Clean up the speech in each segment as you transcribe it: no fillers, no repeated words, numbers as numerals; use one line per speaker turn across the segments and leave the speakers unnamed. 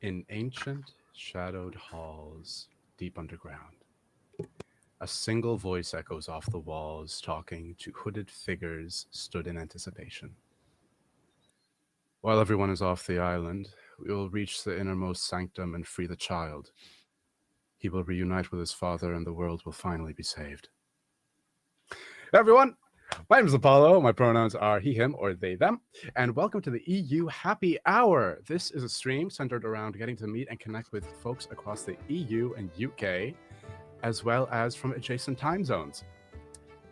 In ancient, shadowed halls deep underground, a single voice echoes off the walls, talking to hooded figures stood in anticipation. While everyone is off the island, we will reach the innermost sanctum and free the child. He will reunite with his father, and the world will finally be saved. Everyone, my name is Apollo. My pronouns are he, him, or they, them. And welcome to the EU Happy Hour. This is a stream centered around getting to meet and connect with folks across the EU and UK, as well as from adjacent time zones.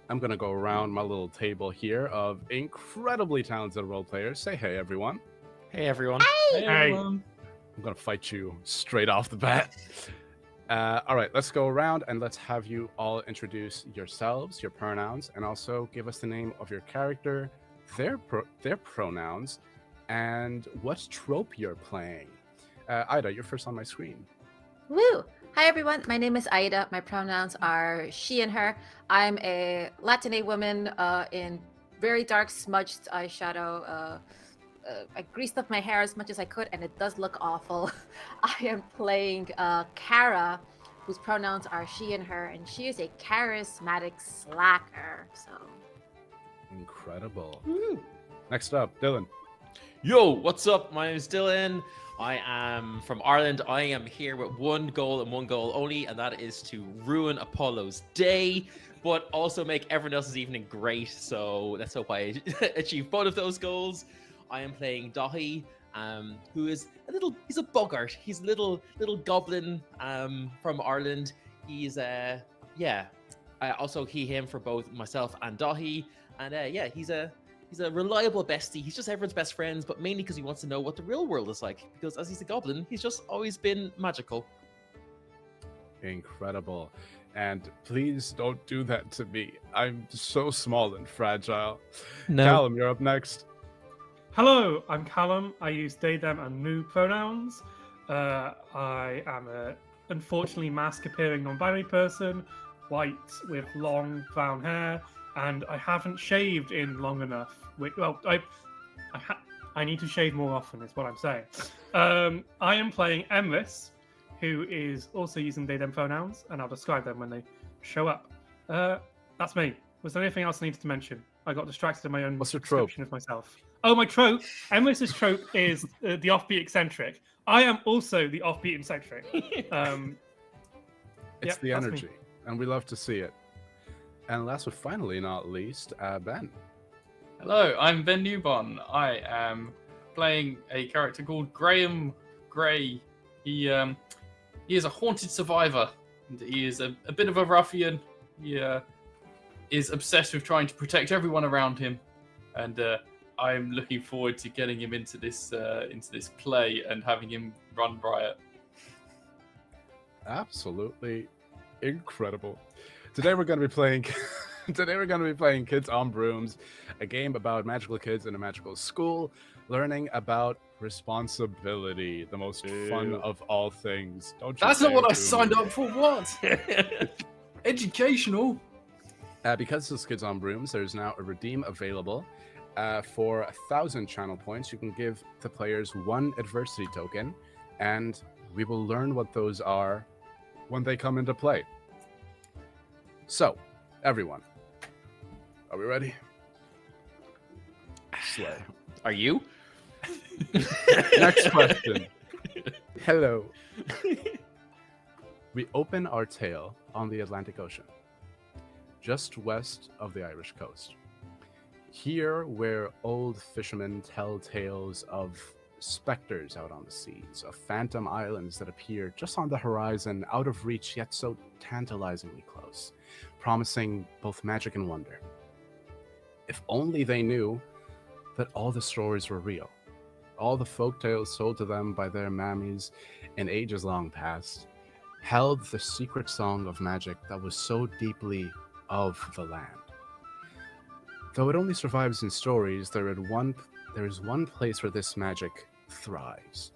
I'm going to go around my little table here of incredibly talented role players. Say hey, everyone.
Hey everyone.
Hey, everyone.
I'm going to fight you straight off the bat. All right, let's go around and let's have you all introduce yourselves, your pronouns, and also give us the name of your character, their pronouns, and what trope you're playing. Ida, you're first on my screen.
Woo! Hi everyone, my name is Aida. My pronouns are she and her. I'm a Latina woman in very dark smudged eyeshadow. I greased up my hair as much as I could and it does look awful. I am playing Kara, whose pronouns are she and her, and she is a charismatic slacker. So
Incredible. Next up, Dylan.
Yo, what's up? My name is Dylan. I am from Ireland. I am here with one goal and one goal only, and that is to ruin Apollo's day, but also make everyone else's evening great. So let's hope I achieve both of those goals. I am playing Dahi, who is he's a boggart. He's a little goblin from Ireland. He's also he, him for both myself and Dahi. And he's a reliable bestie. He's just everyone's best friends, but mainly because he wants to know what the real world is like. Because as he's a goblin, he's just always been magical.
Incredible. And please don't do that to me. I'm so small and fragile.
No.
Callum, you're up next.
Hello, I'm Callum. I use they, them, and new pronouns. I am a unfortunately mask-appearing non-binary person, white with long brown hair, and I haven't shaved in long enough. I need to shave more often, is what I'm saying. I am playing Emrys, who is also using they, them pronouns, and I'll describe them when they show up. That's me. Was there anything else I needed to mention? I got distracted in my own
What's your trope?
description of myself. Oh, my trope. Emrys's trope is the offbeat eccentric. I am also the offbeat eccentric.
It's the energy, and we love to see it. And last but finally not least, Ben.
Hello, I'm Ben Newbon. I am playing a character called Graham Gray. He is a haunted survivor, and he is a bit of a ruffian. He is obsessed with trying to protect everyone around him, and I'm looking forward to getting him into this play and having him run riot.
Absolutely incredible. Today we're going to be playing Kids on Brooms, a game about magical kids in a magical school, learning about responsibility, the most fun of all things. Don't you
That's not
dare
what I
do
signed
me.
up for. What? Educational.
Because this is Kids on Brooms, there's now a redeem available. For 1,000 channel points, you can give the players one adversity token, and we will learn what those are when they come into play. So, everyone, are we ready? Slay.
Are you?
Next question. Hello. We open our tale on the Atlantic Ocean, just west of the Irish coast. Here, where old fishermen tell tales of specters out on the seas, of phantom islands that appear just on the horizon, out of reach yet so tantalizingly close, promising both magic and wonder. If only they knew that all the stories were real, all the folk tales told to them by their mammies in ages long past, held the secret song of magic that was so deeply of the land. Though it only survives in stories, there is one place where this magic thrives.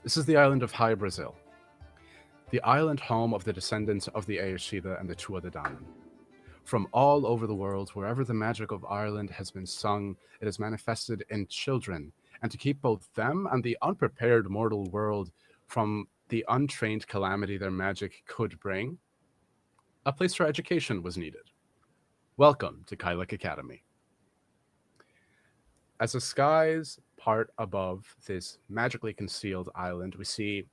This is the island of High Brazil, the island home of the descendants of the Aeshida and the Tuatha Dé Danann. From all over the world, wherever the magic of Ireland has been sung, it is manifested in children and to keep both them and the unprepared mortal world from the untrained calamity their magic could bring, a place for education was needed. Welcome to Cailleach Academy. As the skies part above this magically concealed island, we see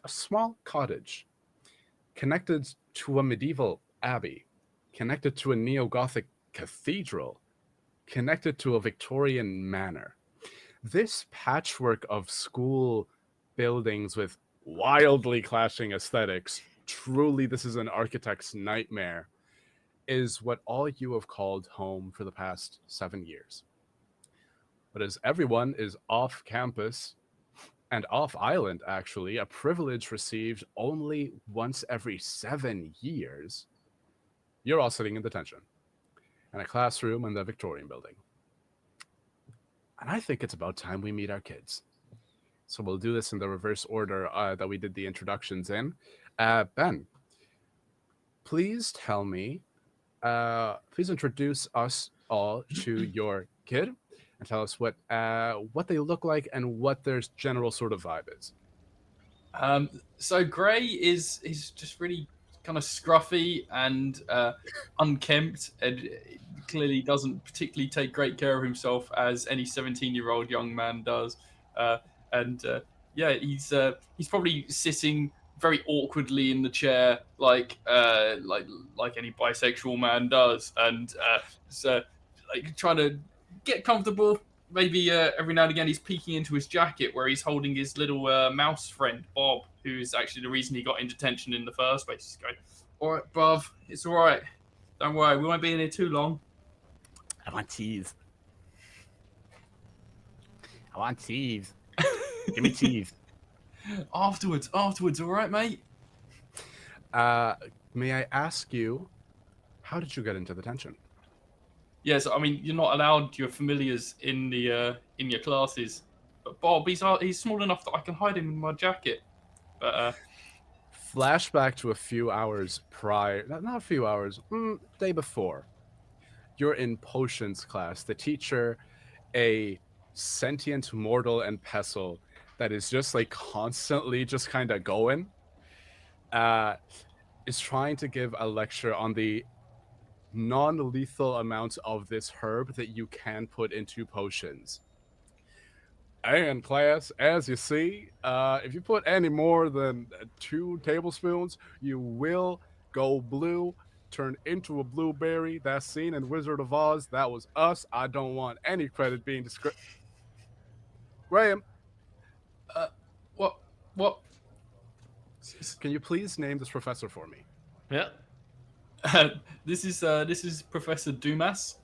a small cottage connected to a medieval abbey, connected to a neo-Gothic cathedral, connected to a Victorian manor. This patchwork of school buildings with wildly clashing aesthetics, truly this is an architect's nightmare, is what all you have called home for the past 7 years. But as everyone is off campus and off island, actually, a privilege received only once every 7 years, you're all sitting in detention in a classroom in the Victorian building. And I think it's about time we meet our kids. So we'll do this in the reverse order that we did the introductions in. Ben, please tell me, please introduce us all to your kid and tell us what they look like and what their general sort of vibe is.
So Gray is just really kind of scruffy and unkempt, and clearly doesn't particularly take great care of himself as any 17-year-old young man does. Yeah, he's probably sitting very awkwardly in the chair, like any bisexual man does, and so like trying to get comfortable. Maybe every now and again he's peeking into his jacket where he's holding his little mouse friend, Bob, who's actually the reason he got in detention in the first place. He's going, all right, Bob, it's all right. Don't worry, we won't be in here too long.
I want cheese. I want cheese. Give me cheese.
Afterwards, all right, mate?
May I ask you, how did you get into detention?
Yes, I mean, you're not allowed your familiars in your classes. But Bob, he's small enough that I can hide him in my jacket. But
Flashback to a few hours prior, not a few hours, day before. You're in potions class. The teacher, a sentient mortal and pestle that is just like constantly just kind of going, is trying to give a lecture on the non-lethal amount of this herb that you can put into potions. And class, as you see, if you put any more than 2 tablespoons, you will go blue, turn into a blueberry. That scene in Wizard of Oz, that was us. I don't want any credit being described. Graham,
what?
can you please name this professor for me?
Yeah.
This is Professor Dumas.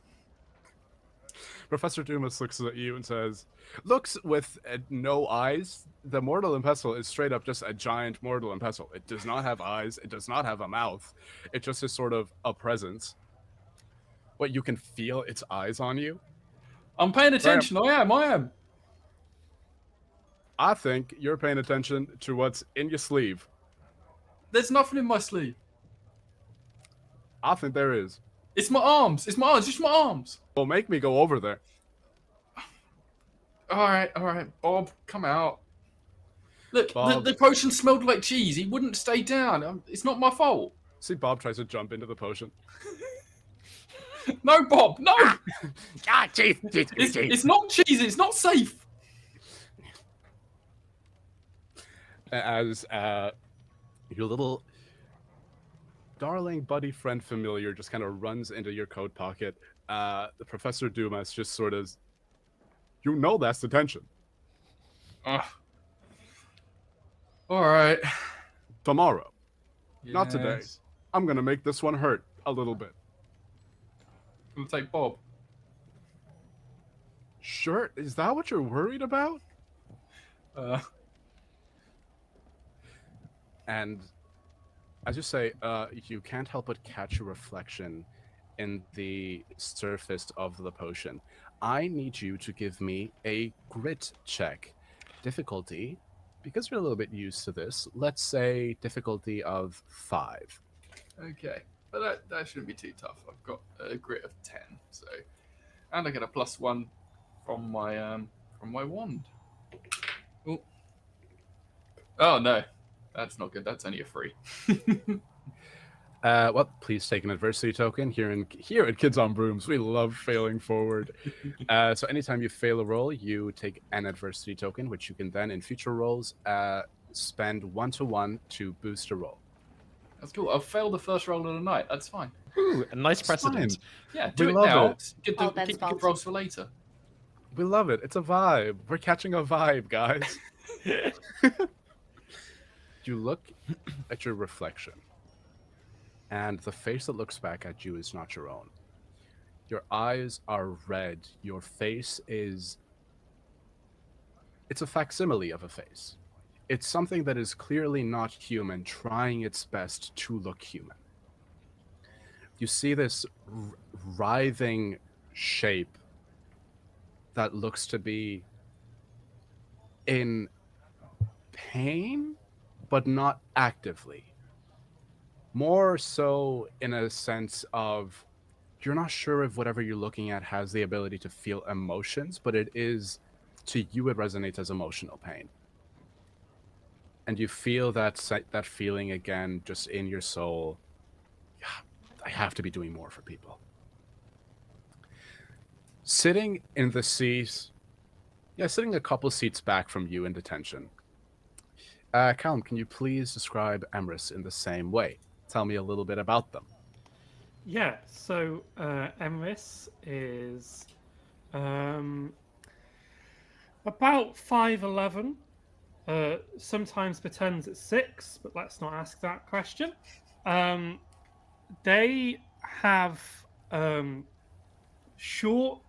Professor Dumas looks at you and says, looks with no eyes. The mortal and pestle is straight up just a giant mortal and pestle. It does not have eyes. It does not have a mouth. It just is sort of a presence. What, you can feel its eyes on you?
I'm paying attention. I am.
I think you're paying attention to what's in your sleeve.
There's nothing in my sleeve.
I think there is.
It's my arms. Just my arms.
Well, make me go over there.
All right, Bob, come out. Look,
Bob.
the potion smelled like cheese. He wouldn't stay down. It's not my fault.
See, Bob tries to jump into the potion.
No, Bob, no.
Cheese.
It's not cheese. It's not safe.
As your little darling buddy friend familiar just kind of runs into your coat pocket, the Professor Dumas just sort of, you know, that's detention.
All right.
Tomorrow.
Yes.
Not today. I'm going to make this one hurt a little bit.
We'll take Bob.
Sure. Is that what you're worried about? And as you say, you can't help but catch a reflection in the surface of the potion. I need you to give me a grit check. Difficulty, because you're a little bit used to this, let's say difficulty of 5.
Okay, but that shouldn't be too tough. I've got a grit of 10, so, and I get a +1 from my wand. Ooh. Oh no, that's not good. That's only a 3.
Well, please take an adversity token. Here at Kids on Brooms, we love failing forward. So anytime you fail a roll, you take an adversity token, which you can then, in future rolls, spend 1-1 to boost a roll.
That's cool. I've failed the first roll of the night. That's fine.
Ooh, a nice
It's
precedent.
fine.
Yeah, do
We
it
love
now.
it.
Get
Oh,
the
Ben's
keep
fault.
rolls for later.
We love it. It's a vibe. We're catching a vibe, guys. You look at your reflection, and the face that looks back at you is not your own. Your eyes are red. Your face is... It's a facsimile of a face. It's something that is clearly not human, trying its best to look human. You see this writhing shape that looks to be in pain, but not actively. More so in a sense of you're not sure if whatever you're looking at has the ability to feel emotions, but it is, to you, it resonates as emotional pain. And you feel that feeling again just in your soul. I have to be doing more for people. Sitting in the seat, sitting a couple seats back from you in detention. Callum, can you please describe Emrys in the same way? Tell me a little bit about them.
Yeah, so Emrys is about 5'11". Sometimes pretends it's 6, but let's not ask that question. They have short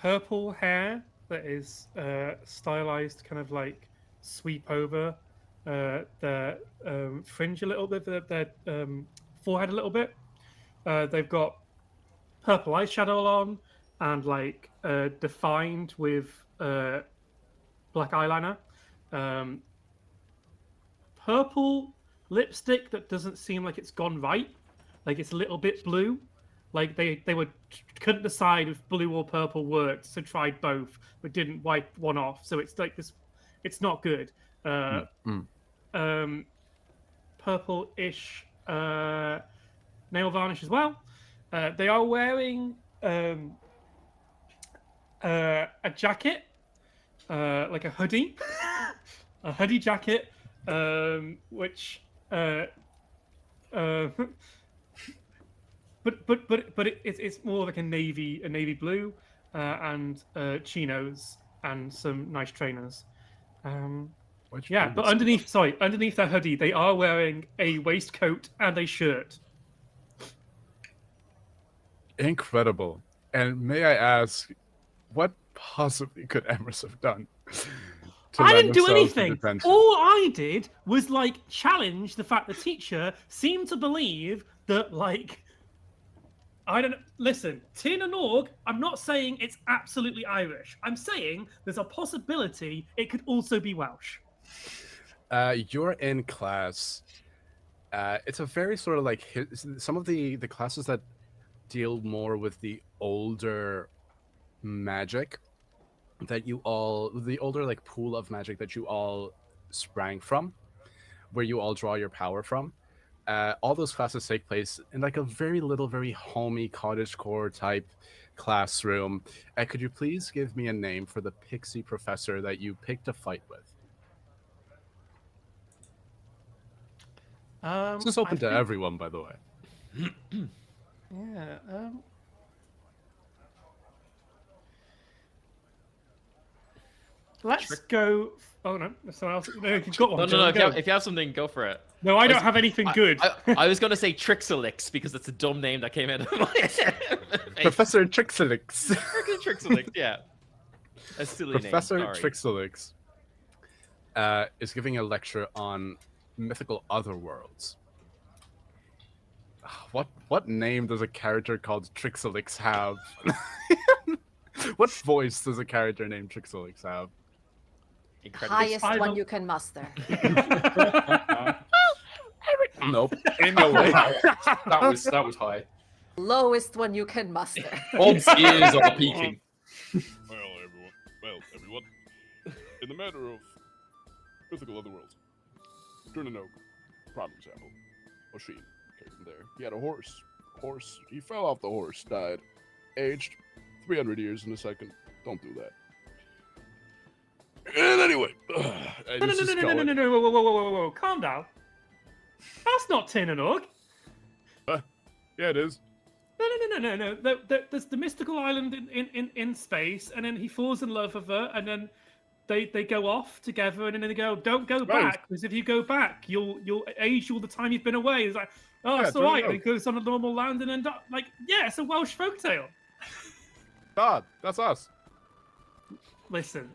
purple hair that is stylized kind of like sweep over their fringe a little bit, their forehead a little bit. They've got purple eyeshadow on and like defined with black eyeliner. Purple lipstick that doesn't seem like it's gone right. Like it's a little bit blue. Like they couldn't decide if blue or purple worked, so tried both, but didn't wipe one off. So it's like this. It's not good. Purple-ish nail varnish as well. They are wearing a jacket, like a hoodie, a hoodie jacket, which but it's more like a navy blue, and chinos and some nice trainers. Yeah, but underneath their hoodie, they are wearing a waistcoat and a shirt.
Incredible. And may I ask, what possibly could Emrys have done?
I didn't do anything. All I did was like challenge the fact the teacher seemed to believe that like I don't know. Listen, Tin and Org, I'm not saying it's absolutely Irish. I'm saying there's a possibility it could also be Welsh.
You're in class. It's a very sort of like some of the classes that deal more with the older magic that the older like pool of magic that you all sprang from, where you all draw your power from. All those classes take place in like a very homey cottagecore type classroom. Could you please give me a name for the pixie professor that you picked a fight with? This is open to everyone, by the way.
Yeah. Let's go. Oh no, someone else. No, you've got one.
No. If you have something, go for it.
No, I don't have anything good.
I was gonna say Trixelix because it's a dumb name that came out of my head.
Professor Trixelix.
Trixelix, yeah. A silly
Professor
name.
Trixelix is giving a lecture on mythical otherworlds. What name does a character called Trixelix have? What voice does a character named Trixelix have?
Highest one you can muster.
Nope. Ain't no way.
That was high.
Lowest one you can muster.
Odds ears are peaking.
Well, everyone. in the matter of mythical otherworlds, Durnan Oak, prime example. Oshin came from there. He had a horse. He fell off the horse, died, aged 300 years in a second. Don't do that. And anyway,
No, whoa, calm down. That's not Tin and Og.
Yeah, it is.
No. There's the mystical island in space, and then he falls in love with her, and then they go off together, and then they go, don't go back, because if you go back, you'll age all the time you've been away. It's like, oh,
Yeah,
it's all right. And he goes on a normal land, and then it's a Welsh folktale.
God, that's us.
Listen,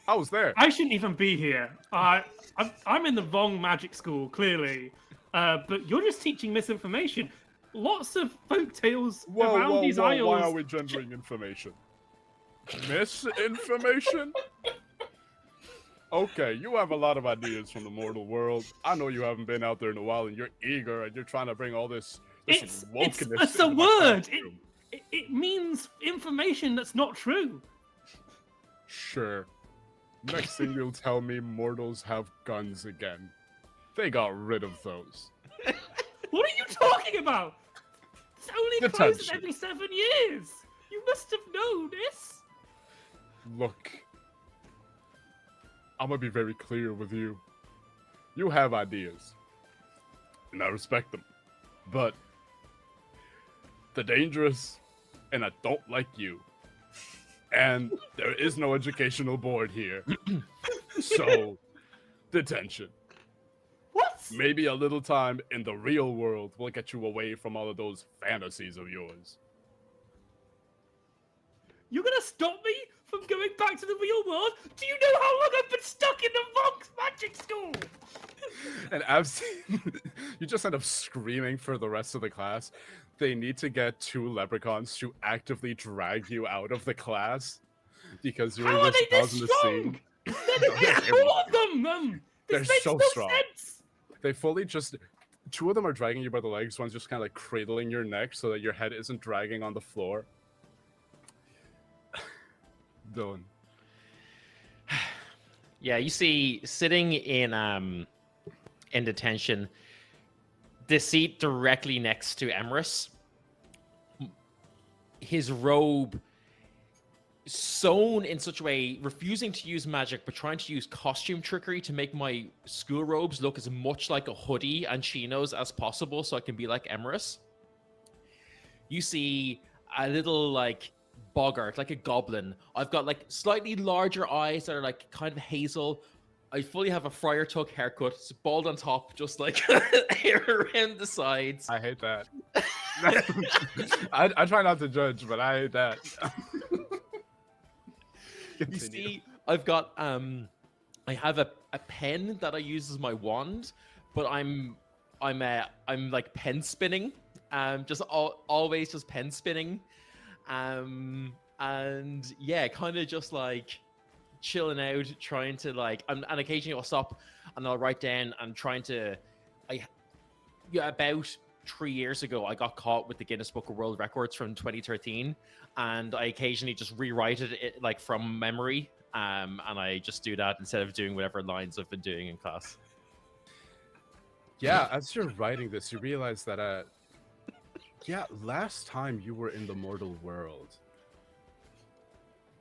I was there.
I shouldn't even be here. I'm in the wrong magic school, clearly. But you're just teaching misinformation. Lots of folktales around these isles.
Why are we gendering information? Misinformation? Okay, you have a lot of ideas from the mortal world. I know you haven't been out there in a while, and you're eager, and you're trying to bring all this wokeness.
It's a word. It means information that's not true.
Sure. Next thing you'll tell me mortals have guns again. They got rid of those.
What are you talking about? It's only closes
Detention.
every 7 years. You must have known this.
Look, I'm gonna be very clear with you. You have ideas, and I respect them, but they're dangerous, and I don't like you. And there is no educational board here. So, detention.
What?
Maybe a little time in the real world will get you away from all of those fantasies of yours.
You're gonna stop me from going back to the real world? Do you know how long I've been stuck in the wrong magic school?
And you just end up screaming for the rest of the class. They need to get 2 leprechauns to actively drag you out of the class because you're
How are
just
they this
causing the
strong?
scene.
There's 2 of them.
They're
This makes
so
no
strong.
sense.
They fully just 2 of them are dragging you by the legs. One's just kind of like cradling your neck so that your head isn't dragging on the floor. Dylan.
Yeah, you see, sitting in detention, the seat directly next to Emerus, his robe sewn in such a way, refusing to use magic, but trying to use costume trickery to make my school robes look as much like a hoodie and chinos as possible so I can be like Emerus. You see a little, like, boggart, like a goblin. I've got, like, slightly larger eyes that are, like, kind of hazel. I fully have a Friar Tuck haircut. It's bald on top, just, like, hair around the sides.
I hate that. I try not to judge, but I hate that.
You see, I've got I have a pen that I use as my wand, but I'm like pen spinning, just always just pen spinning, and yeah, kind of just like chilling out, trying to like, and occasionally I'll stop and I'll write down and trying to, about 3 years ago, I got caught with the Guinness Book of World Records from 2013, and I occasionally just rewrite it like from memory, and I just do that instead of doing whatever lines I've been doing in class.
Yeah, as you're writing this, you realize that, last time you were in the mortal world,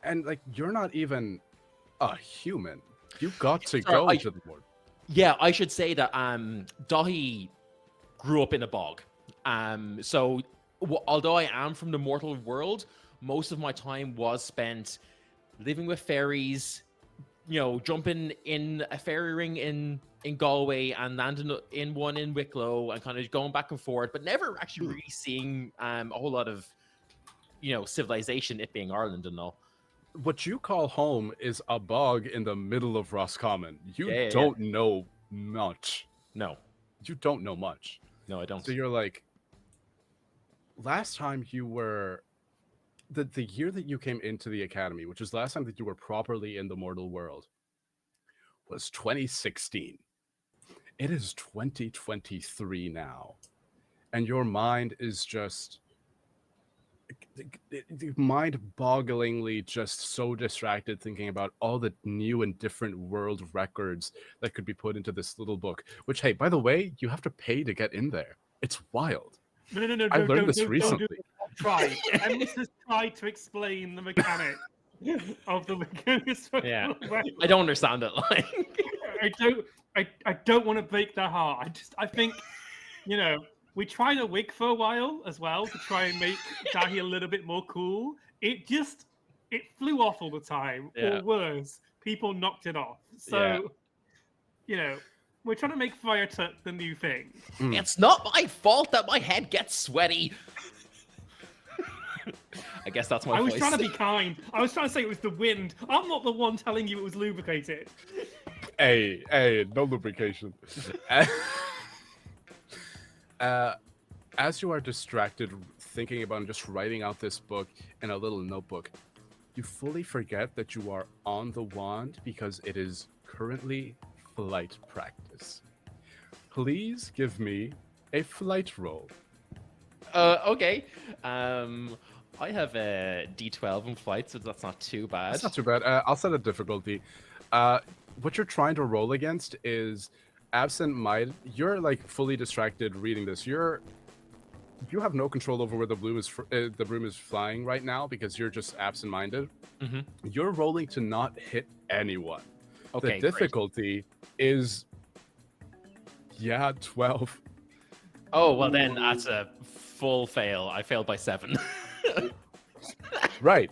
and like you're not even a human. You got to go to the mortal.
Yeah, I should say that Dahi grew up in a bog. So although I am from the mortal world, most of my time was spent living with fairies, you know, jumping in a fairy ring in Galway and landing in one in Wicklow and kind of going back and forth, but never actually really seeing a whole lot of, you know, civilization, it being Ireland and all.
What you call home is a bog in the middle of Roscommon. You don't know much.
No.
You don't know much.
No, I don't.
So you're like, last time you were, the year that you came into the academy, which was last time that you were properly in the mortal world, was 2016. It is 2023 now. And your mind is just mind-bogglingly just so distracted thinking about all the new and different world records that could be put into this little book. Which, hey, by the way, you have to pay to get in there. It's wild.
No,
I learned
don't
this
do it.
recently.
Try. Emerson has tried to explain the mechanic of the Mechanicus.
Yeah. I don't understand it.
I don't want to break their heart. I think, we tried a wig for a while as well to try and make Dahi a little bit more cool. It flew off all the time,
Yeah.
or worse, people knocked it off. So, we're trying to make Fire Tuck the new thing.
It's not my fault that my head gets sweaty. I guess that's my
I was
voice.
trying to be kind. I was trying to say it was the wind. I'm not the one telling you it was lubricated.
Hey, no lubrication.
As you are distracted thinking about and just writing out this book in a little notebook, you fully forget that you are on the wand because it is currently flight practice. Please give me a flight roll.
Okay. I have a D12 in flight, so that's not too bad.
That's not too bad. I'll set a difficulty. What you're trying to roll against is absent-minded. You're like fully distracted reading this. You have no control over where the broom is flying right now because you're just absent-minded.
Mhm.
You're rolling to not hit anyone.
Okay,
The difficulty is 12.
Oh, well then that's a full fail. I failed by 7.
Right.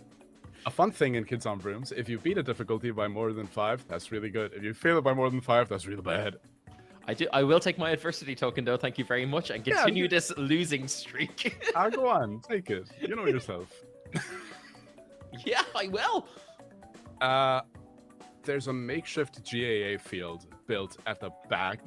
A fun thing in Kids on Brooms, if you beat a difficulty by more than 5, that's really good. If you fail it by more than 5, that's really bad.
I will take my adversity token though, thank you very much, and continue this losing streak.
I'll go on, take it. You know yourself.
Yeah, I will.
There's a makeshift GAA field built at the back.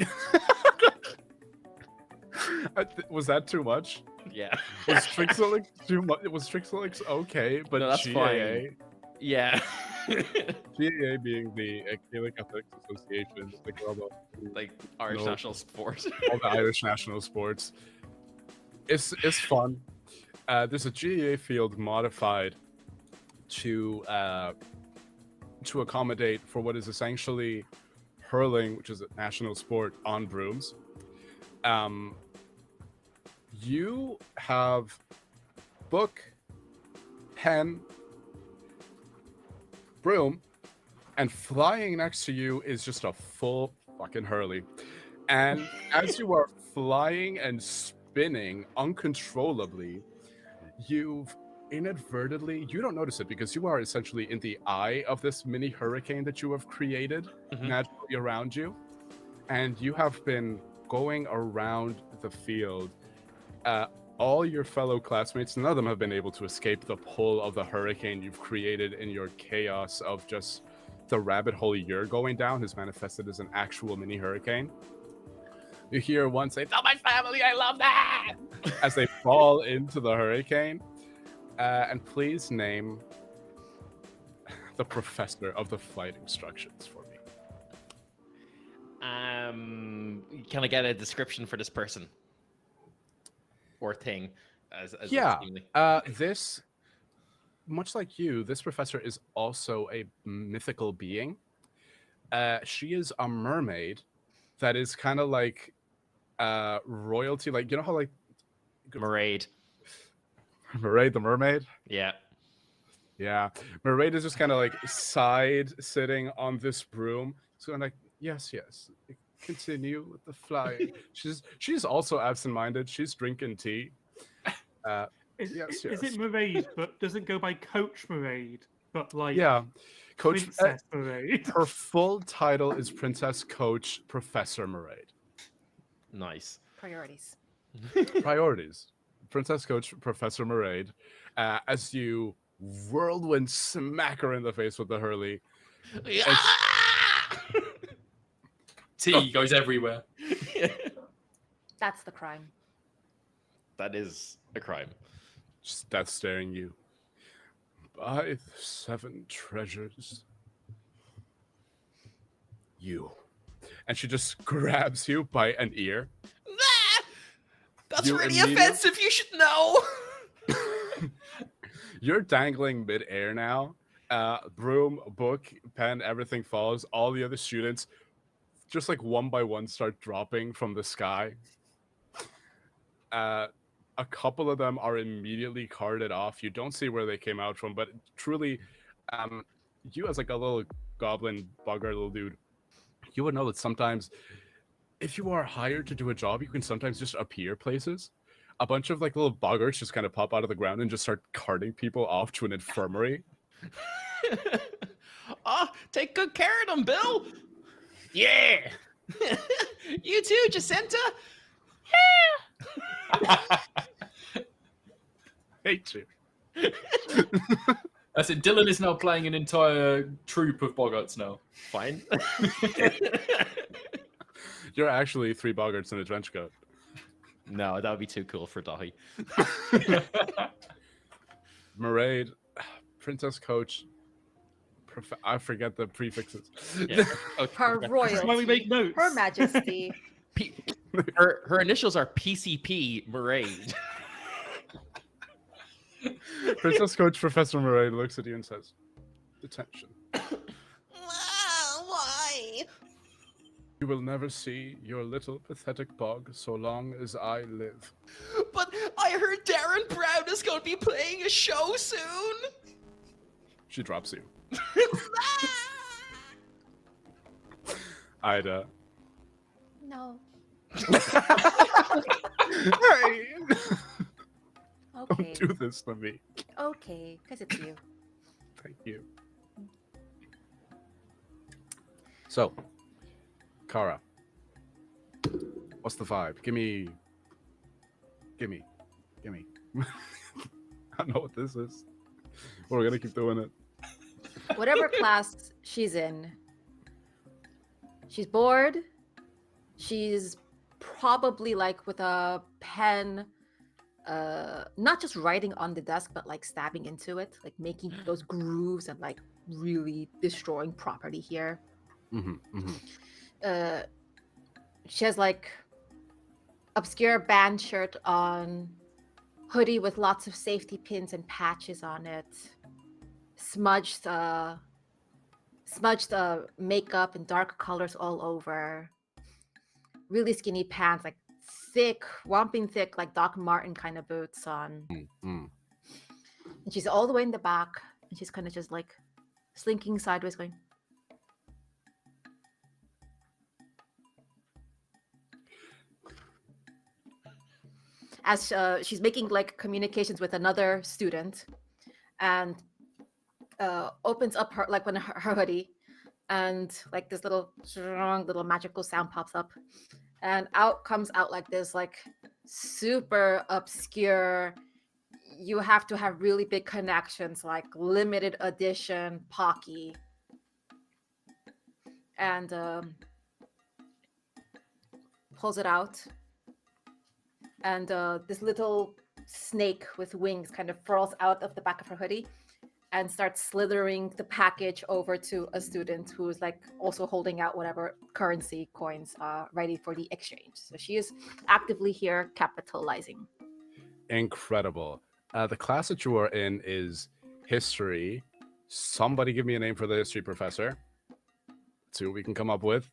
Was that too much?
Yeah.
Was Trixolix too much? Was Trixolix okay, but
No, that's
GAA?
fine. Yeah.
GAA being the Cailleach Athletics Association, like all the
Like Irish national sport.
all the Irish national sports. It's fun. There's a GAA field modified to accommodate for what is essentially hurling, which is a national sport on brooms. You have book, pen, broom, and flying next to you is just a full fucking hurley. And as you are flying and spinning uncontrollably, you've inadvertently, you don't notice it because you are essentially in the eye of this mini hurricane that you have created naturally around you. And you have been going around the field. All your fellow classmates, none of them have been able to escape the pull of the hurricane you've created in your chaos of just the rabbit hole you're going down has manifested as an actual mini hurricane. You hear one say, "Tell my family I love that!" as they fall into the hurricane. And please name the professor of the flight instructions for me.
Can I get a description for this person or thing? As
Yeah. This, much like you, this professor is also a mythical being. She is a mermaid that is kind of like royalty, like, you know how like
Maraid.
Maraid the mermaid?
Yeah.
Yeah. Maraid is just kind of like side sitting on this broom. So I'm like, yes. Continue with the flying. She's also absent-minded. She's drinking tea.
Is
Yes.
it Maraid, but doesn't go by Coach Maraid, but like
Yeah. Coach
Princess Maraid?
her full title is Princess Coach Professor Maraid.
Nice.
Priorities.
Priorities. Princess Coach Professor Maraid, as you whirlwind smack her in the face with the hurley.
Tea goes everywhere.
That's the crime.
That is a crime.
Just death staring you. By the 7 treasures. You. And she just grabs you by an ear.
That's
You
really
immediately-
offensive. You should know.
You're dangling midair now. Broom, book, pen, everything falls. All the other students, just like one by one, start dropping from the sky. A couple of them are immediately carted off. You don't see where they came out from, but truly, you as like a little goblin bugger little dude, you would know that sometimes if you are hired to do a job, you can sometimes just appear places. A bunch of like little buggers just kind of pop out of the ground and just start carting people off to an infirmary.
Take good care of them, Bill. Yeah. You too, Jacinta.
Hate you.
That's it. Dylan is now playing an entire troop of boggarts now.
Fine.
You're actually 3 boggarts in a trench coat.
No, that would be too cool for Dahi.
Maraid, Princess Coach, I forget the prefixes.
Yeah.
Her
This is why we
royalty,
make notes.
Her Majesty.
Her initials are PCP Maraid.
Princess Coach Professor Maraid looks at you and says, "Detention.
Why?
You will never see your little pathetic bog so long as I live."
But I heard Darren Brown is going to be playing a show soon.
She drops you. Ida.
No.
Hey!
Okay.
Don't do this to me.
Okay, because it's you.
Thank you. So, Kara, what's the vibe? Gimme. I know what this is. We're gonna keep doing it.
Whatever class she's in, she's bored. She's probably like with a pen, not just writing on the desk, but like stabbing into it, like making those grooves and like really destroying property here. She has like obscure band shirt on, hoodie with lots of safety pins and patches on it, smudged makeup and dark colors all over, really skinny pants, like thick, whomping thick, like Doc Martin kind of boots on. And she's all the way in the back, and she's kind of just like slinking sideways, going, as she's making like communications with another student, and opens up her like her hoodie, and like this little strong little magical sound pops up, and out comes out like this like super obscure, you have to have really big connections, like limited edition Pocky. And pulls it out, and this little snake with wings kind of furls out of the back of her hoodie and starts slithering the package over to a student who is like also holding out whatever currency coins ready for the exchange. So she is actively here capitalizing.
Incredible. The class that you are in is history. Somebody give me a name for the history professor. Let's see what we can come up with.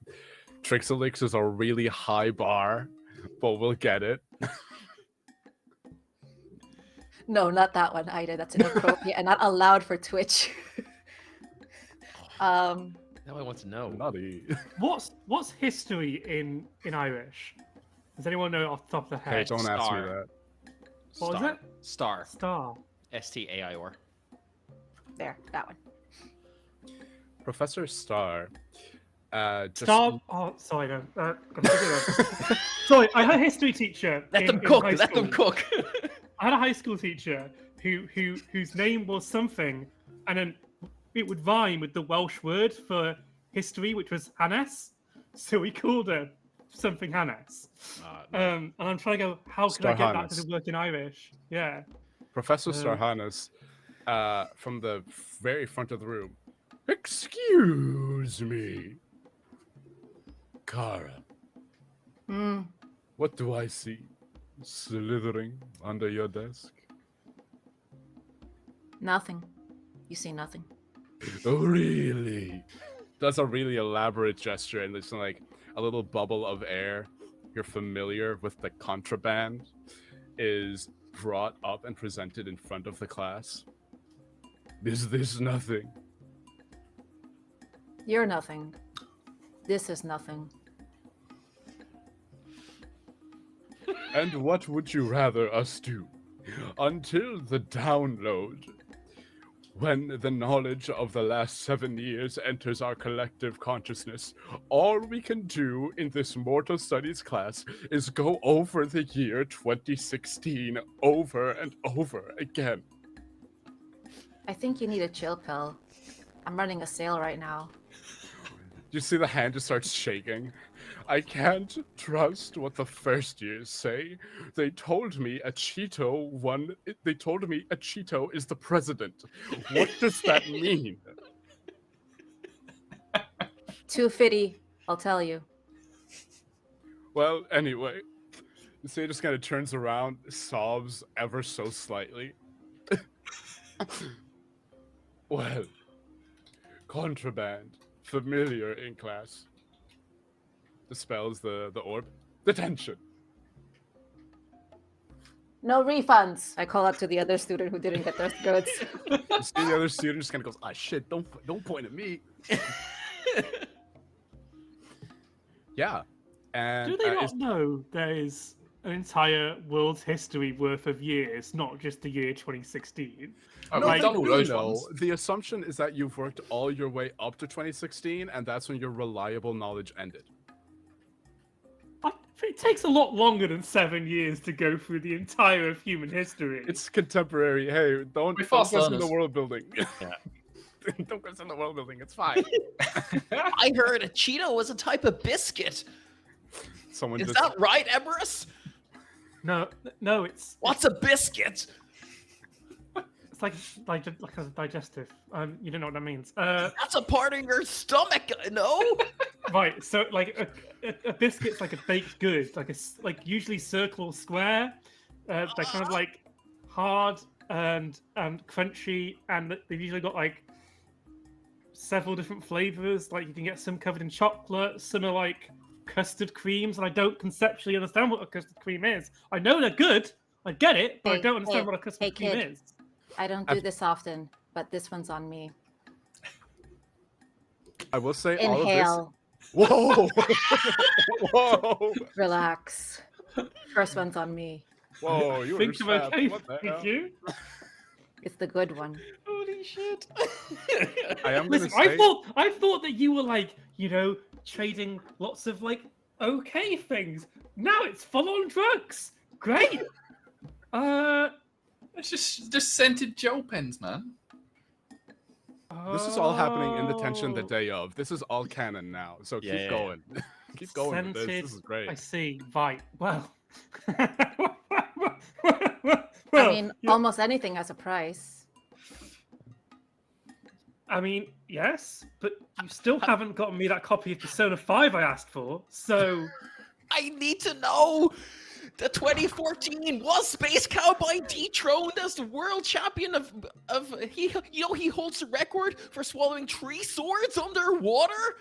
Trixelix is a really high bar, but we'll get it.
No, not that one either. That's inappropriate and not allowed for Twitch.
Now I want to know.
Naughty.
What's history in Irish? Does anyone know off the top of the
Hey,
head?
don't ask me
Star.
that.
What was it?
Star.
Star.
STAIR.
There, that one.
Professor Star. Just
Star. Oh, sorry, no. gotta figure it out. Sorry, I had a history teacher.
Let them
in
cook.
high
Let them
school.
cook.
I had a high school teacher whose name was something, and then it would rhyme with the Welsh word for history, which was Hanes. So we called her something Hanes. And I'm trying to go, how can I get that
Starhanes.
to work in Irish? Yeah.
Professor Starhanis, from the very front of the room. Excuse me, Kara. What do I see slithering under your desk?
Nothing. You see nothing.
Oh, really? That's a really elaborate gesture, and there's like a little bubble of air. You're familiar with the contraband is brought up and presented in front of the class. Is this nothing?
You're nothing. This is nothing.
And what would you rather us do? Until the download, when the knowledge of the last 7 years enters our collective consciousness, all we can do in this mortal studies class is go over the year 2016 over and over again.
I think you need a chill pill. I'm running a sale right now.
You see the hand just starts shaking. I can't trust what the first years say. They told me a Cheeto won. They told me a Cheeto is the president. What does that mean?
250, I'll tell you.
Well, anyway, you see it just kind of turns around, sobs ever so slightly. Well, contraband, familiar in class. Dispels the orb. Detention.
No refunds. I call up to the other student who didn't get their goods.
You see the other student just kind of goes, "Ah, shit! Don't point at me." Yeah, and
Do they not know there is an entire world's history worth of years, not just the year 2016?
Oh,
No,
we've
like,
done all
you
those
know,
ones.
the assumption is that you've worked all your way up to 2016, and that's when your reliable knowledge ended.
It takes a lot longer than 7 years to go through the entire of human history.
It's contemporary. Hey, don't
We're fast
question the
learners.
world building.
Yeah.
Don't question the world building. It's fine.
I heard a Cheeto was a type of biscuit.
Someone
Is
just
that right, Eberus?
No, it's
What's a biscuit?
it's like a digestive. You don't know what that means.
That's a part of your stomach, no?
Right. So like a biscuit's like a baked good, like usually circle or square. They're kind of like hard and crunchy, and they've usually got like several different flavors. Like you can get some covered in chocolate, some are like custard creams, and I don't conceptually understand what a custard cream is. I know they're good. I get it, but I
Hey,
don't understand
hey,
what a custard
hey,
cream
kid.
is.
I don't do this often, but this one's on me.
I will say all of
Inhale.
this. Whoa! Whoa!
Relax. First one's on me.
Whoa! You
Think I'm
understand?
okay
What the
with
hell?
you?
It's the good one.
Holy shit.
I am gonna
Listen,
say.
I thought that you were like, trading lots of like okay things. Now it's full on drugs. Great.
It's just scented gel pens, man.
This is all happening in detention the
Oh,
day of. This is all canon now. So
Yeah,
keep
yeah,
going. Keep going with this.
scented-
This is great.
I see. Right. Well.
I mean,
yeah,
almost anything has a price.
I mean, yes, but you still haven't gotten me that copy of Persona 5 I asked for. So,
I need to know. The 2014 was Space Cowboy dethroned as the world champion of he holds the record for swallowing 3 swords underwater.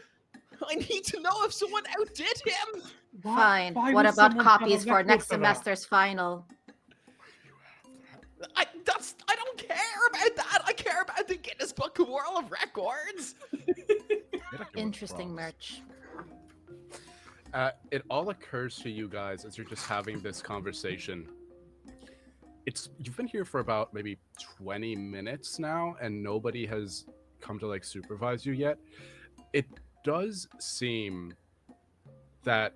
I need to know if someone outdid him.
Fine.
why
What
would
about
someone have a
copies for
record
next
that?
semester's final?
I don't care about that. I care about the Guinness Book of World Records.
Interesting merch.
It all occurs to you guys as you're just having this conversation. You've been here for about maybe 20 minutes now, and nobody has come to like supervise you yet. It does seem that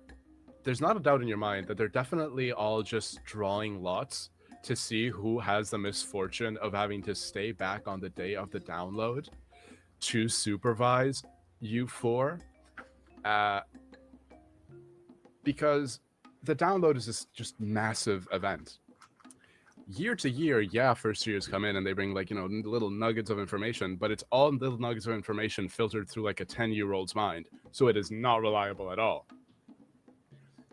there's not a doubt in your mind that they're definitely all just drawing lots to see who has the misfortune of having to stay back on the day of the download to supervise you four. Because the download is this just massive event. Year to year, yeah, first years come in and they bring like, little nuggets of information, but it's all little nuggets of information filtered through like a 10-year-old's mind. So it is not reliable at all.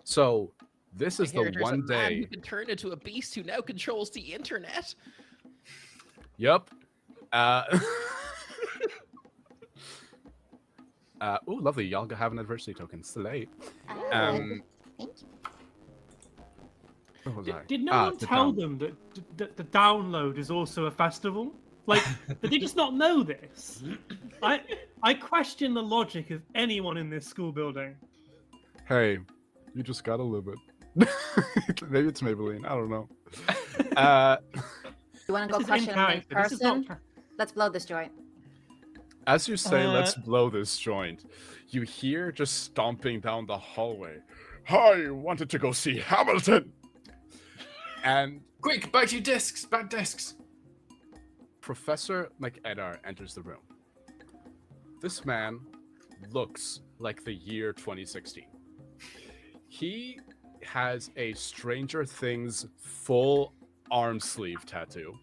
So this is the
There's
one
a man
day.
who can turn into a beast who now controls the internet.
Yep. Uh, ooh, lovely. Y'all have an adversity token. Slay. Um,
Thank you.
where was I?
Did no one
the
tell
down.
them that the download is also a festival? Like, did they just not know this? I question the logic of anyone in this school building.
Hey, you just got a little bit. Maybe it's Maybelline. I don't know.
You want to
This
go
is in
question them in
character. This is not.
person? Let's blow this joint.
As you say, let's
Uh,
blow this joint, you hear just stomping down the hallway. I wanted to go see Hamilton! And
Quick, back to your desks. Back desks.
Professor McEdar enters the room. This man looks like the year 2016. He has a Stranger Things full arm sleeve tattoo.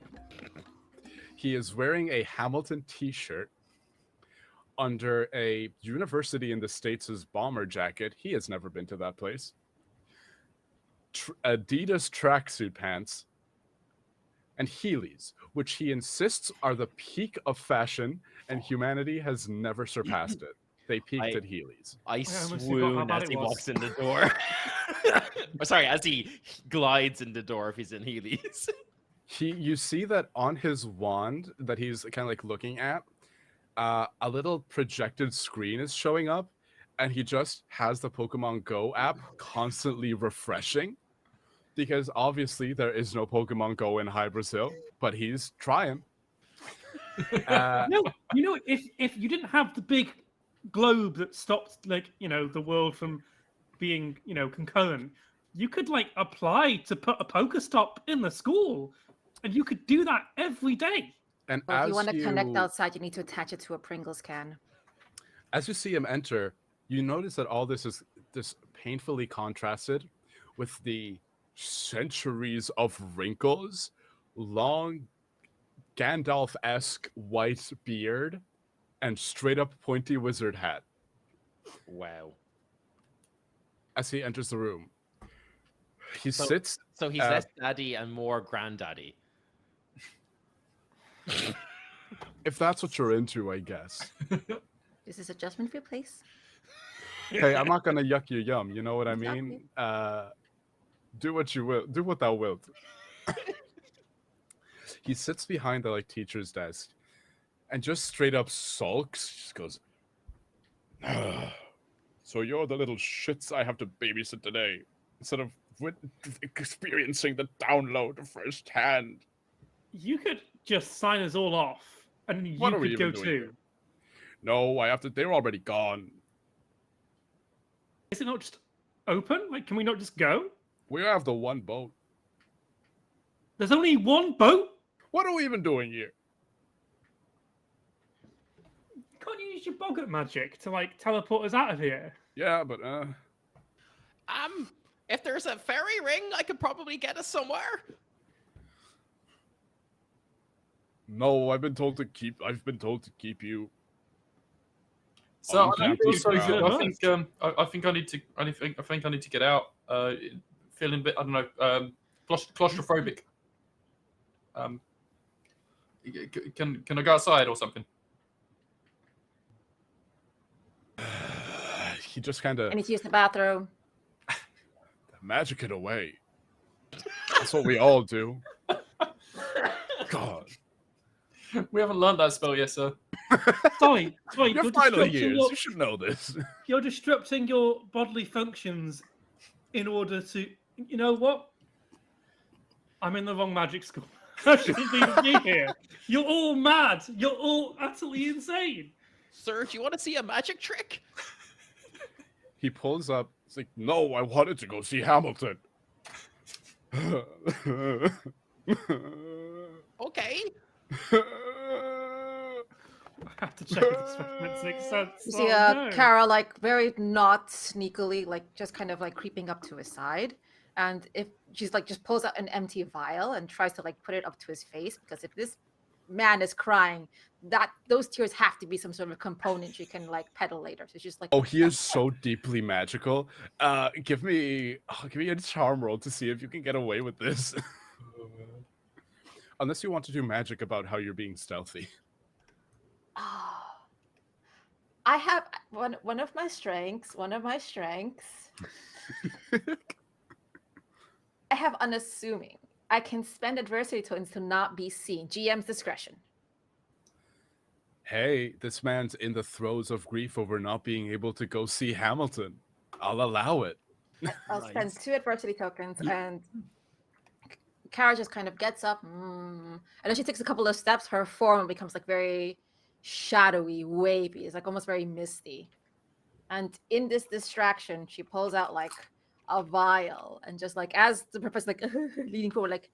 He is wearing a Hamilton t-shirt under a university in the States' bomber jacket. He has never been to that place. Adidas tracksuit pants and Heelys, which he insists are the peak of fashion, and humanity has never surpassed it. They peaked
I-
at Heelys.
I
almost forgot how
swoon
bad
as
it
he
was.
walks in the door. Or sorry, as he glides in the door if he's in Heelys.
You see that on his wand that he's kind of like looking at, a little projected screen is showing up, and he just has the Pokemon Go app constantly refreshing, because obviously there is no Pokemon Go in High Brazil, but he's trying.
No, if you didn't have the big globe that stopped, like, the world from being, concurrent, you could like apply to put a Pokestop in the school, and you could do that every day.
And
Well, if
as
you want to connect outside, you need to attach it to a Pringles can.
as you see him enter, you notice that all this is painfully contrasted with the centuries of wrinkles, long Gandalf-esque white beard, and straight up pointy wizard hat
Wow.
as he enters the room. He
So-
sits.
So he's less daddy and more granddaddy.
If that's what you're into, I guess.
This is adjustment for your place.
Hey, I'm not gonna yuck your yum. You know what I
Exactly.
mean? Do what you will. Do what thou wilt. He sits behind the teacher's desk, and just straight up sulks. Just goes. So you're the little shits I have to babysit today, instead of experiencing the download firsthand.
You could just sign us all off, and you
What are we
could go
even doing
too.
here? No, I have to. They're already gone.
Is it not just open? Like, can we not just go?
We have the one boat.
There's only one boat.
What are we even doing here?
Can't you use your boggart magic to like teleport us out of here?
Yeah, but
If there's a fairy ring, I could probably get us somewhere.
no, I've been told to keep you.
So
Oh,
I
you
feel
can't
so
do
good.
that.
I think I need to. I think I need to get out. Feeling a bit. I don't know. Claustrophobic. Can I go outside or something?
He just kind of
I need to use the bathroom.
Magic it away. That's what we all do. God.
We haven't learned that spell yet, sir.
Sorry,
Your
you're
final
disrupting
years.
your,
You should know this.
you're disrupting your bodily functions in order to. You know what? I'm in the wrong magic school. I shouldn't even be here. You're all mad. You're all utterly insane.
Sir, do you want to see a magic trick?
he pulls up.
It's like, no, I wanted to go see Hamilton.
Okay.
I have to check if this reference makes sense.
You see
Oh, no.
Kara like very not sneakily, like just kind of like creeping up to his side. And if she's like just pulls out an empty vial and tries to like put it up to his face, because if this man is crying, that those tears have to be some sort of component she can like peddle later. So she's just like,
Oh, he is so deeply magical. Give me a charm roll to see if you can get away with this.
Unless you want to do magic about how you're being stealthy.
Oh, I have one of my strengths. One of my strengths. I have unassuming. I can spend adversity tokens to not be seen. GM's discretion.
Hey, this man's in the throes of grief over not being able to go see Hamilton. I'll allow it.
I'll spend
Nice.
2 adversity tokens, and Kara just kind of gets up, and then she takes a couple of steps. Her form becomes like very shadowy, wavy. It's like almost very misty. And in this distraction, she pulls out like a vial, and just like as the professor like leaning forward, like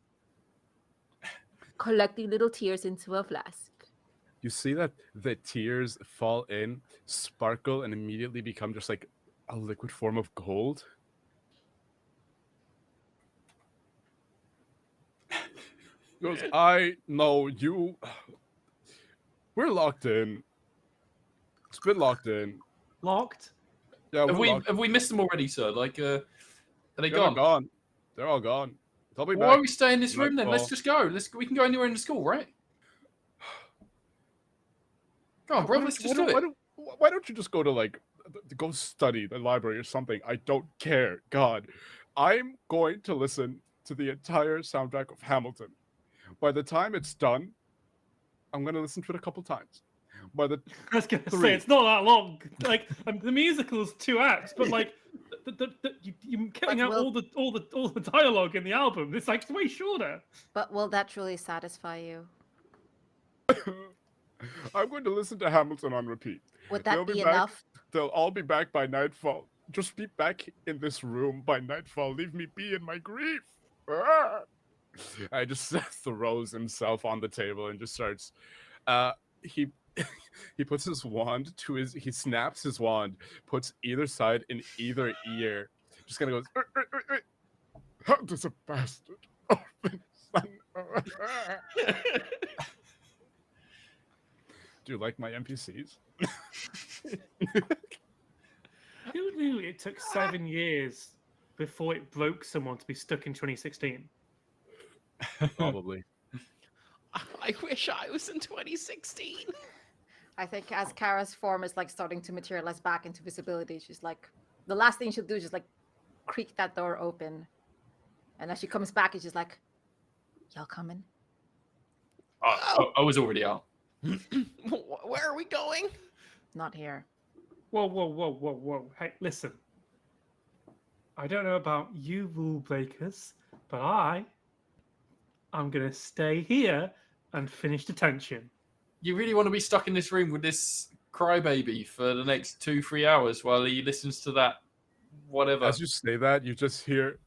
collecting little tears into a flask.
You see that the tears fall in, sparkle, and immediately become just like a liquid form of gold. He goes, I know you. We're locked in. It's been locked in.
Locked?
Yeah,
Have
we're locked.
we missed them already, sir? Like, are they
Yeah,
gone?
they're gone. They're all gone. They'll be
Why
back.
are we staying in this room then? Let's
Nightfall.
just go. We can go anywhere in the school, right? Come on, bro. Let's just do it.
Why don't you just go to go study the library or something? I don't care. God, I'm going to listen to the entire soundtrack of Hamilton. By the time it's done, I'm going to listen to it a couple times. By the
I was gonna
Three.
say it's not that long. Like the musical's 2 acts, but like you're cutting
But
out
will-
all the dialogue in the album. It's like way shorter.
But will that truly satisfy you?
I'm going to listen to Hamilton on repeat.
Would
They'll
that
be
be
back.
enough?
They'll all be back by nightfall. Just be back in this room by nightfall. Leave me be in my grief. Ah! I just throws himself on the table and just starts. He he puts his wand to his. He snaps his wand, puts either side in either ear. Just kind of goes. How does a bastard orphan son? Do you like my NPCs?
Who knew it took 7 years before it broke someone to be stuck in 2016?
Probably.
I wish I was in 2016.
I think as Kara's form is like starting to materialize back into visibility, she's like, the last thing she'll do is just like creak that door open. And as she comes back, it's just like, y'all coming?
I was already out.
Where are we going?
Not here.
Whoa. Hey, listen. I don't know about you rule breakers, but I'm gonna stay here and finish detention.
You really want to be stuck in this room with this crybaby for the next 2-3 hours while he listens to that whatever?
As you say that, you just hear.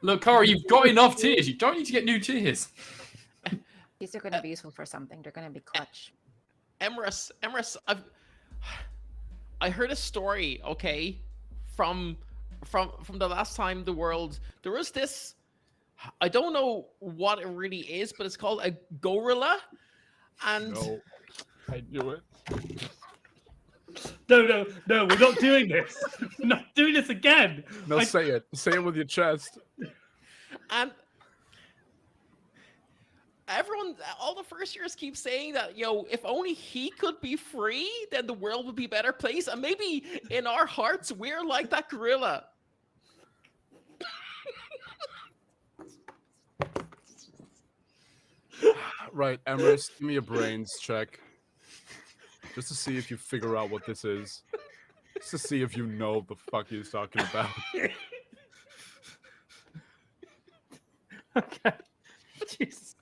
Look, Cara, you've got enough tears. You don't need to get new tears.
These are going to be useful for something. They're going to be clutch.
Emrys, I heard a story, okay, from the last time there was this, I don't know what it really is, but it's called a gorilla, and
No, I knew it.
No, we're not doing this. We're not doing this again.
No, say it. Say it with your chest.
and all the first years keep saying that, if only he could be free, then the world would be a better place, and maybe in our hearts we're like that gorilla.
Right, Emrys, give me a brains check. Just to see if you figure out what this is. Just to see if you know what the fuck he's talking about.
Okay. Jesus.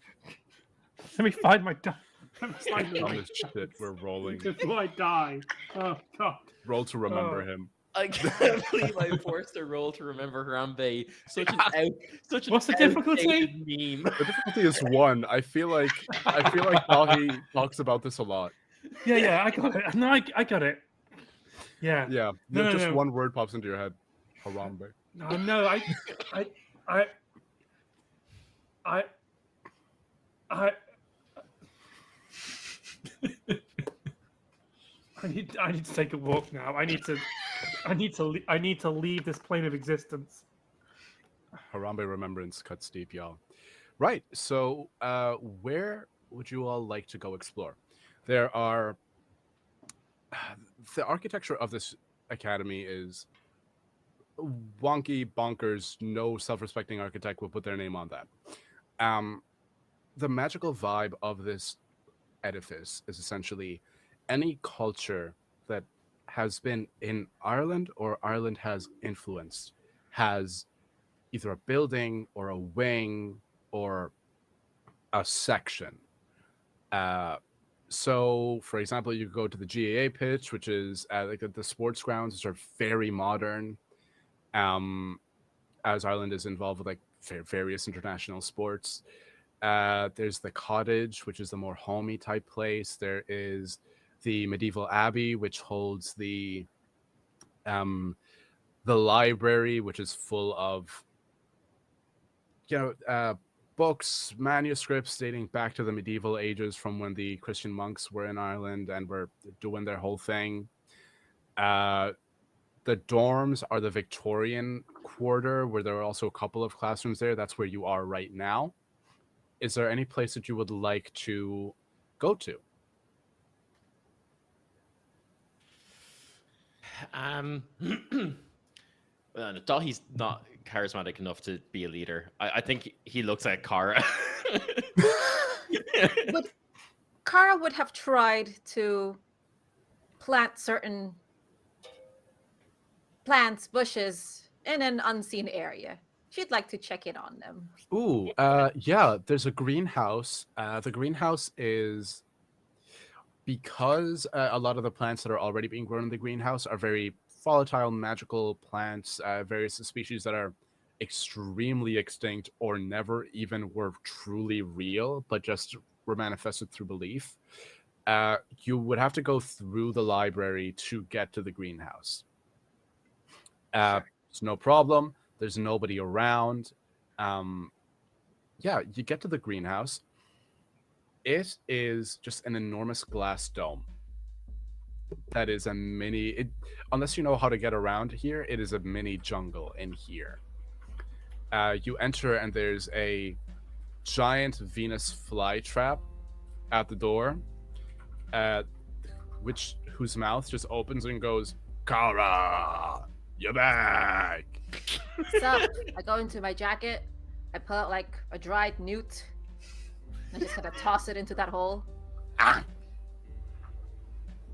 Let me find my die.
On this shit we're rolling.
Before I die. Oh God.
Roll to remember
Oh.
him.
I can't believe I forced a roll to remember Harambe. Such an
What's the difficulty?
outdated meme.
The difficulty is 1. I feel like Tahi talks about this a lot.
Yeah, I got it. No, I got it. Yeah.
Yeah,
No,
just
no.
one word pops into your head. Harambe.
No, I need to take a walk now. I need to leave this plane of existence.
Harambe remembrance cuts deep, y'all. Right. So, where would you all like to go explore? There are the architecture of this academy is wonky, bonkers. No self-respecting architect will put their name on that. Um, the magical vibe of this edifice is essentially any culture that has been in Ireland or Ireland has influenced has either a building or a wing or a section. Uh, so, for example, you go to the GAA pitch, which is like the sports grounds, which are very modern. Um, as Ireland is involved with like various international sports. There's the cottage, which is the more homey type place. There is the medieval abbey, which holds um, the library, which is full of books, manuscripts dating back to the medieval ages from when the Christian monks were in Ireland and were doing their whole thing. The dorms are the Victorian quarter, where there are also a couple of classrooms there. That's where you are right now. Is there any place that you would like to go to?
Well, Dahi's not charismatic enough to be a leader. I think he looks like Kara.
But Kara would have tried to plant certain plants, bushes in an unseen area. She'd like to check in on them.
Ooh, yeah, there's a greenhouse. The greenhouse is because a lot of the plants that are already being grown in the greenhouse are very volatile, magical plants, various species that are extremely extinct or never even were truly real, but just were manifested through belief. You would have to go through the library to get to the greenhouse. It's no problem. There's nobody around. Yeah, you get to the greenhouse. It is just an enormous glass dome. That is a mini. Unless you know how to get around here, it is a mini jungle in here. You enter and there's a giant Venus flytrap at the door, whose mouth just opens and goes, "Kara, you're back."
So I go into my jacket, I pull out like a dried newt, and I just kind of toss it into that hole.
Ah.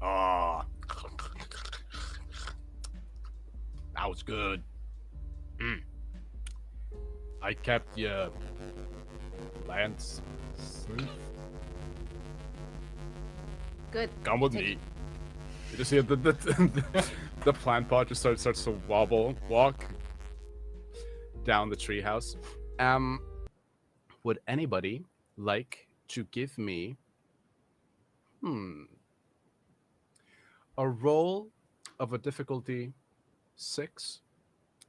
Oh, that was good. I kept your plants safe.
Good.
Come with me. You just hear the plant pot just starts to walk down the treehouse.
Would anybody like to give me a roll of a difficulty 6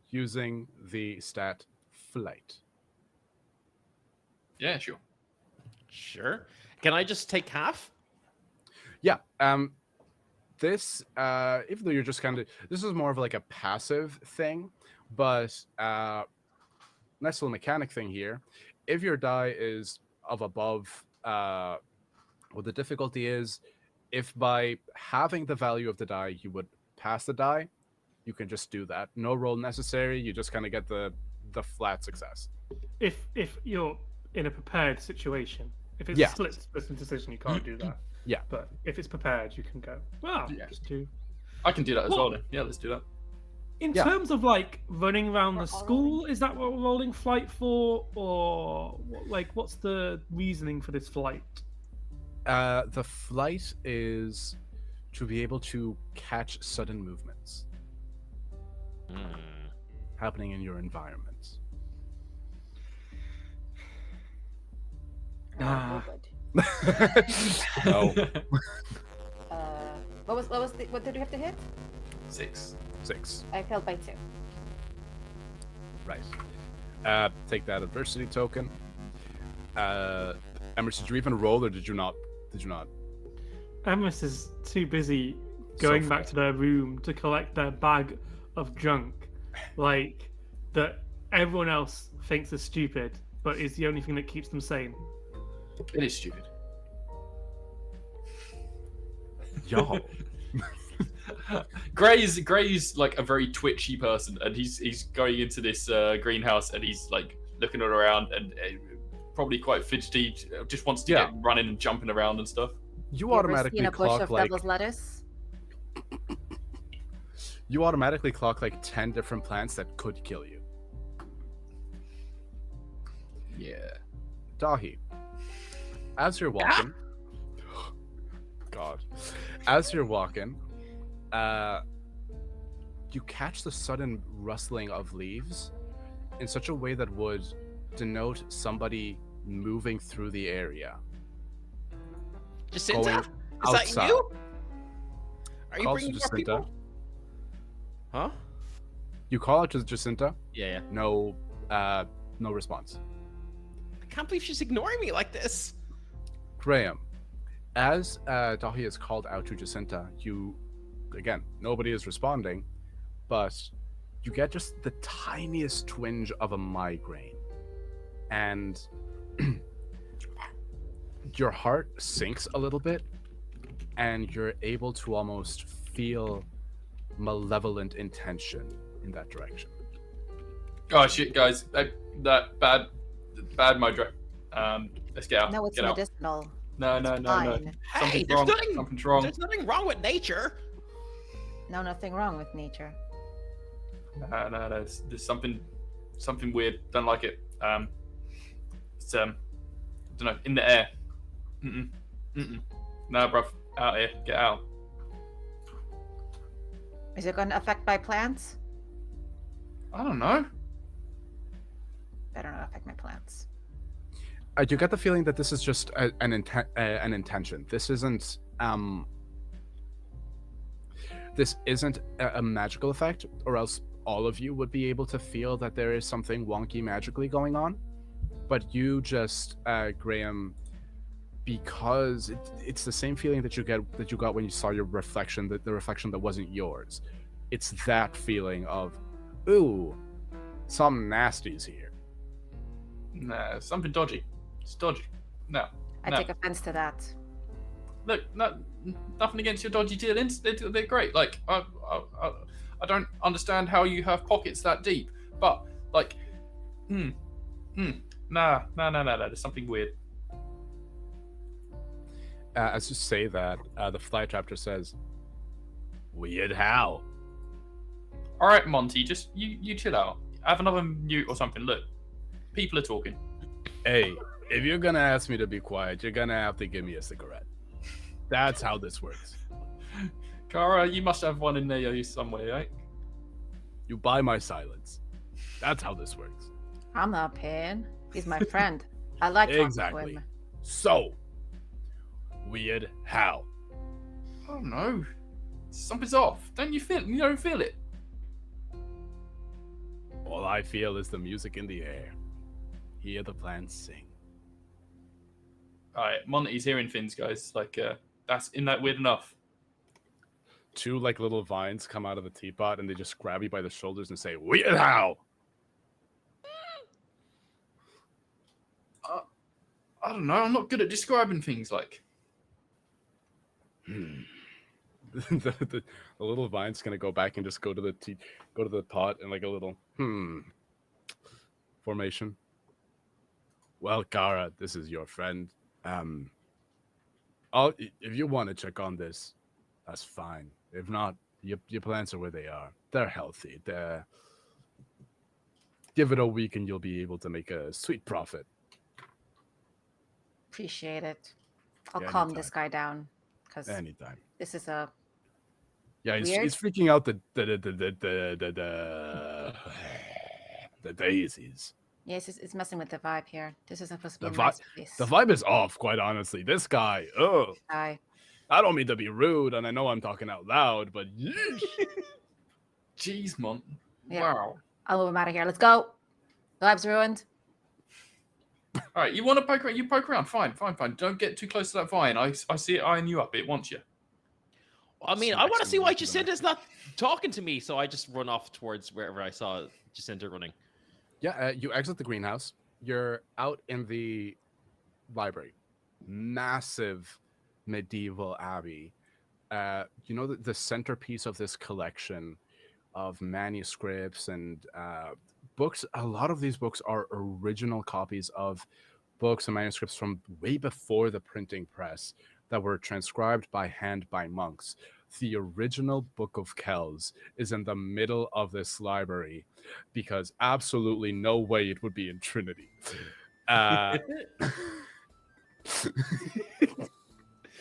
using the stat flight?
Yeah, sure.
Sure. Can I just take half?
Yeah. This, even though you're just kind of, this is more of like a passive thing, but nice little mechanic thing here. If your die is of above, what the difficulty is, if by having the value of the die you would pass the die, you can just do that. No roll necessary. You just kind of get the flat success.
If you're in a prepared situation, if it's
Yeah.
a split decision, you can't do that.
Yeah.
But if it's prepared, you can go. Well,
Yeah.
just do.
I can do that as
What?
well then. Yeah, let's do that.
In
Yeah.
terms of like running around the
We're all
school, is that what we're rolling flight for, or what's the reasoning for this flight?
The flight is to be able to catch sudden movements happening in your environment.
Ah.
Oh, good.
No.
What did you have to hit?
6.
6.
I failed by 2.
Right. Take that adversity token. Emerson, did you even roll or did you not?
Emrys is too busy going back to their room to collect their bag of junk, like that everyone else thinks are stupid, but is the only thing that keeps them sane.
It is stupid.
Y'all.
Gray's like a very twitchy person, and he's going into this greenhouse, and he's like looking all around, and probably quite fidgety. Just wants to get running and jumping around and stuff.
You automatically
seen a bush
clock
of
like
devil's lettuce?
you automatically clock like 10 different plants that could kill you.
Yeah.
Dahi, as you're walking, God, as you're walking, you catch the sudden rustling of leaves in such a way that would denote somebody moving through the area.
Jacinta?
Going
Is that
outside.
you? Are you
Calls
bringing
to
more
Jacinta.
people? Huh?
You call out to Jacinta.
Yeah.
No response.
I can't believe she's ignoring me like this.
Graham, as Dahi is called out to Jacinta, again, nobody is responding, but you get just the tiniest twinge of a migraine. And your heart sinks a little bit, and you're able to almost feel malevolent intention in that direction.
Oh shit, guys! That bad mojo. Let's get out.
No, it's
get out.
medicinal.
No.
Fine.
Hey,
Something's wrong. Something's wrong.
There's nothing wrong with nature.
No, nothing wrong with nature.
No. There's something weird. Don't like it. It's don't know, in the air. Mm. No, bruv. Out here. Get out.
Is it going to affect my plants?
I don't know.
Better not affect my plants.
You get the feeling that this is just an intention. This isn't a magical effect, or else all of you would be able to feel that there is something wonky magically going on. But you just, Graham, because it's the same feeling that you got when you saw your reflection, the reflection that wasn't yours. It's that feeling of, ooh, something nasty's here.
Nah, something dodgy. It's dodgy. No.
I take offense to that.
Look, nothing against your dodgy dealings. They're great. Like, I don't understand how you have pockets that deep, but like, nah. There's something weird.
As you say that, the fly chapter says, "Weird how?"
All right, Monty, just you chill out. Have another mute or something. Look, people are talking.
Hey, if you're gonna ask me to be quiet, you're gonna have to give me a cigarette. That's how this works.
Kara, you must have one in there somewhere, right?
You buy my silence. That's how this works.
I'm not paying. He's my friend. I like talking to
Exactly.
him.
So, weird how?
I don't know. Something's off. Don't you feel? You don't feel it.
All I feel is the music in the air. Hear the plants sing.
All right, Monty's hearing things, guys. Like, isn't that weird enough?
Two like little vines come out of the teapot and they just grab you by the shoulders and say, "Weird how?"
I don't know. I'm not good at describing things. Like,
the little vine's gonna go back and just go to the pot in like a little formation. Well, Kara, this is your friend. If you want to check on this, that's fine. If not, your plants are where they are. They're healthy. Give it a week and you'll be able to make a sweet profit.
Appreciate it. I'll
Yeah,
calm
anytime.
this guy down because
Anytime.
this is a
Yeah, he's
Weird?
freaking out the daisies.
yes, it's messing with the vibe here. This isn't supposed to be
The
a nice place.
The vibe is off, quite honestly. This guy,
Guy.
I don't mean to be rude, and I know I'm talking out loud, but yeesh.
jeez, Mont.
Yeah.
Wow.
I'll move him out of here. Let's go. The vibe's ruined.
All right, you want to poke around? You poke around. Fine. Don't get too close to that vine. I see it eyeing you up. It wants you.
I mean, I
Smacks
want to
him
see why
right in the
Jacinta's not talking to me, so I just run off towards wherever I saw Jacinta running.
Yeah, you exit the greenhouse. You're out in the library. Massive medieval abbey. You know, the centerpiece of this collection of manuscripts and books. A lot of these books are original copies of books and manuscripts from way before the printing press that were transcribed by hand by monks. The original Book of Kells is in the middle of this library because absolutely no way it would be in Trinity. Uh,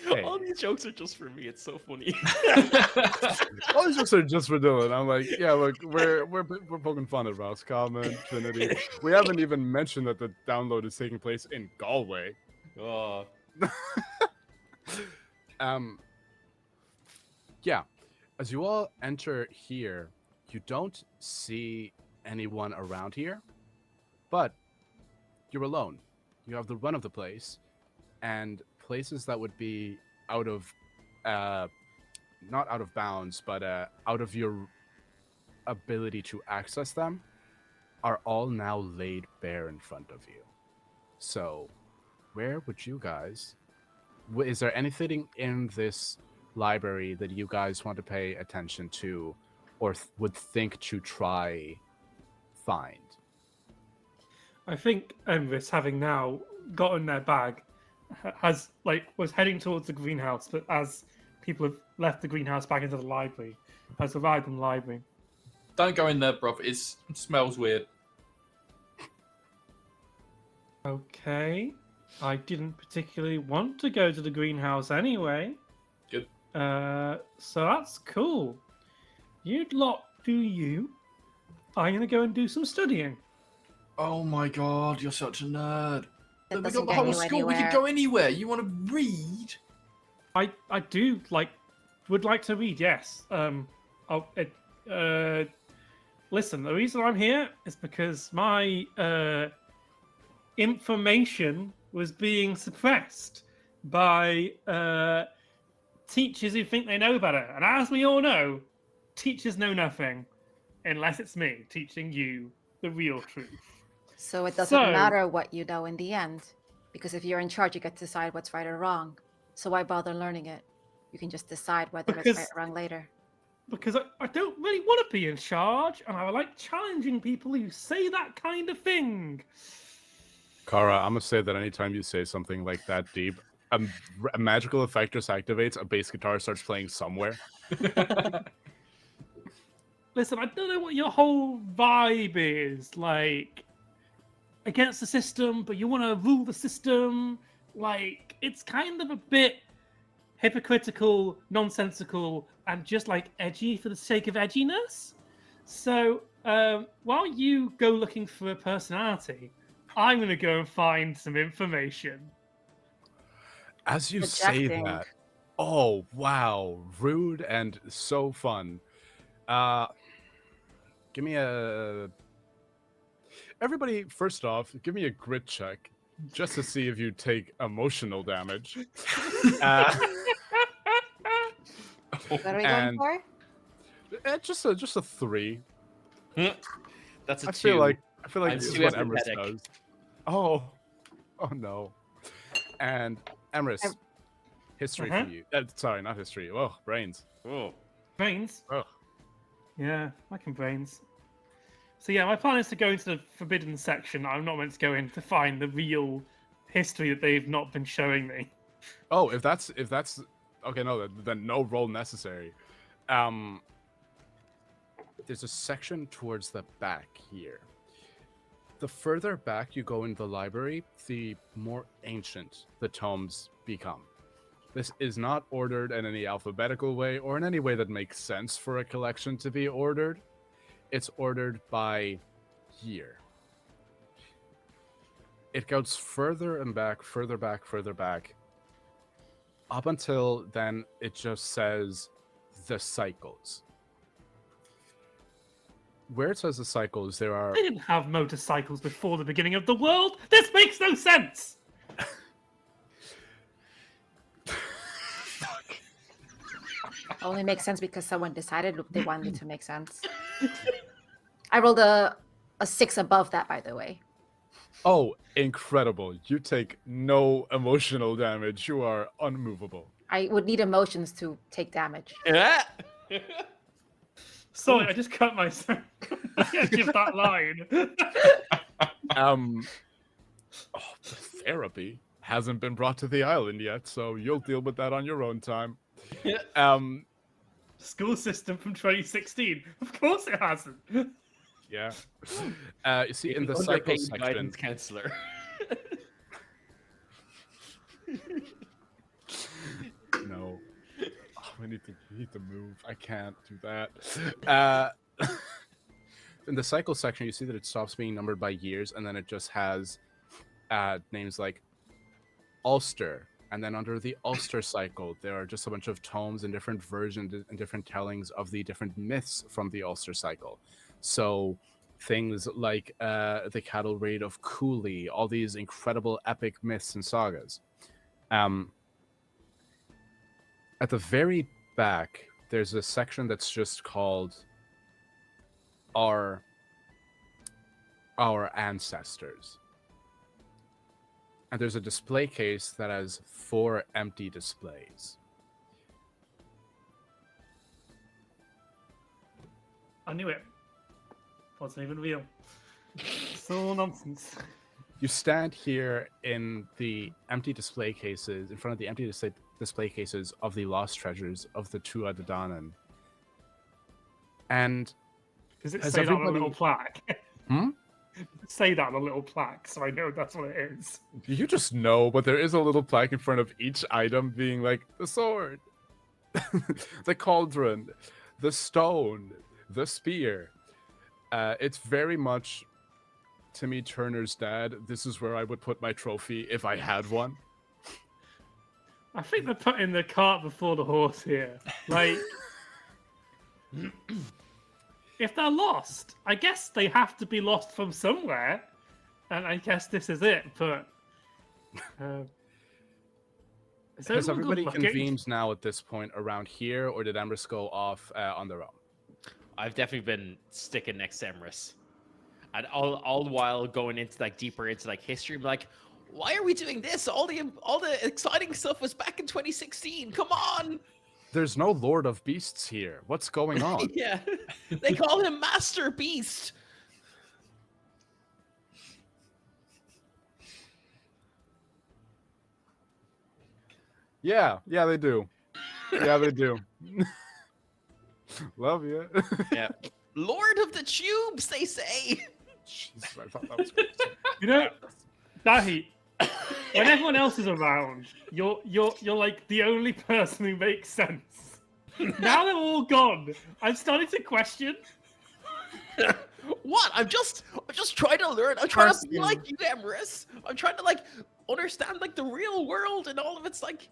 Hey.
All these jokes are just for me. It's so funny.
All these jokes are just for Dylan. I'm like, yeah, look, we're poking fun at Roscommon, Trinity. We haven't even mentioned that the download is taking place in Galway.
Oh,
Yeah. As you all enter here, you don't see anyone around here, but you're alone. You have the run of the place, and places that would be out of, not out of bounds, but out of your ability to access them, are all now laid bare in front of you. So, where would you guys? Is there anything in this library that you guys want to pay attention to, or would think to try find?
I think Emrys, having now gotten their bag, was heading towards the greenhouse, but as people have left the greenhouse back into the library, has arrived in the library.
Don't go in there, bro. It smells weird.
Okay. I didn't particularly want to go to the greenhouse anyway.
Good.
So that's cool. You'd lot do you. I'm gonna go and do some studying.
Oh my god, you're such a nerd.
That
We
doesn't
got the
get
whole
you
school. We
anywhere.
could go anywhere. You want to read?
I do would like to read. Yes. Listen. The reason I'm here is because my information was being suppressed by teachers who think they know better. And as we all know, teachers know nothing unless it's me teaching you the real truth.
So it doesn't
So-
matter what you know in the end, because if you're in charge, you get to decide what's right or wrong. So why bother learning it? You can just decide whether it's right
Because-
or wrong later.
Because I don't really want to be in charge, and I like challenging people who say that kind of thing.
Kara, I'm gonna say that anytime you say something like that deep, a magical effect just activates. A bass guitar starts playing somewhere.
Listen, I don't know what your whole vibe is. Like, against the system, but you want to rule the system. Like, it's kind of a bit hypocritical, nonsensical, and just like edgy for the sake of edginess. So, while you go looking for a personality, I'm going to go and find some information.
As you say
Projecting.
that, oh wow, rude and so fun. Give me a. Everybody, first off, give me a grit check, just to see if you take emotional damage.
What are we going
And-
for?
Just a 3.
that's a
I
2.
feel like
I'm
this is
too
what
empathetic.
Emrys does. Oh no. And Emrys,
Em-
history
Uh-huh.
for you. Sorry, not history. Oh, brains.
Oh.
Brains?
Oh.
Yeah, I can brains. So yeah, my plan is to go into the forbidden section. I'm not meant to go in to find the real history that they've not been showing me.
Oh, if that's okay, no, then no roll necessary. There's a section towards the back here. The further back you go in the library, the more ancient the tomes become. This is not ordered in any alphabetical way or in any way that makes sense for a collection to be ordered. It's ordered by year. It goes further and back, further back, further back. Up until then, it just says the cycles. Where it says the cycles, there are.
They didn't have motorcycles before the beginning of the world. This makes no sense.
Only makes sense because someone decided they wanted it to make sense. I rolled a a 6 above that, by the way.
Oh, incredible. You take no emotional damage. You are unmovable.
I would need emotions to take damage.
Yeah.
Sorry, I just cut myself on the edge of that line.
Therapy hasn't been brought to the island yet, so you'll deal with that on your own time.
School system from 2016. Of course it hasn't.
Yeah. You see, in the cycle
Underpaid
section,
guidance counselor.
no. Oh, we need to move. I can't do that. In the cycle section, you see that it stops being numbered by years, and then it just has names like Ulster. And then under the Ulster cycle, there are just a bunch of tomes and different versions and different tellings of the different myths from the Ulster cycle. So things like the cattle raid of Cooley, all these incredible epic myths and sagas. At the very back, there's a section that's just called our ancestors. And there's a display case that has 4 empty displays.
I knew it. Wasn't even real. It's all nonsense.
You stand here in the empty display cases, in front of the empty display cases of the lost treasures of the Tua Dadanan. And
Does it
has
say that on a
everybody-
little plaque?
Hmm?
Say that on a little plaque, so I know that's what it is.
You just know, but there is a little plaque in front of each item being like the sword, the cauldron, the stone, the spear. It's very much, Timmy Turner's dad, this is where I would put my trophy if I had one.
I think they're putting the cart before the horse here. Like, if they're lost, I guess they have to be lost from somewhere. And I guess this is it, but...
Has everybody convened now at this point around here, or did Emrys go off on their own?
I've definitely been sticking next to Emrys. And all the while going into like deeper into like history, I'm like, why are we doing this? All the exciting stuff was back in 2016. Come on.
There's no Lord of Beasts here. What's going on?
Yeah. They call him Master Beast.
Yeah, they do. Yeah, they do. Love you.
Yeah. Lord of the Tubes, they say.
Jesus, I thought that was
You know, Dahi, when everyone else is around, you're like the only person who makes sense. Now they're all gone. I'm starting to question.
What? I'm just trying to learn. I'm trying to be like you, Emrys. I'm trying to like understand like the real world and all of its like.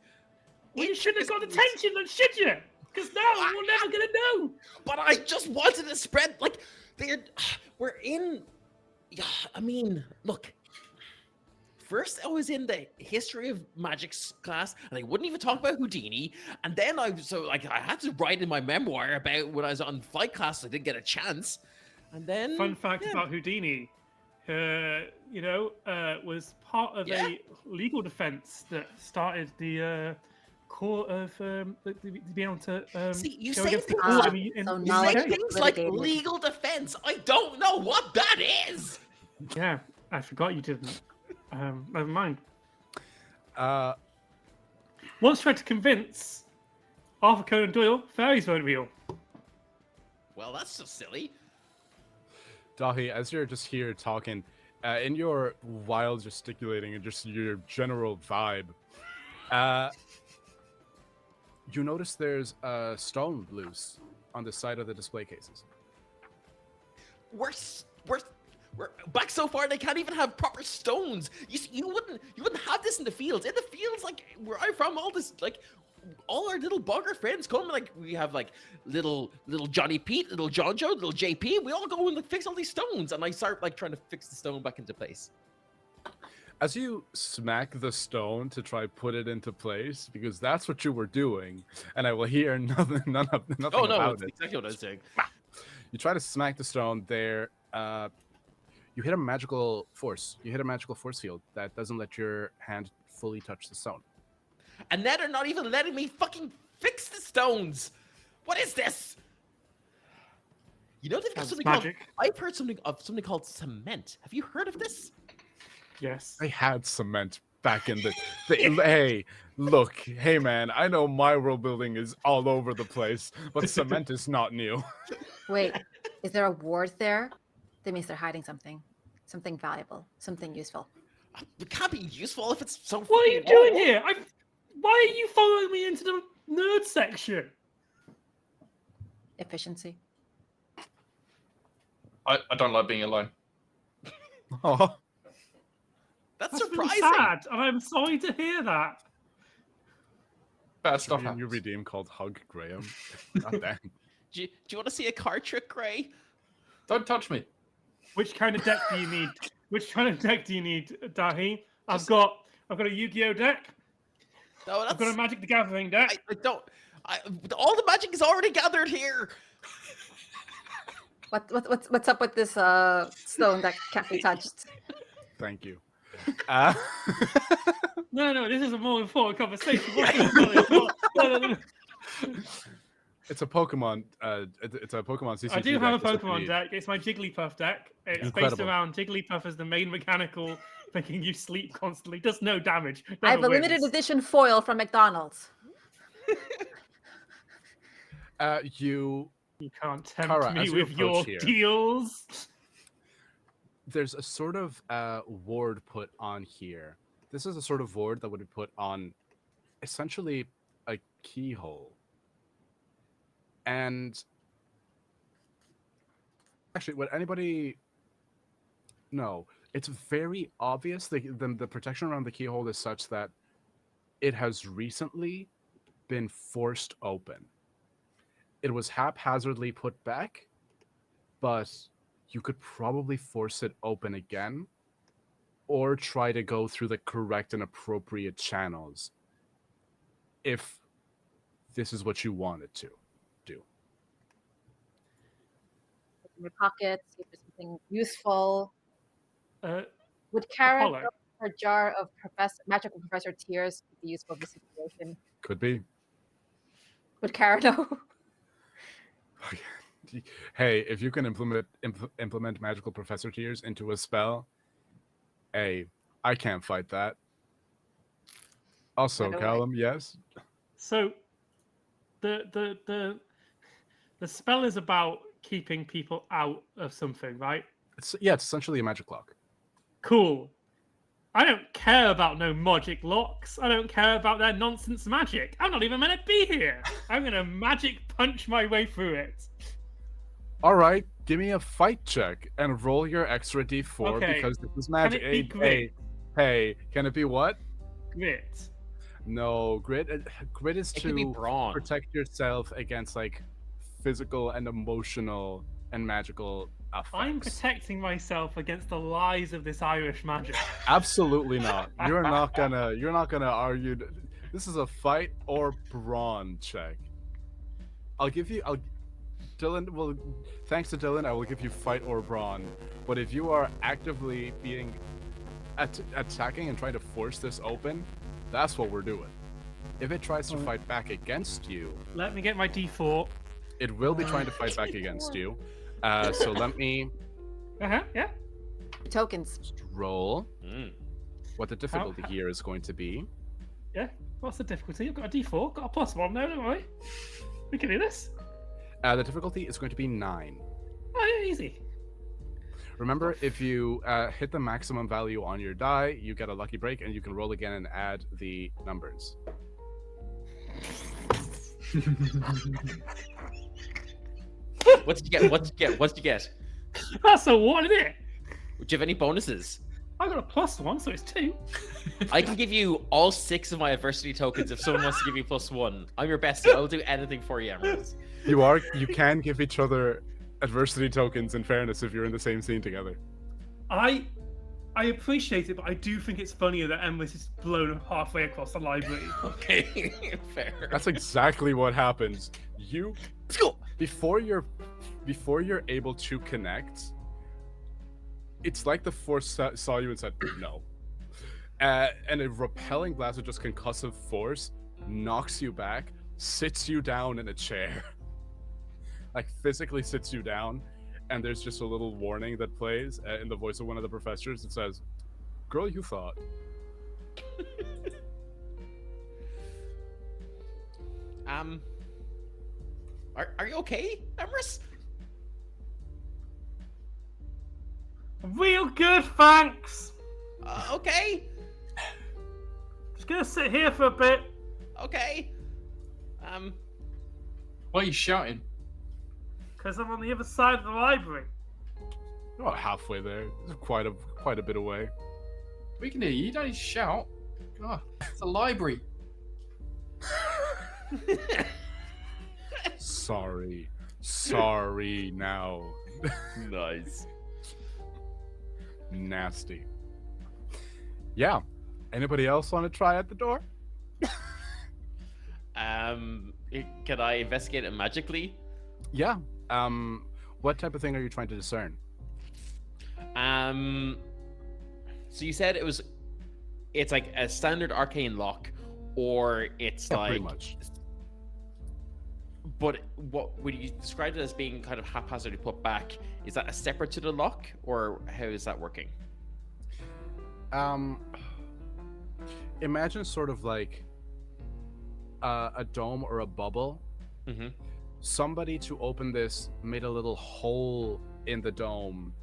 Well, you shouldn't have got attention, then should you? Because now we're never gonna know.
But I just wanted to spread like we're in. Yeah, I mean, look. First, I was in the history of magic class, and they wouldn't even talk about Houdini. And then I had to write in my memoir about when I was on flight class. I didn't get a chance. And then
Fun fact about Houdini, was part of a legal defense that started the court of be able to
see, you
go
say
against the
things
court
like-
in
so
the
you
knowledge
say
UK.
things like
litigated.
legal defense. I don't know what that is.
Yeah, I forgot you didn't. Never mind. Once tried to convince Arthur Conan Doyle fairies weren't real.
Well, that's so silly.
Dahi, as you're just here talking, in your wild gesticulating and just your general vibe, you notice there's a stone loose on the side of the display cases.
We're back so far they can't even have proper stones. You wouldn't have this in the fields. In the fields, like where I'm from, all our little bugger friends come. Like we have like little Johnny Pete, little John Joe, little JP. We all go and like, fix all these stones, and I start like trying to fix the stone back into place.
As you smack the stone to try put it into place, because that's what you were doing, and I will hear nothing
Oh no,
about
it's
it.
exactly what I was saying.
You try to smack the stone there.
you hit a magical force. You hit a magical force field that doesn't let your hand fully touch the stone.
And now they're not even letting me fucking fix the stones. What is this? You know they've got
That's
something
magic.
called. I've heard something called cement. Have you heard of this?
Yes.
I had cement back in the hey, look, hey man, I know my world building is all over the place, but cement is not new.
Wait, is there a ward there? That means they're hiding something. Something valuable. Something useful.
It can't be useful if it's so.
What are you
fucking
doing
old.
here? Why are you following me into the nerd section?
Efficiency.
I don't like being alone.
Oh,
That's
That's really
surprising.
sad, and I'm sorry to hear that.
Bad stuff
your
happens.
redeem called Hug Graham. God damn.
Do you want to see a card trick, Gray?
Don't touch me.
Which kind of deck do you need? Which kind of deck do you need, Dahi? I've got a Yu-Gi-Oh deck.
No,
I've got a Magic the Gathering deck.
I don't. All the magic is already gathered here.
What's up with this stone that can't be touched?
Thank you.
No, this is a more important conversation. No.
It's a Pokemon. It's a Pokemon CCG.
I do have a
deck, that's what you
Pokemon
need.
deck. It's my Jigglypuff deck. It's based
Incredible.
around Jigglypuff as the main mechanical, making you sleep constantly. Does no damage.
I have a
never
limited
wins.
edition foil from McDonald's.
You
You can't tempt
Kara,
me
as you
with your
approach here-
deals.
there's a sort of ward put on here. This is a sort of ward that would be put on essentially a keyhole. And actually, would anybody? No, it's very obvious. The protection around the keyhole is such that it has recently been forced open. It was haphazardly put back, but you could probably force it open again, or try to go through the correct and appropriate channels if this is what you wanted to do.
In your pockets, see if there's something useful.
Uh,
Would Karen
Apollo.
go for a jar of magical Professor Tears be useful in this situation?
Could be.
Would Karen know?
Hey, if you can implement magical professor tears into a spell, hey, I can't fight that. Also,
By the way.
Callum, yes.
So, the spell is about keeping people out of something, right?
It's essentially a magic lock.
Cool. I don't care about no magic locks. I don't care about their nonsense magic. I'm not even meant to be here. I'm gonna magic punch my way through it.
All right, give me a fight check and roll your extra d4
Okay.
because this is magic.
Can it be grit?
Hey, can it be what?
Grit.
No, grit. Grit is
It could be
to
brawn.
protect yourself against like physical and emotional and magical effects.
I'm protecting myself against the lies of this Irish magic.
Absolutely not. You're not gonna argue. This is a fight or brawn check. Dylan, well, thanks to Dylan, I will give you fight or brawn. But if you are actively being attacking and trying to force this open, that's what we're doing. If it tries to fight back against you,
Let me get my D4.
it will be trying to fight back against you. So let me
Yeah.
Tokens.
roll
Mm.
what the difficulty here is going to be.
Yeah. What's the difficulty? I've got a D4. Got a +1 now, don't worry. We can do this.
The difficulty is going to be 9.
Oh, yeah, easy.
Remember, if you hit the maximum value on your die, you get a lucky break, and you can roll again and add the numbers.
What'd you get? What'd you get? What'd you get?
That's a 1, isn't it?
Do you have any bonuses?
I got a +1, so it's 2.
I can give you all 6 of my adversity tokens if someone wants to give you +1. I'm your bestie. I'll do anything for you, Emerald.
You can give each other adversity tokens in fairness if you're in the same scene together.
I appreciate it, but I do think it's funnier that Emily is blown halfway across the library.
Okay, fair.
That's exactly what happens. Before you're able to connect,
it's like the force saw you and said no. And a repelling blast of just concussive force knocks you back, sits you down in a chair. Like physically sits you down, and there's just a little warning that plays in the voice of one of the professors that says, "Girl, you thought."
Are you okay, Emrys?
Real good, thanks.
Okay.
Just gonna sit here for a bit.
Okay.
Why are you shouting?
Because I'm on the other side of the library.
You're about halfway there. It's quite a bit away.
We can hear you. You don't need to shout. God, it's a library.
Sorry now.
Nice.
Nasty. Yeah. Anybody else want to try at the door?
Can I investigate it magically?
Yeah. What type of thing are you trying to discern?
So you said it's like a standard arcane lock, or it's like
pretty much.
But what would you describe it as being kind of haphazardly put back? Is that a separate to the lock, or how is that working?
Imagine sort of like a dome or a bubble.
Mm-hmm.
Somebody to open this made a little hole in the dome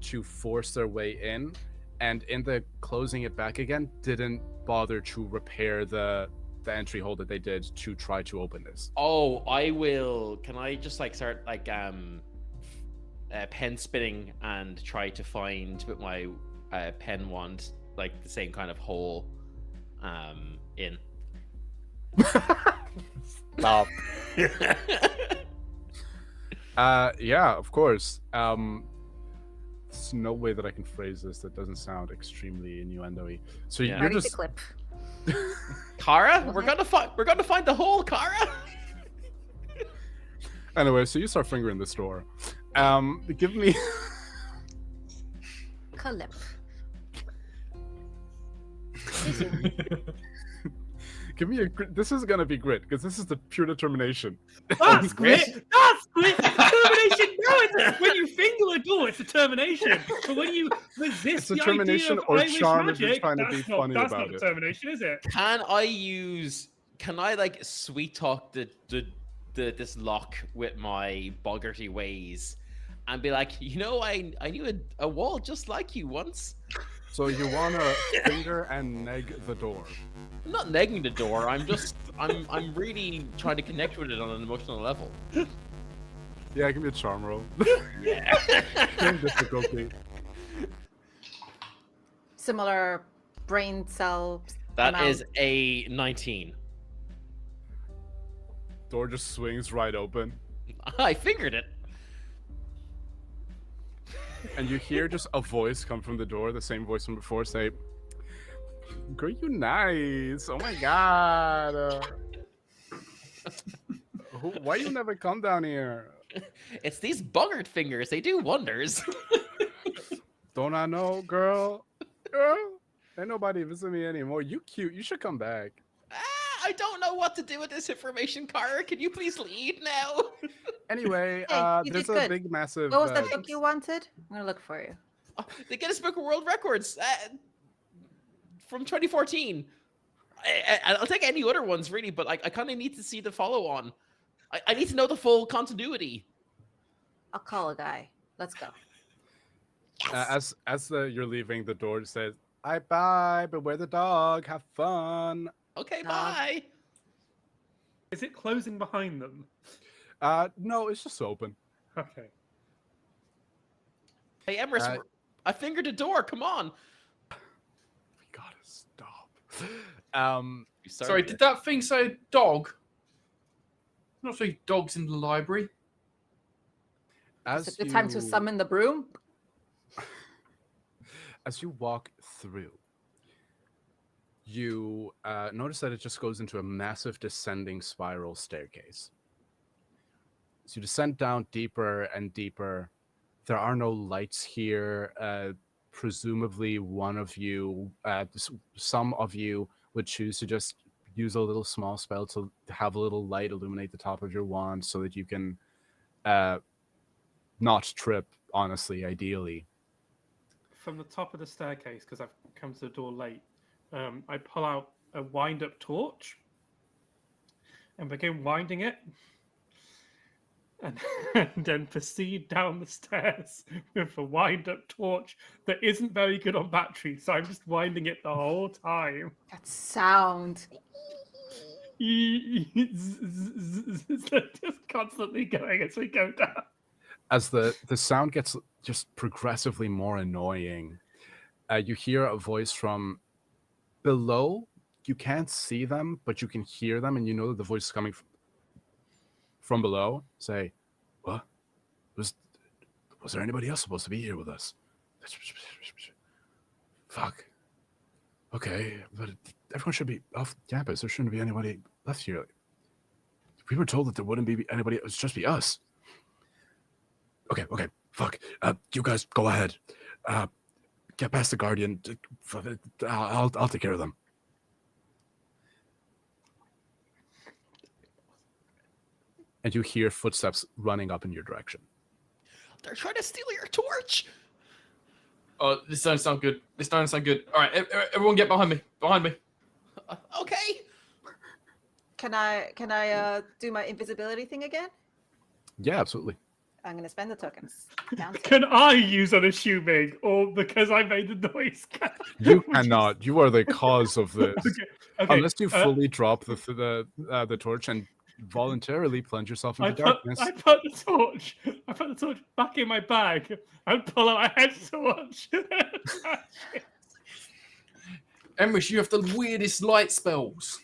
to force their way in, and in the closing it back again, didn't bother to repair the entry hole that they did to try to open this.
Oh, I will. Can I just like start like pen spinning and try to find with my pen wand like the same kind of hole in.
Stop. Yeah, of course. There's no way that I can phrase this that doesn't sound extremely innuendo-y. So
Yeah.
you're
Ready to
just
clip.
Kara, we're gonna find the hole, Kara.
anyway. So you start fingering this door. Give me.
Clip.
Give me a. This is gonna be grit because this is the pure determination.
That's grit. That's grit. Determination. No, it's when you finger a door, it's determination. But when you resist
It's
the
determination
idea of
or
Irish
charm if you're
magic,
trying to
that's
be
not,
funny
that's
about
not
it.
determination, is it?
Can I like sweet talk the this lock with my boggarty ways and be like, you know, I knew a wall just like you once.
So you wanna finger and neg the door.
I'm not negging the door. I'm I'm really trying to connect with it on an emotional level.
Yeah, give me a charm roll.
Yeah.
Same difficulty.
Similar brain cell.
That
amount.
is a 19.
Door just swings right open,
I fingered it.
and you hear just a voice come from the door, the same voice from before, say, "Girl, you nice. Oh my god. Why you never come down here?
It's these boggart fingers. They do wonders.
Don't I know, girl? Girl, ain't nobody visit me anymore. You cute. You should come back."
I don't know what to do with this information, Kara. Can you please lead now?
Anyway,
Hey, you
there's
did
a
good.
big, massive.
What was that book you wanted? I'm gonna look for you.
Oh, the Guinness Book of World Records from 2014. I'll take any other ones, really, but I kind of need to see the follow-on. I need to know the full continuity.
I'll call a guy. Let's go.
Yes.
As you're leaving, the door says, bye, beware the dog. Have fun."
Okay,
No.
bye.
Is it closing behind them?
No, it's just open.
Okay.
Hey, Emrys, I fingered the door. Come on.
We gotta stop.
You
Sorry,
started
did that thing say dog? Not say dogs in the library.
As
Is it the time to summon the broom?
As you walk through, you notice that it just goes into a massive descending spiral staircase. So you descend down deeper and deeper
there are no lights here. Presumably, one of you, some of you, would choose to just use a little small spell to have a little light illuminate the top of your wand so that you can not trip, honestly, ideally.
From the top of the staircase, because I've come to the door late, I pull out a wind-up torch and begin winding it, and, and then proceed down the stairs with a wind-up torch that isn't very good on battery, so I'm just winding it the whole time.
That sound.
It's just constantly going as we go down.
As the sound gets just progressively more annoying, you hear a voice from below. You can't see them, but you can hear them, and you know that the voice is coming from below. Say, what? Was there anybody else supposed to be here with us? Fuck. Okay, but everyone should be off campus. There shouldn't be anybody left here. We were told that there wouldn't be anybody. It would just be us. Okay, fuck. You guys go ahead. Get past the Guardian. I'll take care of them. And you hear footsteps running up in your direction.
They're trying to steal your torch.
Oh, this doesn't sound good. All right, everyone get behind me.
Okay.
Can I do my invisibility thing again?
Yeah, absolutely.
I'm gonna spend the tokens. Down to-
Can I use unassuming, or because I made the noise?
You cannot. You are the cause of this.
Okay,
Unless you fully drop the torch and voluntarily plunge yourself into darkness.
I put the torch back in my bag and pull out my head torch.
Emrys, you have the weirdest light spells.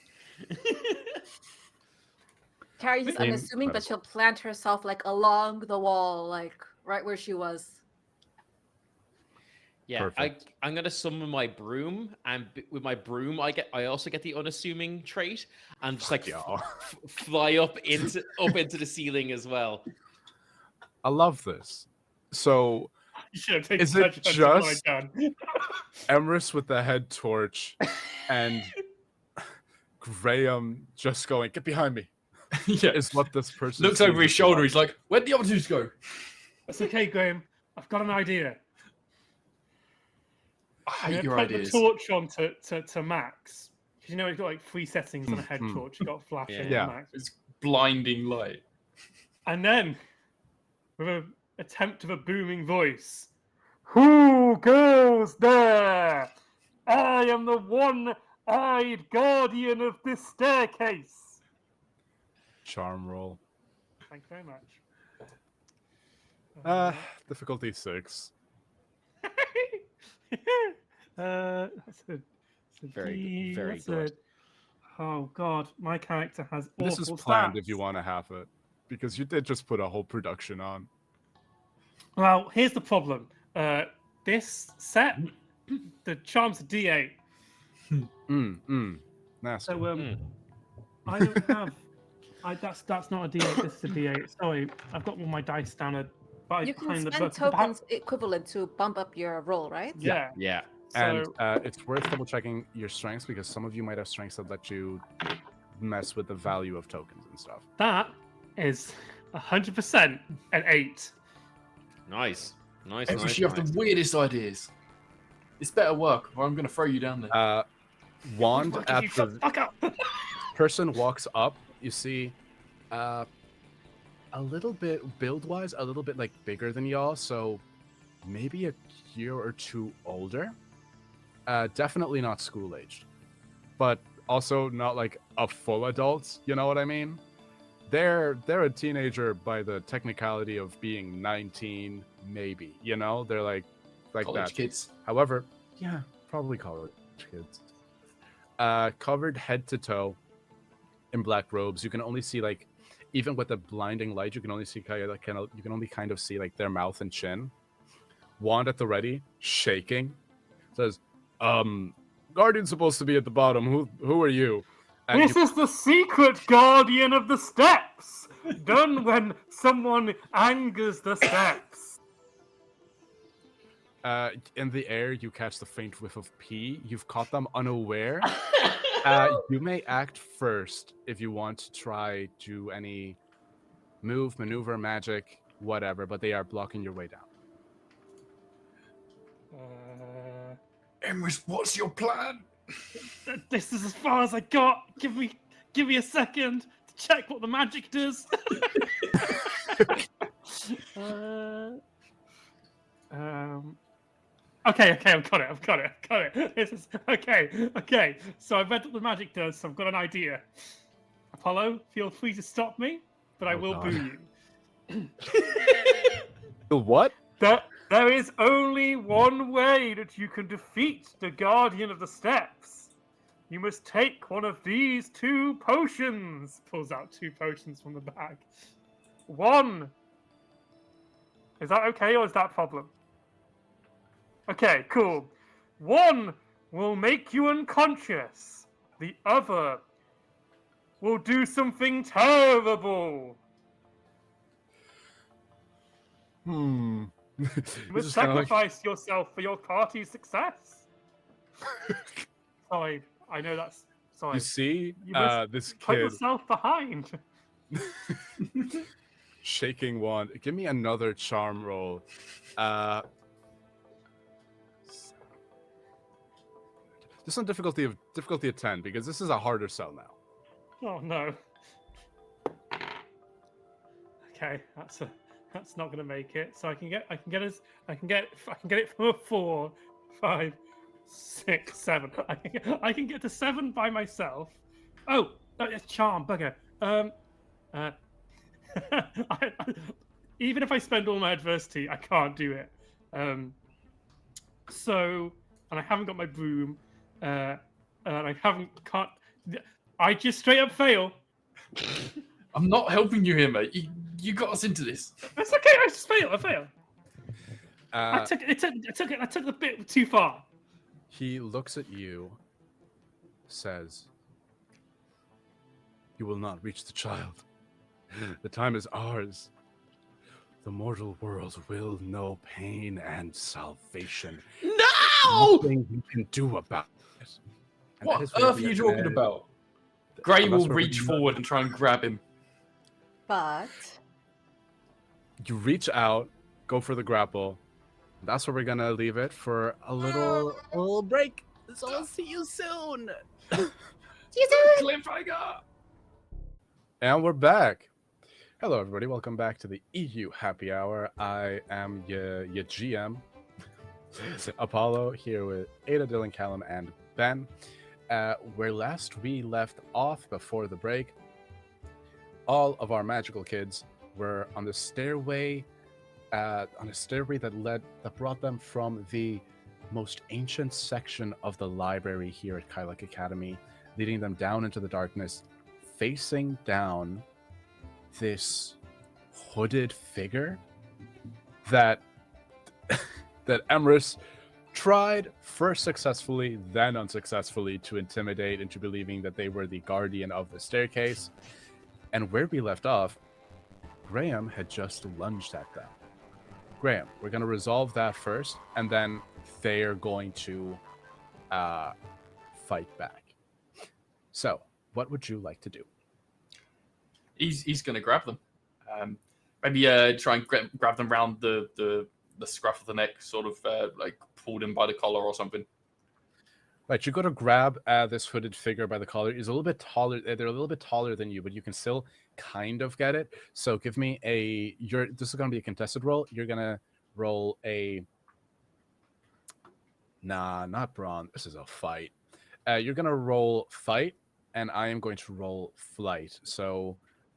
Carrie's unassuming, but she'll plant herself like along the wall, like right where she was.
Yeah,
Perfect.
I'm gonna summon my broom, and with my broom, I also get the unassuming trait, and just like fly up into the ceiling as well.
I love this. So
You should have taken
is it
such a
just
done.
Emrys with the head torch and Graham just going, get behind me?
Yeah.
Is what this person
Looks over his shoulder. He's like, where'd the other two go?
That's okay, Graham. I've got an idea.
I
I'm
hate your
gonna put
ideas.
the torch on to Max. Because you know he's got like 3 settings on a head
Mm.
torch. You've got flashing
Yeah.
and Max.
It's blinding light.
And then, with an attempt of a booming voice, who goes there? I am the one-eyed guardian of this staircase.
Charm roll.
Thank you very much.
Difficulty 6.
That's a
Very
that's
good.
Oh god, my character has
This is
awful
planned
stats.
if you want to have it. Because you did just put a whole production on.
Well, here's the problem. This set, the charm's a D8.
Nasty.
So I don't have. That's not a D8. This is a D8. Sorry, I've got all my dice down. But
You can
behind the
spend
book.
tokens equivalent to bump up your roll, right?
Yeah.
Yeah.
And
So
it's worth double checking your strengths because some of you might have strengths that let you mess with the value of tokens and stuff.
that is 100% an 8.
Nice.
Emrys, you have the weirdest ideas. This better work, or I'm going to throw you down there.
Wand
Fuck
at
you, shut
the
the fuck up.
person walks up. You see, a little bit build-wise, a little bit like bigger than y'all. So maybe a year or two older. Definitely not school-aged, but also not like a full adult. You know what I mean? They're a teenager by the technicality of being 19, maybe. You know, they're like
College
that.
kids.
However, yeah, probably college kids. Covered head to toe in black robes. You can only see like, even with the blinding light, you can only see kind of see like their mouth and chin. Wand at the ready, shaking. Says, Guardian's supposed to be at the bottom. Who are you? And
This is the secret guardian of the steps. Done when someone angers the steps.
In the air, you catch the faint whiff of pee. You've caught them unaware. You may act first if you want to try to any move, maneuver, magic, whatever, but they are blocking your way down.
Emrys, what's your plan?
This is as far as I got. Give me a second to check what the magic does. Okay, I've got it. This is okay. So I read what the magic does, so I've got an idea. Apollo, feel free to stop me, but I will boo you.
What?
There is only one way that you can defeat the Guardian of the Steppes. You must take one of these 2 potions. Pulls out 2 potions from the bag. 1. Is that okay, or is that a problem? Okay, cool. 1 will make you unconscious. The other will do something terrible. You must sacrifice yourself for your party's success. Sorry, I know that's... Sorry.
You see,
You must
this
put
kid
yourself behind.
shaking wand. Give me another charm roll. This one difficulty of 10 because this is a harder sell now.
Oh no. Okay, that's not gonna make it. So I can get it from a 4, 5, 6, 7. I can get to 7 by myself. Oh, it's charm, bugger. Even if I spend all my adversity, I can't do it. So, and I haven't got my broom, and I can't. I just straight up fail.
I'm not helping you here, mate. You got us into this.
It's okay. I just fail. I fail.
I
took it a bit too far.
He looks at you, says, "You will not reach the child. The time is ours. The mortal world will know pain and salvation.
No!
Nothing you can do about it." And that
What
is
on
where
earth are
we
you
are
talking
gonna-
about? Gray
and that's
will
where we
reach
are-
forward and try and grab him.
But
You reach out, go for the grapple. That's where we're gonna leave it for a little break. So I'll see you soon.
Cliffhanger!
And we're back. Hello, everybody. Welcome back to the EU Happy Hour. I am your GM, Apollo, here with Ada, Dylan, Callum, and Ben. Where last we left off before the break, all of our magical kids were on the stairway, that brought them from the most ancient section of the library here at Cailleach Academy, leading them down into the darkness, facing down this hooded figure that Emrys tried first successfully, then unsuccessfully to intimidate into believing that they were the guardian of the staircase. And where we left off, Graham had just lunged at them. Graham, we're going to resolve that first, and then they're going to fight back. So, what would you like to do?
He's going to grab them. Maybe try and grab them round the scruff of the neck, sort of like pulled in by the collar or something.
Right, you go to grab this hooded figure by the collar. He's a little bit taller. They're a little bit taller than you, but you can still kind of get it. So give me this is going to be a contested roll. You're going to roll a... Nah, not brawn. This is a fight. You're going to roll fight, and I am going to roll flight. So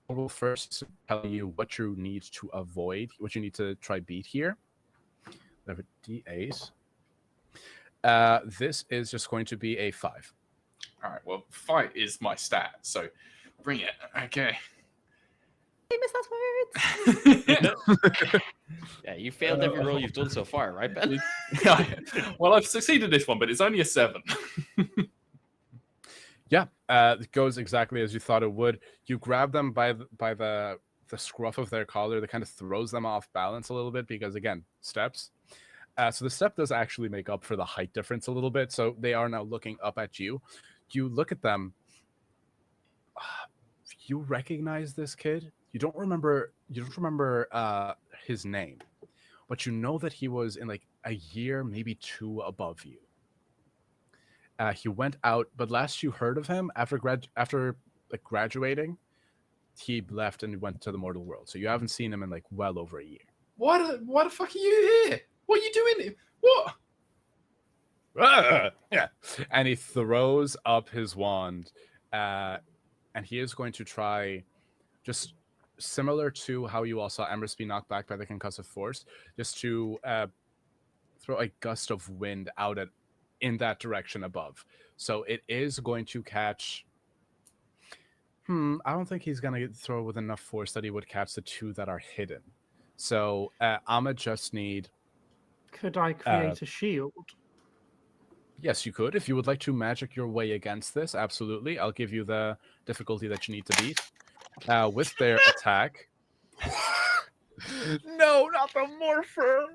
I'll roll first, telling you what you need to avoid, what you need to try beat here. We have a D8. This is just going to be a 5.
All right, well, fight is my stat, so bring it. Okay.
famous last words.
Yeah, you failed every roll you've done so far, right, Ben?
Well, I've succeeded this one, but it's only a 7.
Yeah, it goes exactly as you thought it would. You grab them by the scruff of their collar. That kind of throws them off balance a little bit because, again, steps. So the step does actually make up for the height difference a little bit. So they are now looking up at you. You look at them. You recognize this kid. You don't remember. You don't remember his name, but you know that he was in like a year, maybe two above you. He went out, but last you heard of him after like graduating, he left and went to the mortal world. So you haven't seen him in like well over a year.
Why the fuck are you here? What are you doing? What?
Yeah. And he throws up his wand, and he is going to try, just similar to how you all saw Embers be knocked back by the concussive force, just to throw a gust of wind out in that direction above. So it is going to catch. I don't think he's going to throw with enough force that he would catch the two that are hidden. So I'ma just need.
Could I create a shield?
Yes, you could. If you would like to magic your way against this, absolutely. I'll give you the difficulty that you need to beat. With their attack. No, not the morpher.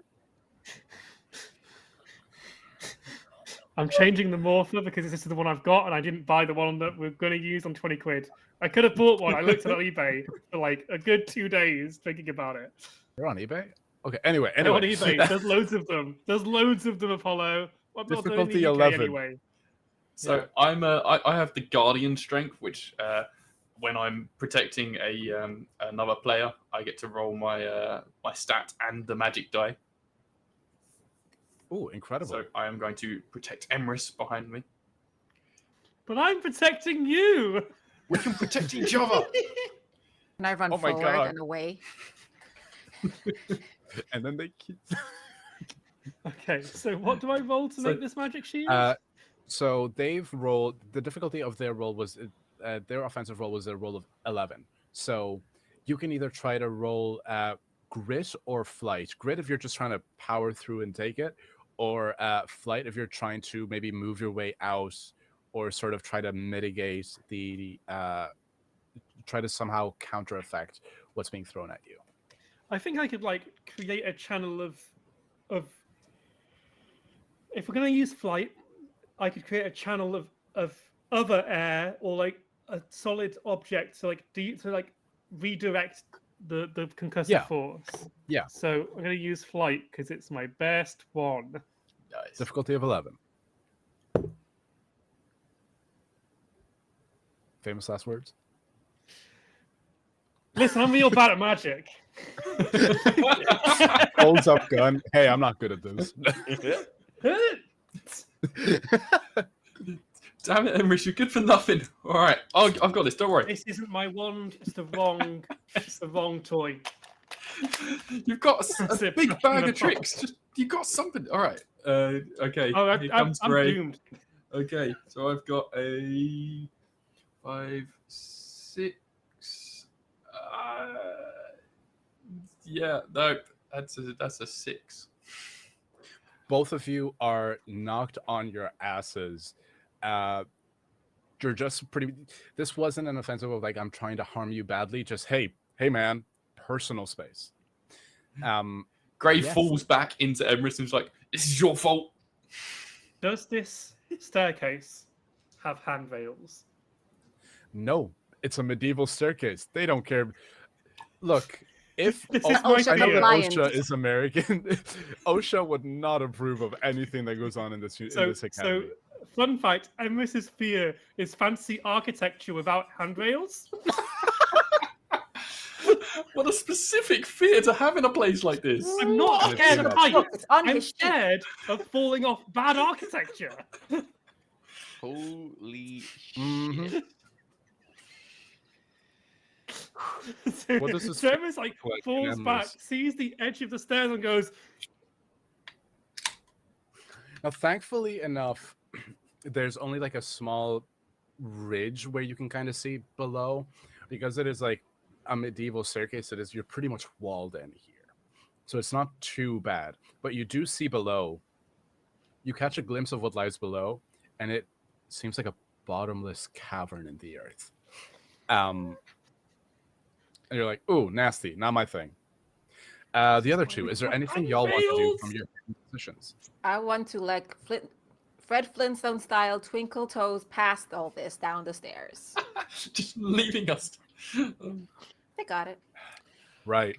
I'm changing the morpher because this is the one I've got, and I didn't buy the one that we're going to use on 20 quid. I could have bought one. I looked at eBay for like a good 2 days thinking about it.
You're on eBay? Okay, anyway.
They're on eBay. There's loads of them. There's loads of them, Apollo. I'm not doing
Difficulty
the UK
11.
anyway.
So
Yeah.
I have the Guardian strength, which when I'm protecting another player, I get to roll my my stat and the magic die.
Oh, incredible.
So I am going to protect Emrys behind me.
But I'm protecting you.
We can protect each other.
Can I run
Oh my
forward
God.
and away?
And then they keep.
Okay, so what do I roll to make this magic shield?
So they've rolled. The difficulty of their roll was their offensive roll was a roll of 11. So you can either try to roll grit or flight. Grit if you're just trying to power through and take it, or flight if you're trying to maybe move your way out, or sort of try to mitigate the try to somehow counter effect what's being thrown at you.
I think I could like create a channel of if we're going to use flight, I could create a channel of other air or like a solid object to like redirect the concussive force.
Yeah.
So I'm going to use flight because it's my best one.
Nice.
Difficulty of 11. Famous last words.
Listen, I'm real bad at magic.
Holds up gun. Hey, I'm not good at this.
Damn it, Emrys, you're good for nothing. All right, I've got this. Don't worry.
This isn't my wand. It's the wrong toy.
You've got
That's
a
it,
big
back in
bag
the
of tricks. Just you got something. All right. Okay.
Oh,
Here
I'm
comes Gray.
doomed.
Okay, so I've got a 5, 6. Yeah, no, that's a 6.
Both of you are knocked on your asses. You're just pretty. This wasn't an offensive of like I'm trying to harm you badly. Just hey man, personal space.
Gray
Yes.
falls back into Emrys and is like, "This is your fault."
Does this staircase have handrails?
No, it's a medieval staircase. They don't care. Look, if
This is
my
I know that
fear.
OSHA is American, OSHA would not approve of anything that goes on in this
So
academy.
fun fact: Emrys's fear is fancy architecture without handrails.
What a specific fear to have in a place like this.
I'm not
Yes,
scared of
yes.
heights.
It's on
I'm
his sheet.
scared of falling off bad architecture.
Holy
Mhm.
shit.
So,
What does this
so Emrys like
like in
falls back,
Emrys?
sees the edge of the stairs, and goes,
Now, thankfully enough, there's only like a small ridge where you can kind of see below, because it is like a medieval staircase. You're pretty much walled in here, so it's not too bad. But you do see below. You catch a glimpse of what lies below, and it seems like a bottomless cavern in the earth. And you're like, "Ooh, nasty! Not my thing." The other two, is there anything y'all want to do from your positions?
I want to like Fred Flintstone style twinkle toes past all this down the stairs.
Just leaving us.
They got it.
Right.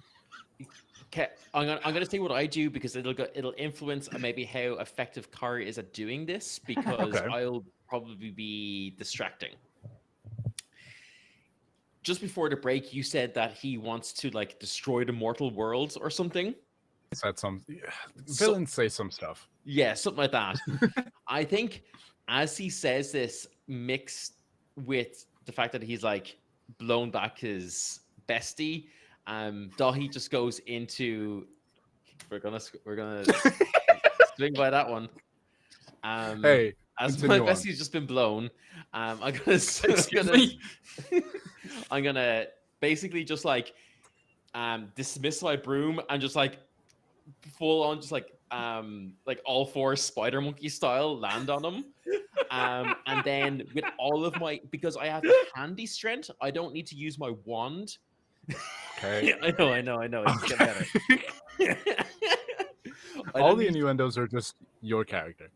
Okay, I'm gonna say what I do because it'll influence maybe how effective Kari is at doing this because
Okay.
I'll probably be distracting. Just before the break, you said that he wants to like destroy the mortal worlds or something.
Said some
So-
villains say some stuff.
Yeah, something like that. I think as he says this, mixed with the fact that he's like blown back his bestie, Dahi just goes into. We're gonna swing by that one.
Hey,
As my
continue on.
bestie's just been blown, I'm gonna
Excuse me.
I'm gonna basically just like dismiss my broom and just like full on just like all four spider monkey style land on him. And then with all of my because I have the handy strength, I don't need to use my wand.
Okay.
I know. It's getting better. I
All
don't
the
need-
innuendos are just your character.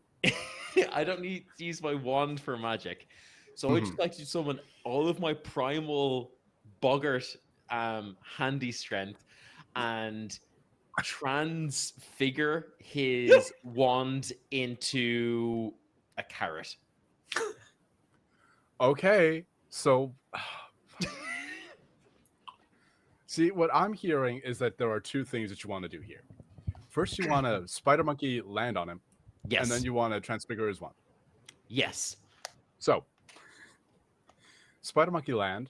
I don't need to use my wand for magic. So I just like to summon all of my primal boggart handy strength and transfigure his wand into a carrot.
Okay, so see what I'm hearing is that there are two things that you want to do here. First, you want to spider monkey land on him,
Yes.
and then you want to transfigure his wand.
Yes.
So, spider monkey land.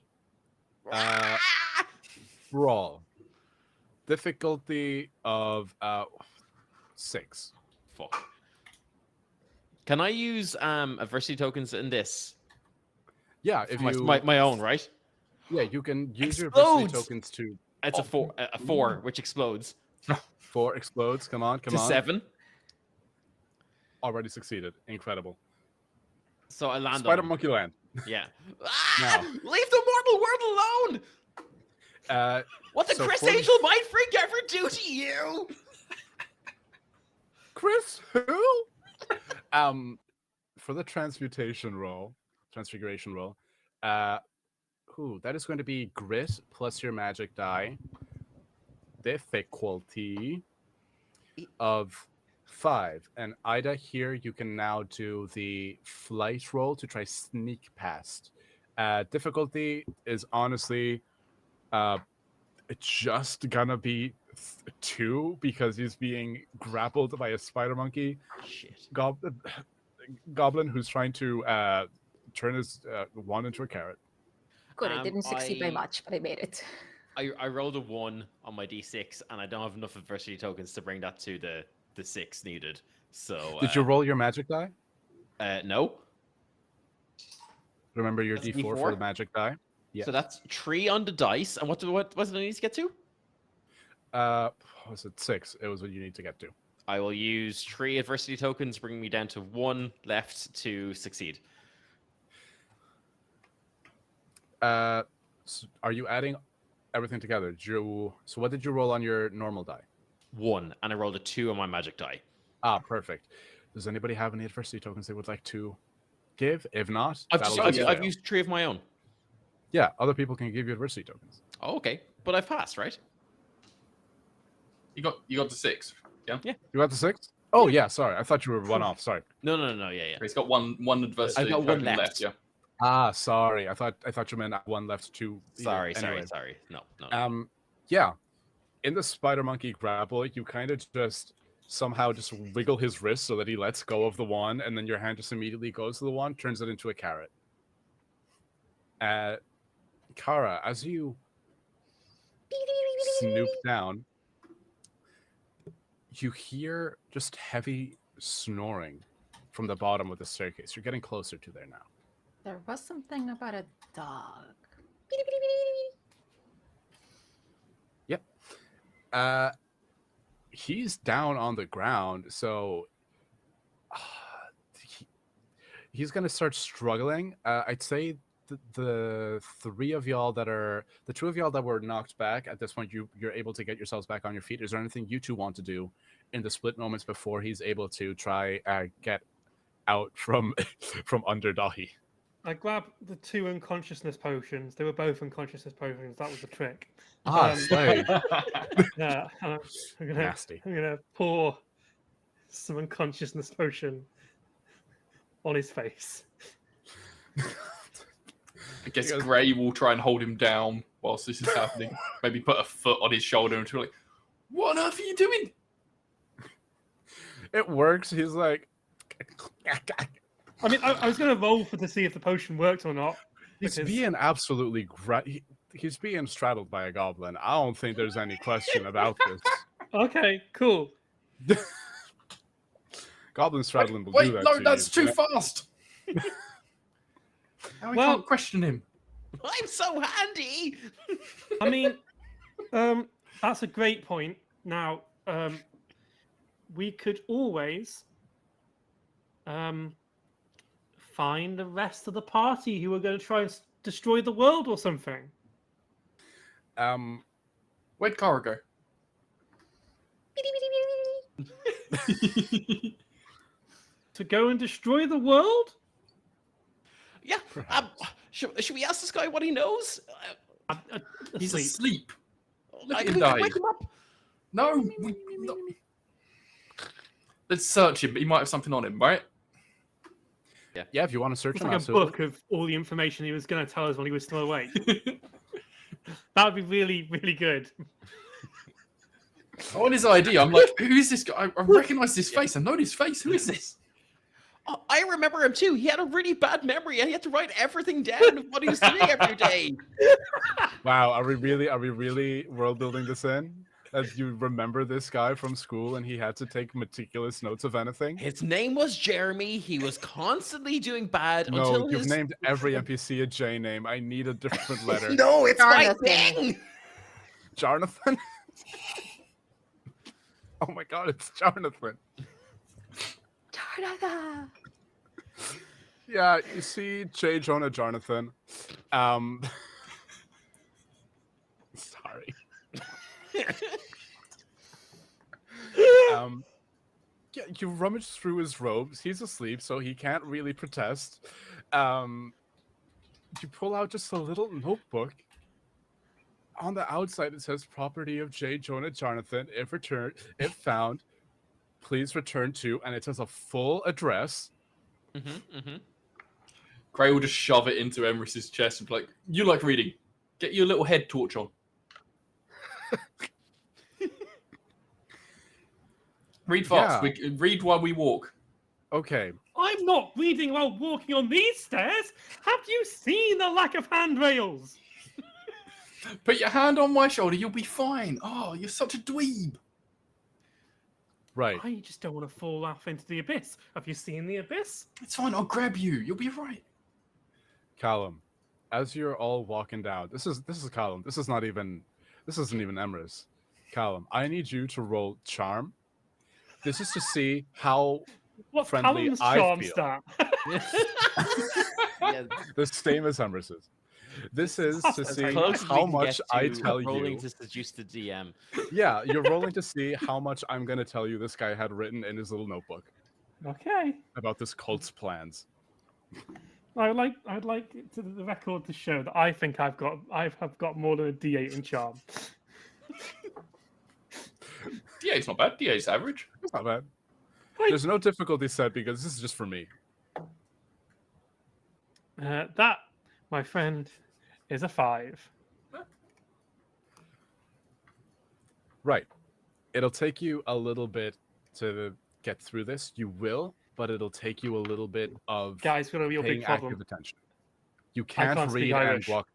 Brawl. Difficulty of 6.
Fuck. Can I use adversity tokens in this?
Yeah, if
For
you
my own, right?
yeah, you can use your
Explodes!
adversity tokens to
It's a four, which explodes
4 explodes. Come on.
to 7.
Already succeeded. Incredible.
So I land
Spider
on him.
monkey land.
Yeah.
Now.
Leave the mortal world alone. What did
So
Chris
for the-
Angel Mind Freak ever do to you?
Chris who? For the transfiguration roll, that is going to be grit plus your magic die. Difficulty of 5. And Ida, here you can now do the flight roll to try sneak past. Difficulty is honestly it's just gonna be 2 because he's being grappled by a spider monkey
Shit.
goblin who's trying to turn his wand into a carrot.
Good, I didn't succeed by
I-
much, but I made it.
I rolled a 1 on my d6, and I don't have enough adversity tokens to bring that to the 6 needed. So
Did you roll your magic die?
no.
Remember your
That's
D4
D4?
for the magic die? Yeah.
So that's 3 on the dice, and what was it I need to get to?
Was it 6? It was what you need to get to.
I will use 3 adversity tokens, bringing me down to 1 left to succeed.
Are you adding everything together? So what did you roll on your normal die?
1, and I rolled a 2 on my magic die.
Ah, perfect. Does anybody have any adversity tokens they would like to give? If not,
I've
that'll let you
I've
fail.
used 3 of my own.
Yeah, other people can give you adversity tokens.
Oh, okay, but I've passed, right?
You got to 6. Yeah.
You got the 6? Oh yeah, sorry. I thought you were 1 off. Sorry.
No, yeah.
He's got one adversity
I've got 1
token
left.
Yeah.
Ah, sorry. I thought you meant 1 left, 2.
Sorry.
Anyway.
No.
Yeah. In the spider monkey grapple, you kind of just somehow just wiggle his wrist so that he lets go of the wand, and then your hand just immediately goes to the wand, turns it into a carrot. Kara, as you snoop down, you hear just heavy snoring from the bottom of the staircase. You're getting closer to there now.
There was something about a dog.
Yep. He's down on the ground, so he's gonna start struggling. I'd say the three of y'all the two of y'all that were knocked back at this point, you're able to get yourselves back on your feet. Is there anything you two want to do in the split moments before he's able to try get out from from under Dahi?
I grabbed the 2 unconsciousness potions. They were both unconsciousness potions. That was the trick.
Slay.
Yeah, I'm
Nasty.
gonna pour some unconsciousness potion on his face.
I guess Gray will try and hold him down whilst this is happening. Maybe put a foot on his shoulder and be like, "What on earth are you doing?"
It works. He's like,
I mean, I was gonna roll to see if the potion worked or not.
he's
because-
being absolutely he's being straddled by a goblin. I don't think there's any question about this.
Okay, cool.
Goblin straddling will
Wait,
do that
no,
to
that's
you.
too fast. Now we
Well-
can't question him.
I'm so handy.
I mean, that's a great point. Now, we could always find the rest of the party who are going to try and destroy the world or something.
Where'd Kara go?
To go and destroy the world?
Yeah. Should we ask this guy what he knows?
He's
Asleep.
asleep. Look at
Can
him
we
die.
wake him up?
No, no. Let's search him. He might have something on him, right?
Yeah, if you want to search
It's
him,
like a
absolutely.
book of all the information he was going to tell us when he was still awake. That would be really, really good.
On his ID, I'm like, who is this guy? I recognize this face. I know this face. Who is this?
Oh, I remember him too. He had a really bad memory, and he had to write everything down of what he was doing every day.
Wow, are we really world building this in? That you remember this guy from school and he had to take meticulous notes of anything?
His name was Jeremy. He was constantly doing bad
No,
until
you've
his...
named every NPC a J name. I need a different letter.
No, it's my
Jonathan.
thing.
Jonathan? Oh my god, it's Jonathan.
Tarnaga!
Yeah, you see J. Jonah Jonathan. Sorry. Yeah, you rummage through his robes. He's asleep, so he can't really protest. You pull out just a little notebook. On the outside, it says "Property of J. Jonah Jonathan. If found, please return to," and it says a full address.
Gray will just shove it into Emrys's chest and be like, "You like reading? Get your little head torch on." Read fast.
Yeah.
Read while we walk.
Okay,
I'm not reading while walking on these stairs. Have you seen the lack of handrails?
Put your hand on my shoulder. You'll be fine. Oh, you're such a dweeb.
right.
I just don't want to fall off into the abyss. Have you seen the abyss?
It's fine. I'll grab you. You'll be right.
Callum, as you're all walking down, this is Callum. This isn't even Emrys. Callum, I need you to roll charm. This is to see how
What's
friendly
Callum's
I
charm
feel.
stat?
Yeah,
the same as Emrys's. This is to
That's
see
close as we
how
can
much
get
I
to
tell
rolling
you.
to seduce the DM.
Yeah, you're rolling to see how much I'm going to tell you this guy had written in his little notebook
Okay.
about this cult's plans.
I'd like it to the record to show that I think I've got more than a D8 in charm.
DA's not bad. DA's average.
It's not bad.
Wait.
There's no difficulty set because this is just for me.
That, my friend, is a 5.
Right. It'll take you a little bit to get through this. You will, but it'll take you a little bit of
Guys, gonna be your
paying
big problem.
active attention. You can't
can't speak
read and
Irish.
walk.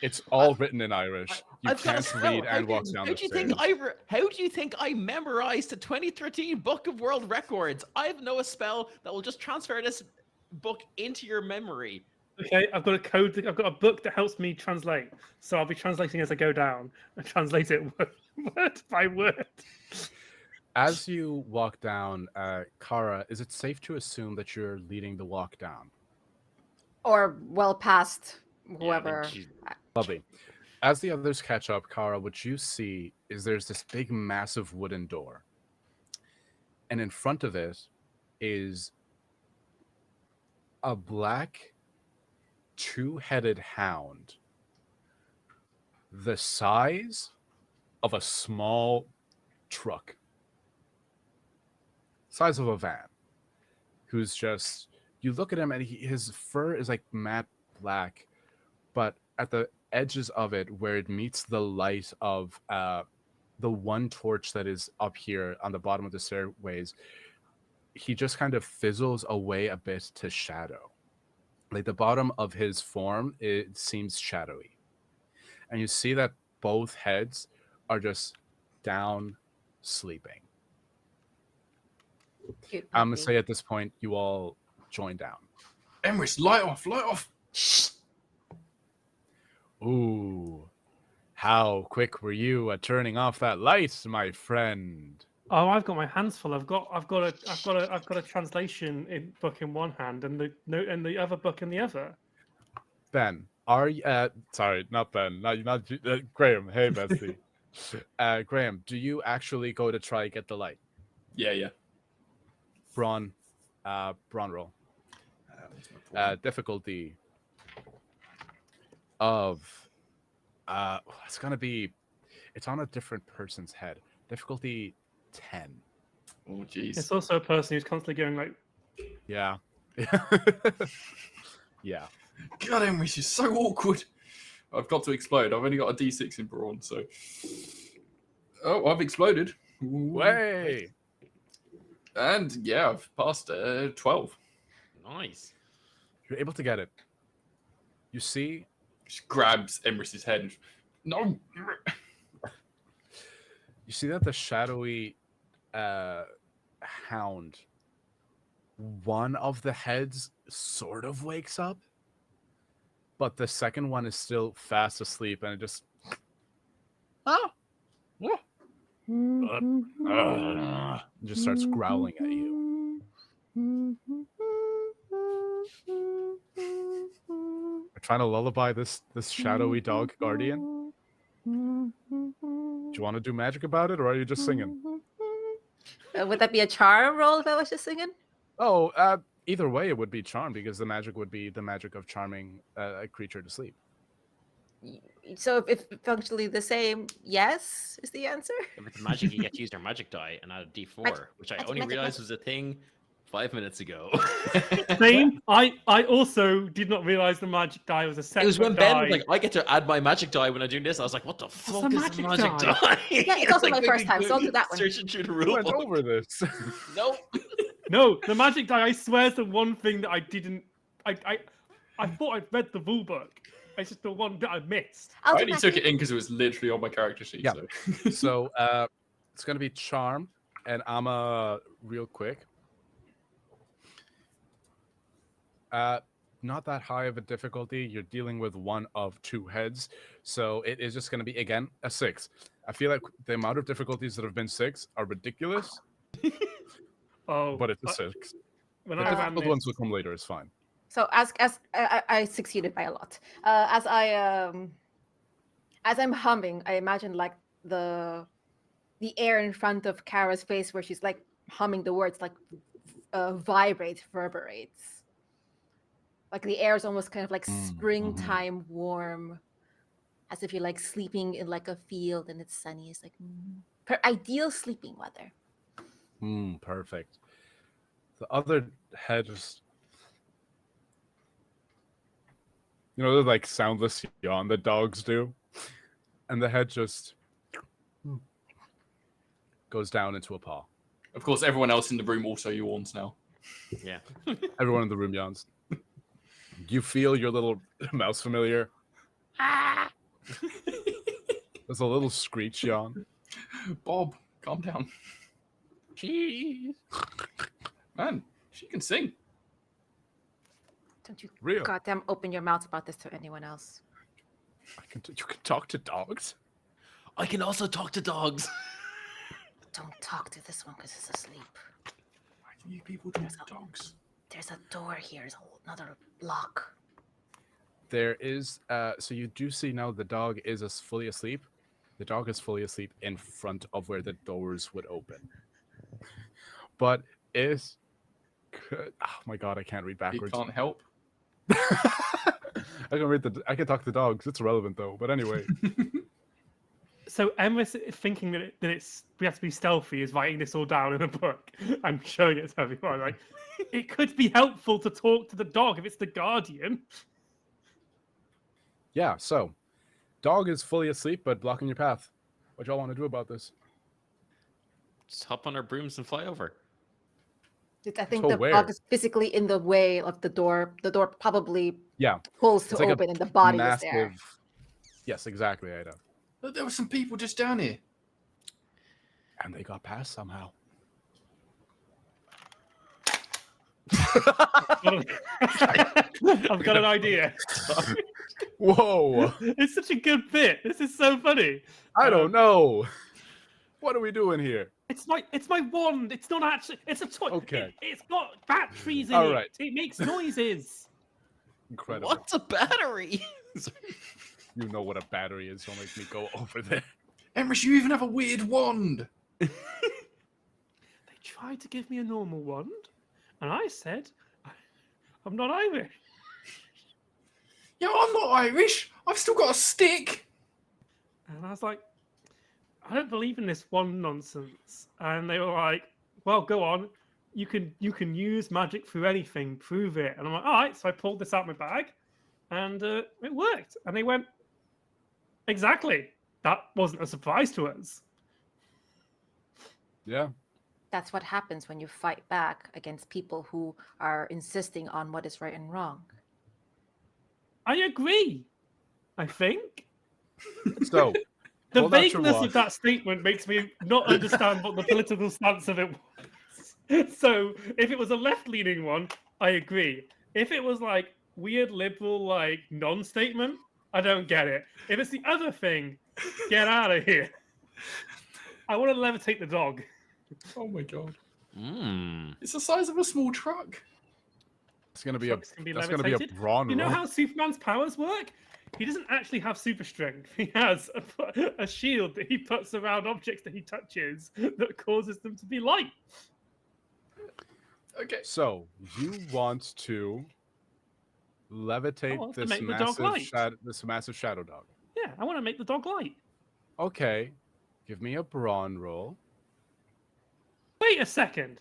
It's all written in Irish. You
I've got a
can't
spell.
read and walk down the stairs.
How do you think I memorized the 2013 Book of World Records? I know a spell that will just transfer this book into your memory.
Okay, I've got a code. I've got a book that helps me translate. So I'll be translating as I go down and translate it word by word.
As you walk down, Kara, is it safe to assume that you're leading the walk down?
Or well past
Yeah, I mean,
whoever.
Lovely. As the others catch up, Kara, what you see is there's this big, massive wooden door. And in front of it is a black, two-headed hound the size of a small truck, size of a van, who's just, you look at him and his fur is like matte black, but at the edges of it where it meets the light of the one torch that is up here on the bottom of the stairways, he just kind of fizzles away a bit to shadow. Like the bottom of his form, it seems shadowy. And you see that both heads are just down sleeping.
Cute
I'm going to
puppy.
say at this point, you all join down.
Emrys, light off, light off.
Shh.
Ooh, how quick were you at turning off that light, my friend?
Oh, I've got my hands full. I've got a translation book in one hand and the note and the other book in the other.
Ben, are you, sorry, not Ben, not Graham. Hey, Betsy. Graham, do you actually go to try get the light?
Yeah.
Braun roll.
What's my problem?
Difficulty of it's gonna be, it's on a different person's head. Difficulty 10.
Oh, jeez.
It's also a person who's constantly going like,
Yeah. Yeah.
God, Emrys, you're so awkward. I've got to explode. I've only got a D6 in Brawn, so. Oh, I've exploded. Ooh.
Way.
And yeah, I've passed 12.
Nice.
You're able to get it. You see,
Just grabs Emrys's head. And, no.
you see that the shadowy hound, one of the heads sort of wakes up, but the second one is still fast asleep, and it just just starts growling at you. We're trying to lullaby this shadowy dog guardian. Do you want to do magic about it, or are you just singing?
Would that be a charm roll if I was just singing?
Oh, either way, it would be charm, because the magic would be the magic of charming a creature to sleep.
So if functionally the same, yes is the answer.
If it's magic, you get to use your magic die and add a D4, which I
magic,
only
magic,
realized
magic.
was a thing 5 minutes ago.
same. I also did not realize the magic die was a separate
It was when Ben
die.
was like, I get to add my magic die when I'm doing this. I was like, what the fuck
a
is
magic
a magic
die?
die?
Yeah, it's also my first time, so I'll do that one.
Searching through the
We
rule
went
book.
over this.
Nope.
No, the magic die, I swear, is the one thing that I didn't. I thought I'd read the rule book. It's just the one bit I missed.
I'll
I
do
only
magic.
took it in because it was literally on my character sheet.
Yeah.
So.
So it's gonna be charm, and I'm real quick. Not that high of a difficulty. You're dealing with one of two heads, so it is just gonna be again a 6. I feel like the amount of difficulties that have been 6 are ridiculous,
Oh,
but it's a 6.
when
The
I ran
difficult
this,
ones will come later. It's fine.
So as I succeeded by a lot. As I'm humming, I imagine like the air in front of Kara's face where she's like humming the words like vibrates, reverberates. Like the air is almost kind of like springtime warm, as if you're like sleeping in like a field and it's sunny. It's like ideal sleeping weather.
Perfect. The other head is, you know, the like soundless yawn that dogs do, and the head just goes down into a paw.
Of course, everyone else in the room also yawns now.
Yeah.
Everyone in the room yawns. You feel your little mouse familiar. There's a little screech yawn.
Bob, calm down.
Jeez.
Man, she can sing.
Don't you
Real.
goddamn open your mouth about this to anyone else.
You can talk to dogs?
I can also talk to dogs.
Don't talk to this one because it's asleep.
Why do you people talk to dogs?
There's a door here. There's another lock.
There is so you do see now the dog is fully asleep. The dog is fully asleep in front of where the doors would open. But it could, oh my god, I can't read
He
backwards.
can't help.
I can talk to dogs. It's irrelevant though. But anyway,
So Emrys, thinking that, we have to be stealthy, is writing this all down in a book and showing it to everyone. Like, it could be helpful to talk to the dog if it's the guardian.
yeah. So, dog is fully asleep but blocking your path. What y'all want to do about this?
Just hop on our brooms and fly over.
I think
So
the
where?
dog is physically in the way of the door. The door probably
Yeah,
pulls to
it's like a
open, and the body is there.
massive. Yes, exactly, Ida.
Look, there were some people just down here.
And they got past somehow.
I've got an idea.
Whoa!
It's such a good bit. This is so funny.
I don't know. What are we doing here?
It's my wand. It's not actually. It's a toy.
Okay.
It's got batteries in
All
it.
right.
It makes noises.
Incredible.
What's a battery?
You know what a battery is. Don't make me go over there.
Emrys, you even have a weird wand.
They tried to give me a normal wand, and I said, "I'm not Irish."
Yeah, I'm not Irish. I've still got a stick.
And I was like, I don't believe in this wand nonsense. And they were like, well, go on. You can use magic through anything. Prove it. And I'm like, all right. So I pulled this out of my bag, and it worked. And they went, exactly. That wasn't a surprise to us.
Yeah.
That's what happens when you fight back against people who are insisting on what is right and wrong.
I agree. I think.
So,
The
pull out your
vagueness
wand.
of that statement makes me not understand what the political stance of it was. So, if it was a left-leaning one, I agree. If it was like weird liberal, like non-statement, I don't get it. If it's the other thing, get out of here. I want to levitate the dog.
Oh my god.
Mm.
It's the size of a small truck.
It's gonna be
Trucks can be
that's gonna be a
levitated.
brawn
You know
roll.
how Superman's powers work? He doesn't actually have super strength. He has a shield that he puts around objects that he touches that causes them to be light.
Okay.
So you want to levitate
want to
this
make the dog light.
massive shadow dog.
Yeah, I want to make the dog light.
Okay, give me a brawn roll.
Wait a second.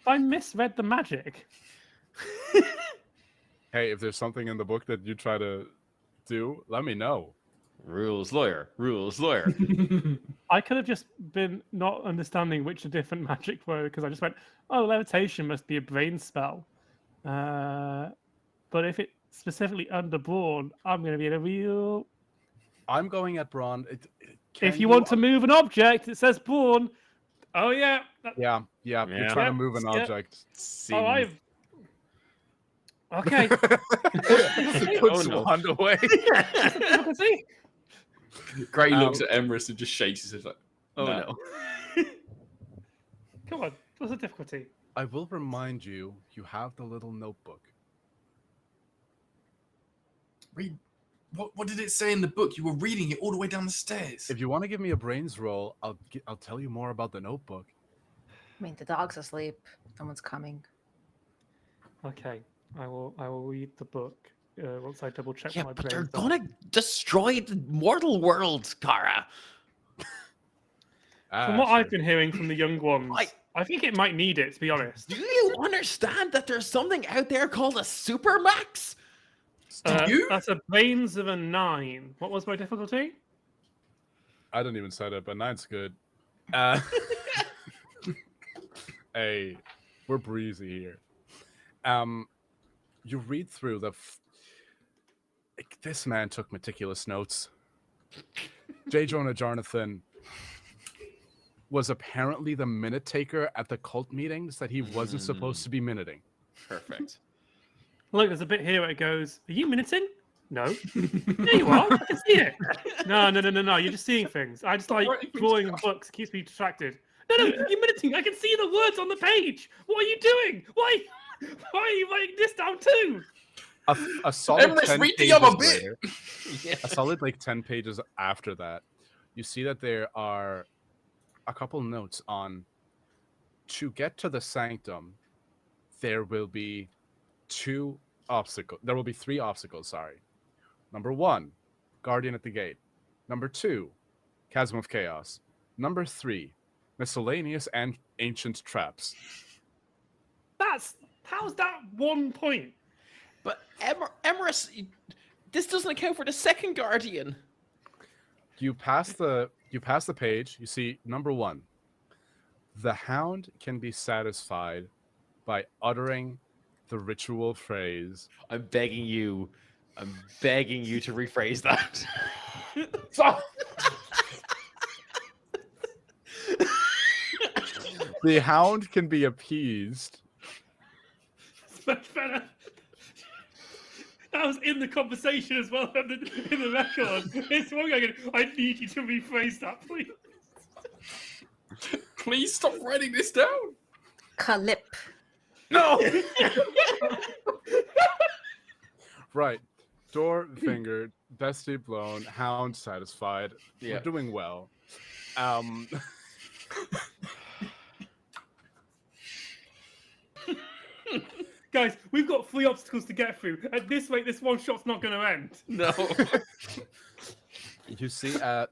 I misread the magic.
Hey, if there's something in the book that you try to do, let me know.
Rules lawyer. Rules lawyer.
I could have just been not understanding which the different magic were because I just went, oh, levitation must be a brain spell. But if it's specifically under brawn, I'm going to be in a real...
I'm going at brawn.
If you want to move an object, it says brawn. Oh, yeah.
Yeah. You're
Yeah.
trying to move an
Yep.
object.
Oh, I've... Okay.
Puts
no.
wand away.
See?
Gray looks at Emrys and just shakes his head like,
Oh
no.
no.
Come on. What's the difficulty?
I will remind you, you have the little notebook.
Read. What did it say in the book? You were reading it all the way down the stairs.
If you want to give me a brains roll, I'll tell you more about the notebook.
I mean, the dog's asleep. Someone's coming.
Okay. I will read the book once I double check
Yeah,
my
but
brain.
they're gonna destroy the mortal world, Kara.
From what I've been hearing from the young ones, I think it might need it, to be honest.
Do you understand that there's something out there called a supermax?
you?
That's a brains of a 9. What was my difficulty?
I didn't even set it, but 9's good. Hey, we're breezy here. You read through this man took meticulous notes. J. Jonah Jonathan was apparently the minute taker at the cult meetings that he wasn't supposed to be minuting.
Perfect.
Look, there's a bit here where it goes, are you minuting? No. There you are. I can see it. No. You're just seeing things. I just like drawing in books. It keeps me distracted. No, you're minuting. I can see the words on the page. What are you doing? Why? Why are you writing this down too?
A solid
Emrys,
10
read the
pages
other bit.
later,
Yeah.
a solid like 10 pages after that, you see that there are a couple notes on to get to the sanctum. There will be there will be 3 obstacles, sorry. Number 1, Guardian at the gate. Number 2, Chasm of Chaos. Number 3, miscellaneous and ancient traps.
How's that 1 point?
But Emrys, this doesn't account for the second Guardian.
You pass the page, you see number 1. The hound can be satisfied by uttering the ritual phrase.
I'm begging you to rephrase that.
The hound can be appeased.
It's much better. That was in the conversation as well in the record. It's one guy going, I need you to rephrase that, please.
Please stop writing this down.
Cailleach.
No.
Right. Door fingered, bestie blown, hound satisfied.
Yeah.
We're doing well.
Guys, we've got 3 obstacles to get through. At this rate, this one shot's not going to end.
No.
You see, the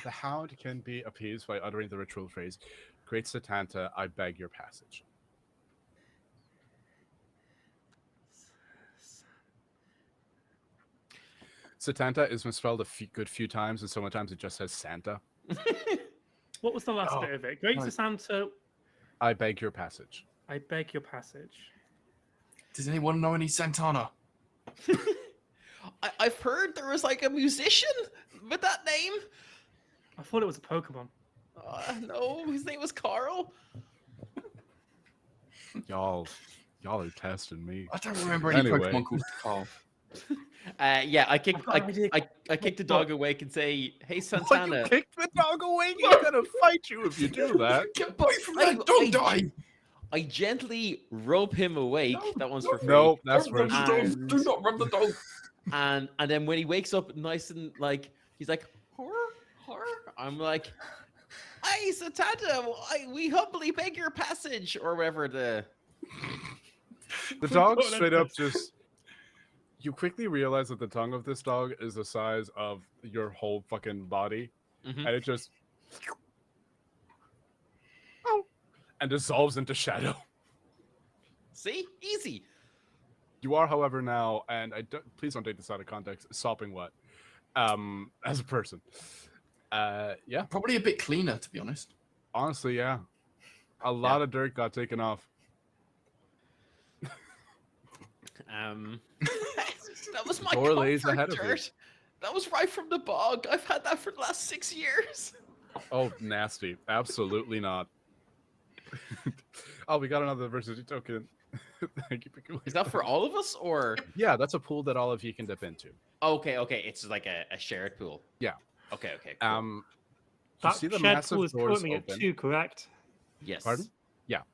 hound can be appeased by uttering the ritual phrase, Great Satanta, I beg your passage. Satanta is misspelled a good few times, and sometimes it just says Santa.
What was the last bit of it? Great
right.
Santa,
I beg your passage.
I beg your passage.
Does anyone know any Santana?
I've heard there was like a musician with that name.
I thought it was a Pokemon.
No, his name was Carl.
Y'all are testing me.
I don't remember any
Anyway.
Pokemon called Carl.
Yeah, I kicked
I did-
I kicked the dog awake and say, "Hey
Why
Santana."
you kicked the dog away? He's gonna fight you if you do that.
Get away from
I-
that dog,
I-
die!
I gently rope him awake.
No,
That one's for free.
No, that's
Don't rub
rich.
the dog. Do not rub the dog.
And then when he wakes up nice and like he's like horror. I'm like, "Hey Santana, we humbly beg your passage," or whatever the.
The dog
Oh, that's
straight up
good.
just. You quickly realize that the tongue of this dog is the size of your whole fucking body,
Mhm.
and it just. And dissolves into shadow.
See, easy.
You are, however, now, and please don't take this out of context, sopping wet. As a person. Yeah,
Probably a bit cleaner, to be honest.
honestly, yeah. A lot of dirt got taken off.
That was my
Door lays
comfort
ahead of you.
dirt. That was right from the bog. I've had that for the last 6 years.
Oh, nasty. Absolutely not. Oh, we got another diversity token. Thank you, Pickle.
Is that for all of us or?
Yeah, that's a pool that all of you can dip into.
Okay. It's like a shared pool.
Yeah.
Okay. Cool.
You
That
see the
shared
massive
pool is
doors
currently
open.
at 2, correct?
Yes.
Pardon?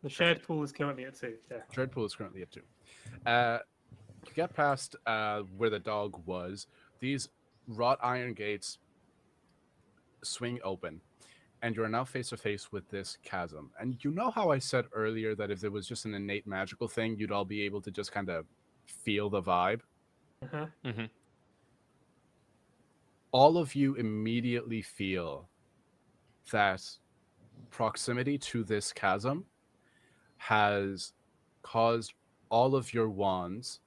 The shared pool is currently at 2, yeah.
Dread pool is currently at 2. You get past where the dog was. These wrought iron gates swing open, and you are now face to face with this chasm. And you know how I said earlier that if there was just an innate magical thing, you'd all be able to just kind of feel the vibe?
Uh-huh.
Mm-hmm.
All of you immediately feel that proximity to this chasm has caused all of your wands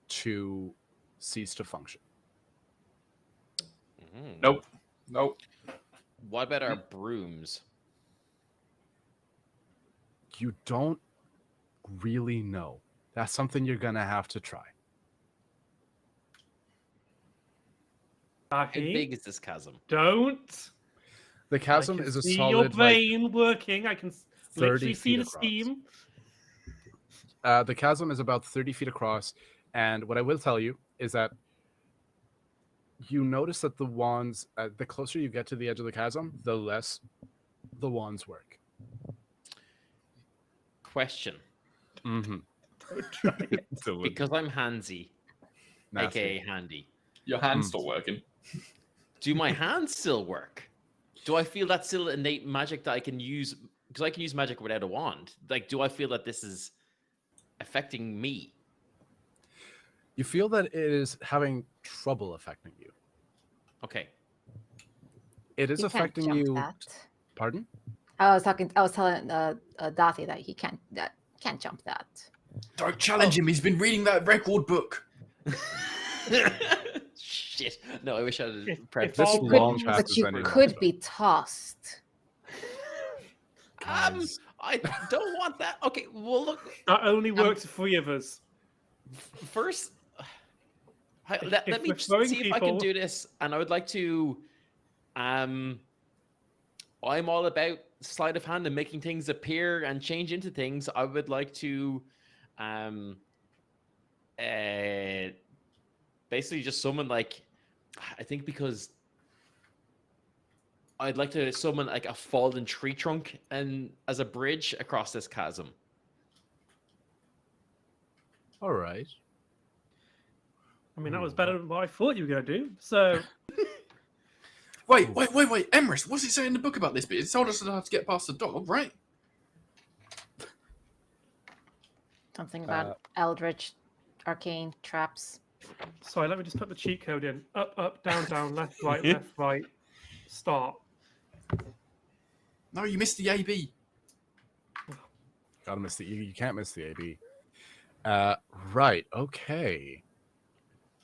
to cease to function.
Nope. Nope.
What about our brooms?
You don't really know. That's something you're gonna have to try.
How
Dahi,
big is this chasm?
don't.
The chasm
I can
is a
see
solid
your
like,
brain working. I can
30
literally see
feet
the
across.
steam.
The chasm is about 30 feet across, and what I will tell you is that you notice that the wands, the closer you get to the edge of the chasm, the less the wands work.
Question.
Mm-hmm.
Try it.
Dylan.
Because I'm handsy,
Nasty.
aka handy.
Your hand's still working.
Do my hands still work? Do I feel that's still innate magic that I can use? Because I can use magic without a wand. Like, do I feel that this is affecting me?
You feel that it is having trouble affecting you.
Okay.
It is
You can't
affecting
jump
you.
that.
Pardon?
I was telling Dathi that he can't jump that.
Don't challenge him. He's been reading that record book.
Shit. No, I wish I had
If
prepped
This
all
long
buttons-
cast
But
is
you
anyone,
could
so.
be tossed.
Guys.
I don't want that. Okay, well, look.
That only works for 3 of us.
First,
If
let me
we're throwing
see if I can
people-
do this. And I would like to. I'm all about sleight of hand and making things appear and change into things. I would like to, basically just summon like, I think because I'd like to summon like a fallen tree trunk and as a bridge across this chasm.
All right.
I mean, that was better than what I thought you were going to do. So,
Wait. Emrys, what's it saying in the book about this bit? It told us how to get past the dog, right?
Something about eldritch, arcane traps.
sorry, let me just put the cheat code in. Up, down, down, left, right, start.
No, you missed the AB.
Gotta miss the. You can't miss the AB. Right. Okay.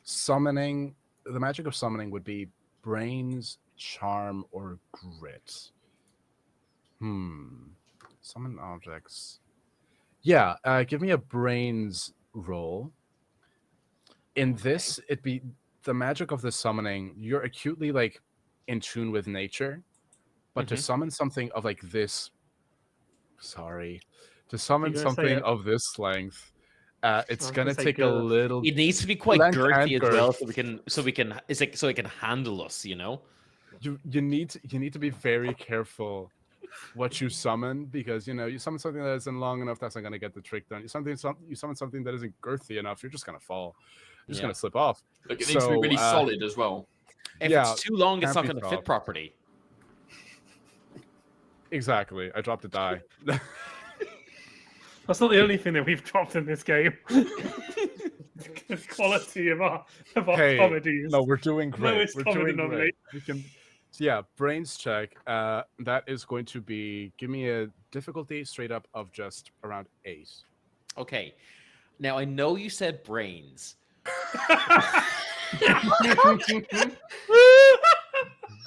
Summoning. The magic of summoning would be brains, charm, or grit. Summon objects. Yeah. Give me a brains roll. In this, it'd be the magic of the summoning. You're acutely like in tune with nature, but to summon something of like this. Sorry. To summon
gonna say
something
it?
of this length, it's
I was
gonna
gonna say
take a
girth.
little.
It needs to be quite
Length and
girthy as
girth.
well, so we can it's like so it can handle us, you know.
You need to be very careful what you summon, because you summon something that isn't long enough, that's not gonna get the trick done. You summon something that isn't girthy enough, you're just gonna fall. You're just
Yeah.
gonna slip off.
Look, it needs to be really
So,
solid as well.
If
Yeah,
it's too long, it's
can't
not
be
going to fit
soft.
properly.
Exactly. I dropped a die.
That's not the only thing that we've dropped in this game. The quality of our
Hey,
comedies.
no, we're doing great.
Lowest
We're
common
doing
denominator.
great. We can. So yeah, brains check. That is going to be. Give me a difficulty straight up of just around 8.
Okay. Now I know you said brains,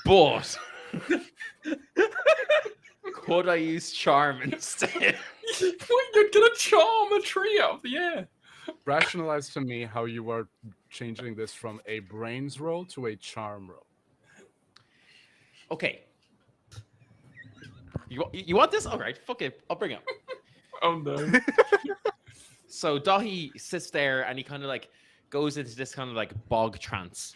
but could I use charm instead?
You're gonna charm a tree out of the air.
Rationalize to me how you are changing this from a brains roll to a charm roll.
Okay. You want this? All right. Fuck it. I'll bring it up.
Oh no.
So Dahi sits there and he kind of like goes into this kind of like bog trance.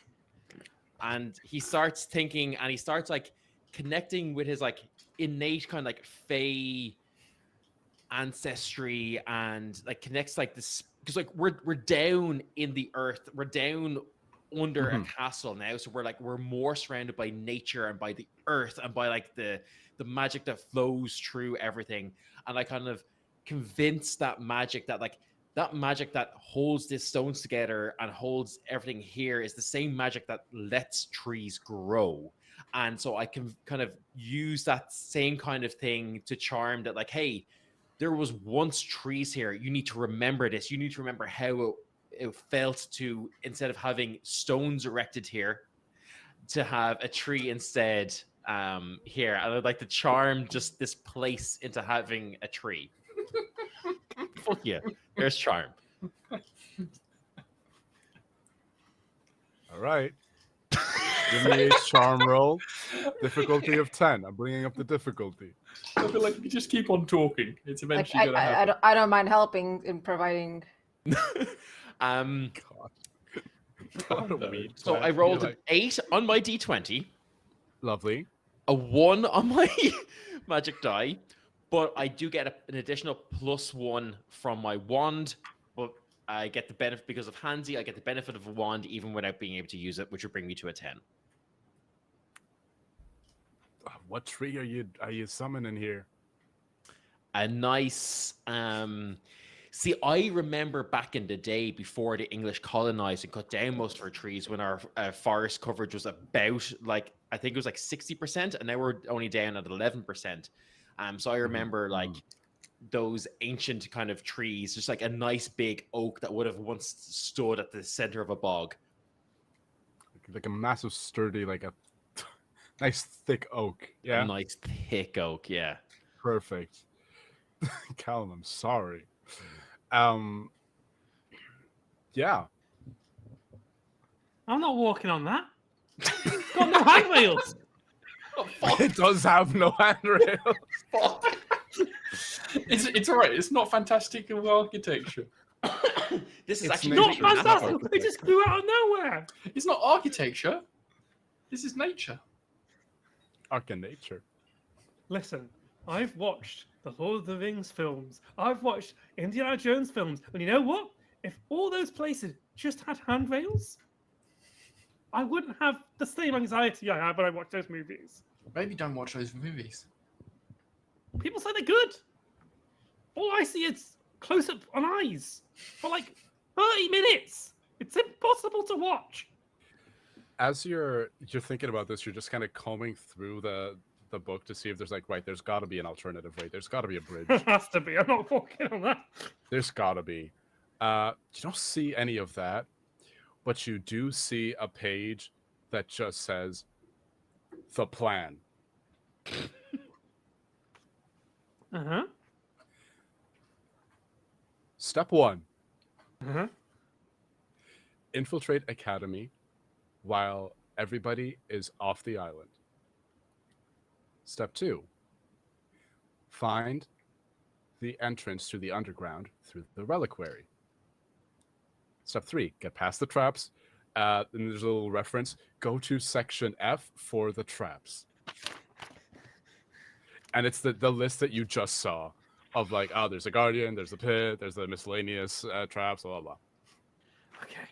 And he starts thinking and he starts like connecting with his like innate kind of like fey ancestry, and like connects like this because like we're down in the earth, we're down under a castle now, so we're more surrounded by nature and by the earth and by like the magic that flows through everything. And I kind of convinced that magic that holds these stones together and holds everything here is the same magic that lets trees grow. And so I can kind of use that same kind of thing to charm that, like, hey, there was once trees here. You need to remember this. You need to remember how it felt to, instead of having stones erected here, to have a tree instead here. And I'd like to charm just this place into having a tree. Fuck yeah. There's charm.
All right. Give me a charm roll. Difficulty of 10. I'm bringing up the difficulty.
I feel like if you just keep on talking, it's
Like,
eventually gonna happen.
I don't mind helping in providing.
God. What a
no.
weed
So
plan.
I rolled
You're
an 8 on my d20,
lovely.
a 1 on my magic die, but I do get an additional +1 from my wand. But I get the benefit because of handsy. I get the benefit of a wand even without being able to use it, which would bring me to a 10.
What tree are you summoning here?
A nice see, I remember back in the day before the English colonized and cut down most of our trees when our forest coverage was about like I think it was like 60%, and now we're only down at 11%. So I remember like those ancient kind of trees, just like a nice big oak that would have once stood at the center of a bog.
Like a massive, sturdy, like a nice thick oak. Yeah,
A nice thick oak, yeah.
perfect. Callum, I'm sorry. Yeah.
I'm not walking on that. It's got no handrails.
It does have no handrails.
It's alright. It's not fantastical architecture.
This is
It's
actually
Not
nature.
pretty
fantastic.
massive.
They just grew out of nowhere.
It's not architecture. This is nature.
Nature.
Listen, I've watched the Lord of the Rings films. I've watched Indiana Jones films. And you know what? If all those places just had handrails, I wouldn't have the same anxiety I have when I watch those movies.
Maybe don't watch those movies.
People say they're good. All I see is close up on eyes for like 30 minutes. It's impossible to watch.
As you're thinking about this, you're just kind of combing through the book to see if there's like, right, there's got to be an alternative way. There's got to be a bridge.
There has to be. I'm not walking on that.
There's got to be. You don't see any of that, but you do see a page that just says the plan.
Uh-huh.
Step 1,
Uh-huh.
infiltrate Academy while everybody is off the island. Step 2, find the entrance to the underground through the reliquary. Step 3, get past the traps. And there's a little reference. Go to section F for the traps. And it's the list that you just saw of like, oh, there's a guardian, there's a pit, there's the miscellaneous traps, blah, blah, blah.
Okay.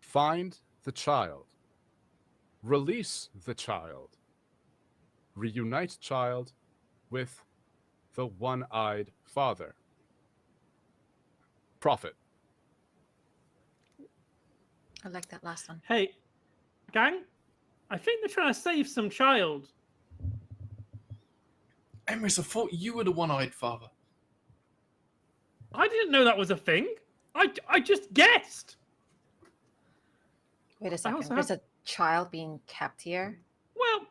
Find the child. Release the child. Reunite child with the one-eyed father. Prophet.
I like that last one.
Hey, gang, I think they're trying to save some child.
Emrys, I thought you were the one-eyed father.
I didn't know that was a thing. I just guessed.
Wait a
I
second.
also
There's
have-
a child being kept here.
Well,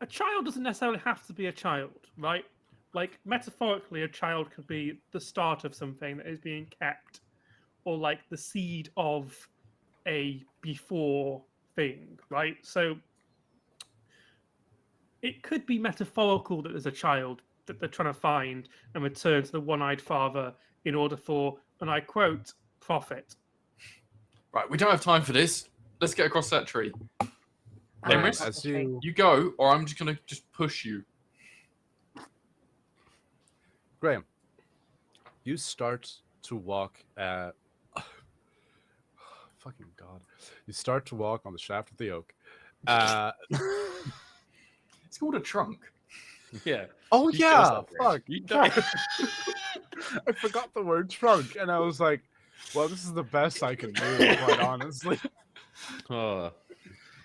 a child doesn't necessarily have to be a child, right? Like, metaphorically, a child could be the start of something that is being kept, or like the seed of a before thing, right? So it could be metaphorical that there's a child that they're trying to find and return to the one-eyed father in order for, and I quote, profit.
Right, we don't have time for this. Let's get across that tree. Emrys,
as you
You go, or I'm just gonna push you.
Graham, you start to walk fucking god. You start to walk on the shaft of the oak.
It's called a trunk.
Yeah.
Oh
You chose
yeah,
that word.
fuck.
You
Trunk. I forgot the word trunk, and I was like, well, this is the best I can do, quite honestly.
Oh,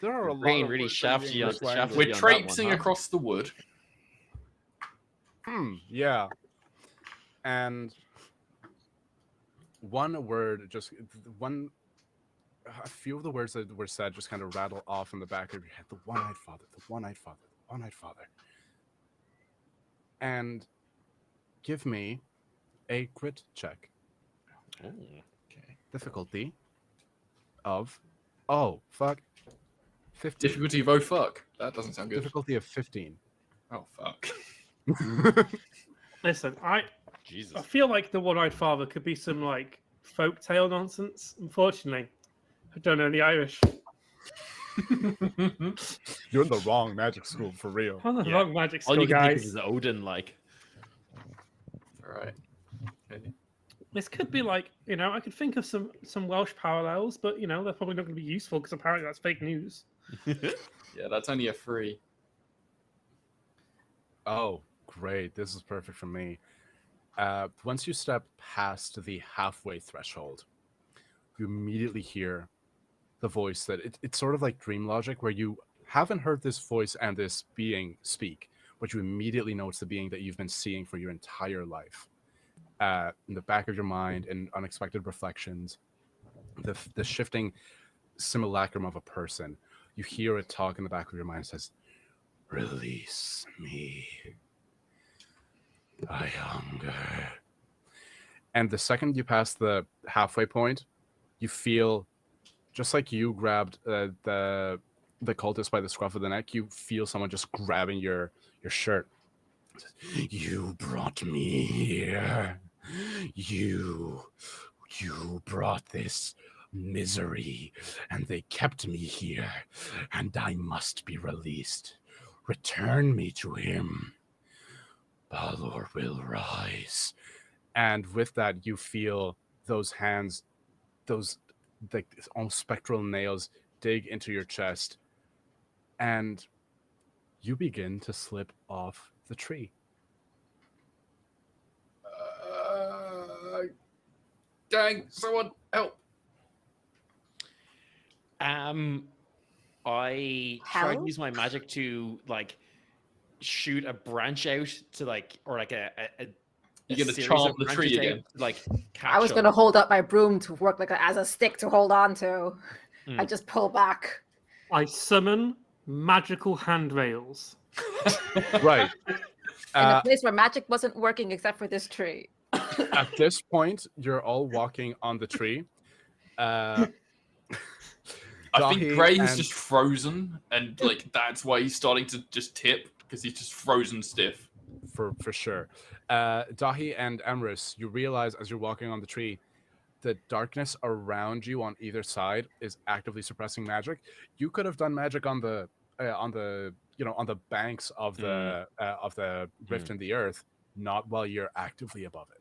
There are a lot
brain
of
really
words in the
shafts you
English
on- shafts
language.
We're
on that
traipsing
one, huh?
across the wood.
Yeah. And one word, a few of the words that were said just kind of rattle off in the back of your head. The one-eyed father, the one-eyed father, the one-eyed father. And give me a crit check.
Oh.
Okay.
Difficulty of, 15.
Difficulty of oh fuck. That doesn't sound good.
Difficulty of 15.
Oh fuck.
Listen, I
Jesus.
feel like the one-eyed father could be some like folk tale nonsense. Unfortunately, I don't know any Irish.
You're in the wrong magic school, for real.
I'm the
Yeah.
wrong magic
All
school,
you can think of
guys.
is Odin, like.
All right. Okay.
This could be like, I could think of some Welsh parallels, but they're probably not going to be useful because apparently that's fake news.
Yeah, that's only a 3.
Oh, great. This is perfect for me. Once you step past the halfway threshold, you immediately hear the voice that it's sort of like dream logic, where you haven't heard this voice and this being speak, but you immediately know it's the being that you've been seeing for your entire life. In the back of your mind, in unexpected reflections, the shifting simulacrum of a person, you hear it talk in the back of your mind. It says, "Release me. I hunger." And the second you pass the halfway point, you feel, just like you grabbed the cultist by the scruff of the neck, you feel someone just grabbing your shirt. "You brought me here. You brought this misery, and they kept me here, and I must be released. Return me to him. Balor will rise." And with that, you feel those hands, those like almost spectral nails dig into your chest, and you begin to slip off the tree.
Dang, someone help.
I try to
Hell?
use my magic to like shoot a branch out to like, or like a
You're going to
series
charm
of
the tree
branches out
again.
to, like catch
I was
them.
gonna hold up my broom to work as a stick to hold on to. I
Mm.
just pull back.
I summon magical handrails.
Right.
In a place where magic wasn't working except for this tree.
At this point, you're all walking on the tree.
I think
Dahi
Gray is
and-
just frozen, and like that's why he's starting to just tip, because he's just frozen stiff.
for sure. Dahi and Emrys, you realize as you're walking on the tree, the darkness around you on either side is actively suppressing magic. You could have done magic on the on the banks of the rift in the earth, not while you're actively above it.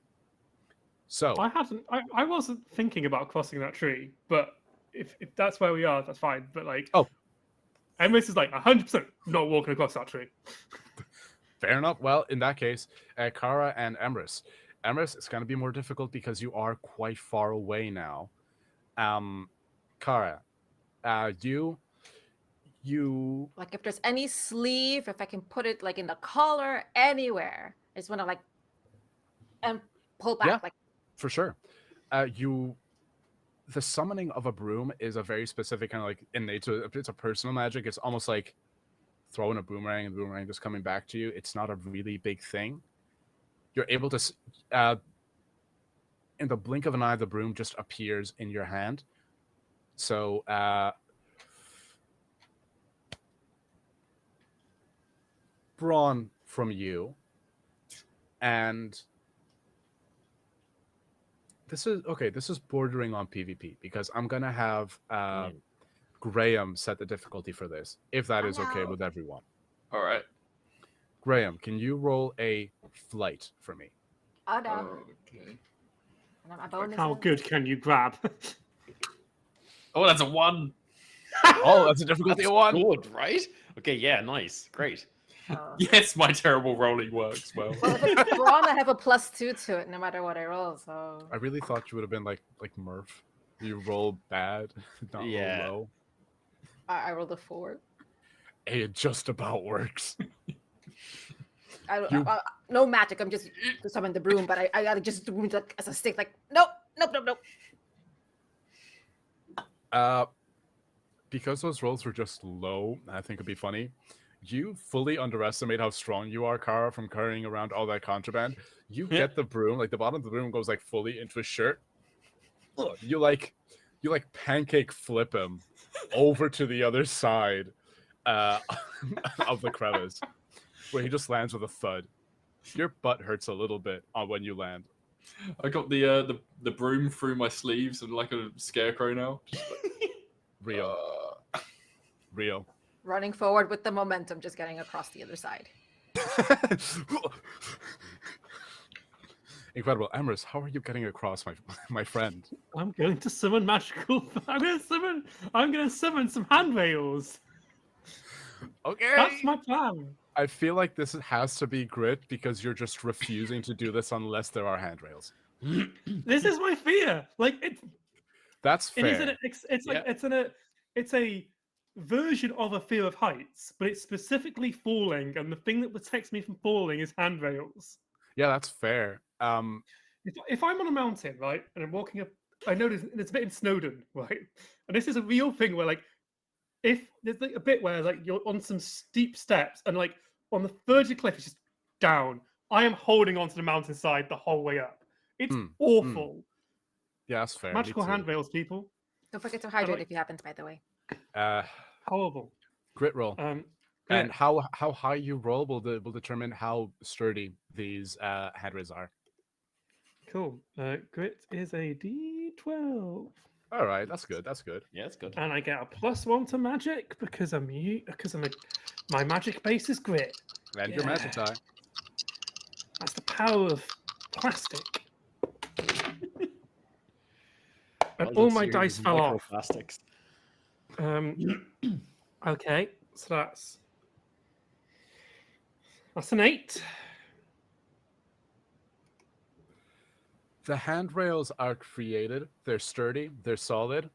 So
I wasn't thinking about crossing that tree, but if that's where we are, that's fine. But like,
Oh.
Emrys is like 100% not walking across that tree.
fair enough. Well, in that case, Kara and Emrys. Emrys, it's going to be more difficult because you are quite far away now. Kara, you
Like if there's any sleeve, if I can put it like in the collar, anywhere. I just wanna like and pull back.
Yeah.
Like
for sure. The summoning of a broom is a very specific kind of like innate to it's a personal magic. It's almost like throwing a boomerang and the boomerang just coming back to you. It's not a really big thing. You're able to in the blink of an eye, the broom just appears in your hand. So brawn from you, and this is bordering on PvP because I'm gonna have Graham set the difficulty for this, if that is okay with everyone.
All right.
Graham, can you roll a flight for me?
oh no.
Okay.
And my bonus
How
is-
good can you grab?
Oh, that's a 1.
Oh, that's a difficulty of 1.
Good, right? Okay, yeah, nice, great.
Oh.
Yes, my terrible rolling works well.
Well, if it's brawn, I have a +2 to it no matter what I roll. So
I really thought you would have been like Murph. You roll bad, not
Yeah.
roll low.
I rolled a 4.
Hey, it just about works.
No magic. I'm just to summon the broom, but I gotta just do it like as a stick. Like nope.
Because those rolls were just low, I think it'd be funny. You fully underestimate how strong you are, Kara, from carrying around all that contraband. You get the broom, like the bottom of the broom goes like fully into his shirt. You like pancake flip him over to the other side of the crevice, where he just lands with a thud. Your butt hurts a little bit on when you land.
I got the broom through my sleeves and like a scarecrow now. Just like,
Real.
Running forward with the momentum, just getting across the other side.
Incredible. Emrys, how are you getting across, my friend?
I'm going to summon magical. I'm going to summon some handrails.
Okay.
That's my plan.
I feel like this has to be grit because you're just refusing to do this unless there are handrails.
This is my fear. Like
That's
it is
fair.
it's like it's a version of a fear of heights, but it's specifically falling, and the thing that protects me from falling is handrails.
Yeah, that's fair.
If I'm on a mountain, right, and I'm walking up, I know there's a bit in Snowdon, right, and this is a real thing where like if there's like a bit where like you're on some steep steps and like on the verge of the cliff it's just down. I am holding onto the mountainside the whole way up. It's awful.
Yeah, that's fair.
Magical handrails, people.
Don't forget to hydrate if it happens, by the way.
Horrible.
Grit roll.
Grit.
And how high you roll will determine how sturdy these handrails are.
Cool. Grit is a D12.
All right, that's good. That's good.
Yeah, it's good.
And I get a +1 to magic because my magic base is grit.
And your magic die.
That's the power of plastic. And all my dice fell off.
Plastics.
Okay, so that's an 8.
The handrails are created. They're sturdy. They're solid.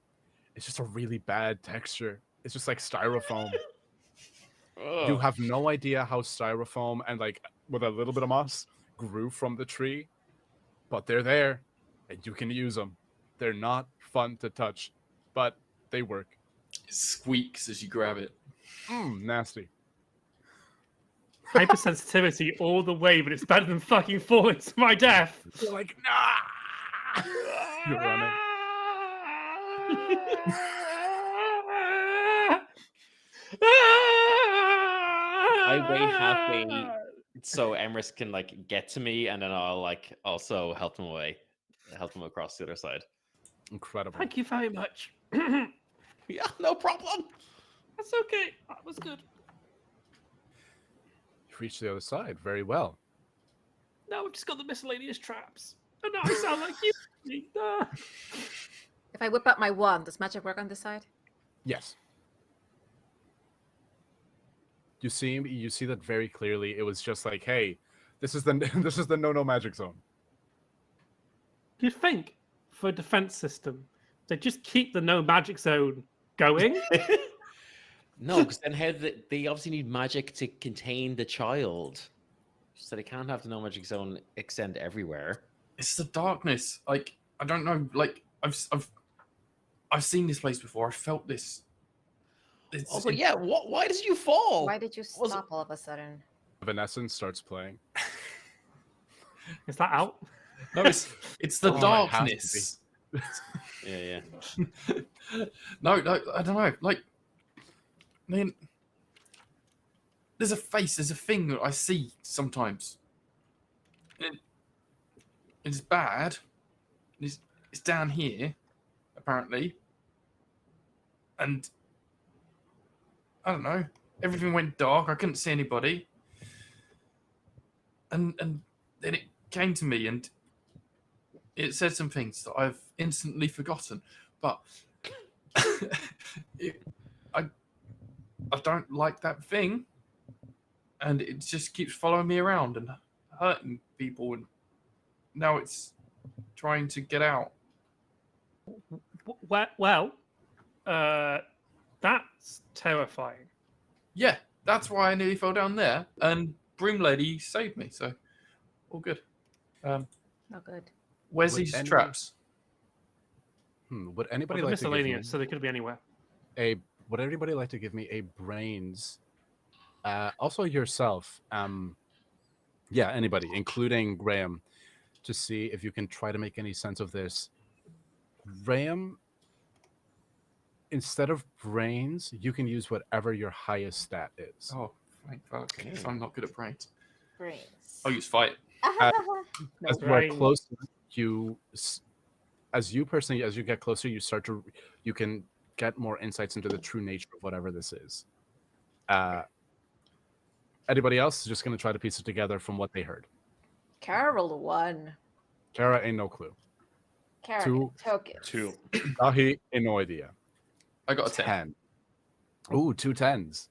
It's just a really bad texture. It's just like styrofoam. You have no idea how styrofoam and like with a little bit of moss grew from the tree, but they're there and you can use them. They're not fun to touch, but they work.
It squeaks as you grab it.
Nasty.
Hypersensitivity all the way, but it's better than fucking falling to my death.
You're like, nah! You're running.
I wait halfway so Emrys can like get to me, and then I'll like also help him across the other side.
Incredible.
Thank you very much.
Yeah, no problem.
That's okay. That was good.
You reached the other side. Very well.
Now we've just got the miscellaneous traps. And now I sound like you.
If I whip out my wand, does magic work on this side?
Yes. You see that very clearly. It was just like, hey, this is the no magic zone.
You'd think for a defense system, they just keep the no magic zone going.
No, because then they obviously need magic to contain the child, so they can't have the no magic zone extend everywhere.
It's the darkness. Like I don't know. Like I've seen this place before. I felt this.
Also, yeah. Why did you fall?
Why did you stop all of a sudden?
Evanescence starts playing.
Is that out?
No, it's the darkness.
Yeah.
No, I don't know. Like, I mean, there's a face, there's a thing that I see sometimes. It's bad. It's down here, apparently. And I don't know. Everything went dark. I couldn't see anybody. And then it came to me and it said some things that I've instantly forgotten. But I don't like that thing. And it just keeps following me around and hurting people. And now it's trying to get out.
Well, that's terrifying.
Yeah, that's why I nearly fell down there. And Broom Lady saved me, so all good.
Not good.
Where's
Would
these traps?
Would anybody
Well,
like to give me
miscellaneous, so they could be anywhere.
would anybody like to give me a brains? Also yourself. Yeah, anybody, including Graham, to see if you can try to make any sense of this. Graham, instead of brains, you can use whatever your highest stat is.
Oh, thank fuck. If I'm not good at brains.
Brains.
I'll use fight.
As you are closer, as you get closer, you can get more insights into the true nature of whatever this is. Anybody else is just going to try to piece it together from what they heard.
Carol rolled a 1.
Kara ain't no clue.
Character.
2.
Token.
2.
Dahi ain't no idea.
I got a 10.
10. Ooh, 2 10s.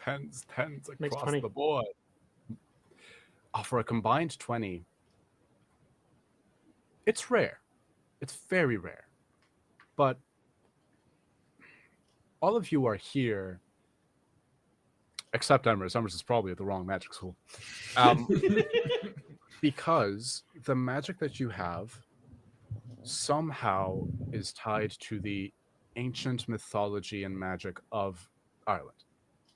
10s
Makes
across
20.
the board. For a combined 20, it's rare. It's very rare. But all of you are here, except Emrys. Emrys is probably at the wrong magic school. Because the magic that you have somehow is tied to the ancient mythology and magic of Ireland.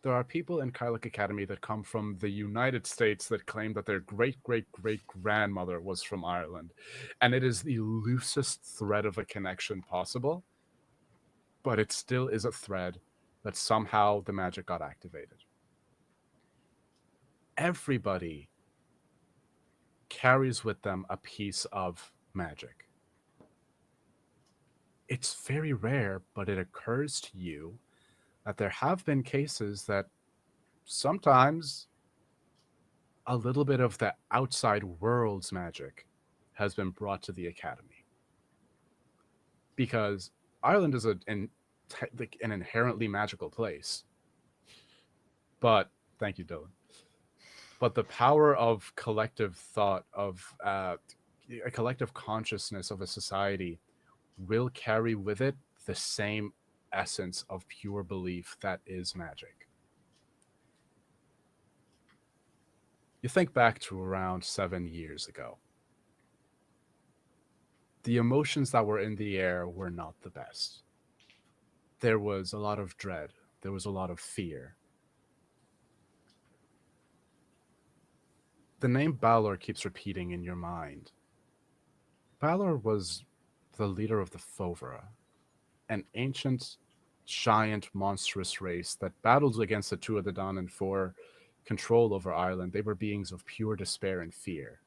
There are people in Cailleach Academy that come from the United States that claim that their great-great-great-grandmother was from Ireland. And it is the loosest thread of a connection possible, but it still is a thread that somehow the magic got activated. Everybody carries with them a piece of magic. It's very rare, but it occurs to you that there have been cases that sometimes a little bit of the outside world's magic has been brought to the academy. Because Ireland is an inherently magical place. But, thank you, Dylan. But the power of collective thought, of a collective consciousness of a society will carry with it the same essence of pure belief that is magic. You think back to around 7 years ago. The emotions that were in the air were not the best. There was a lot of dread. There was a lot of fear. The name Balor keeps repeating in your mind. Balor was the leader of the Fovera, an ancient, giant, monstrous race that battled against the Tuatha Dé Danann for control over Ireland. They were beings of pure despair and fear.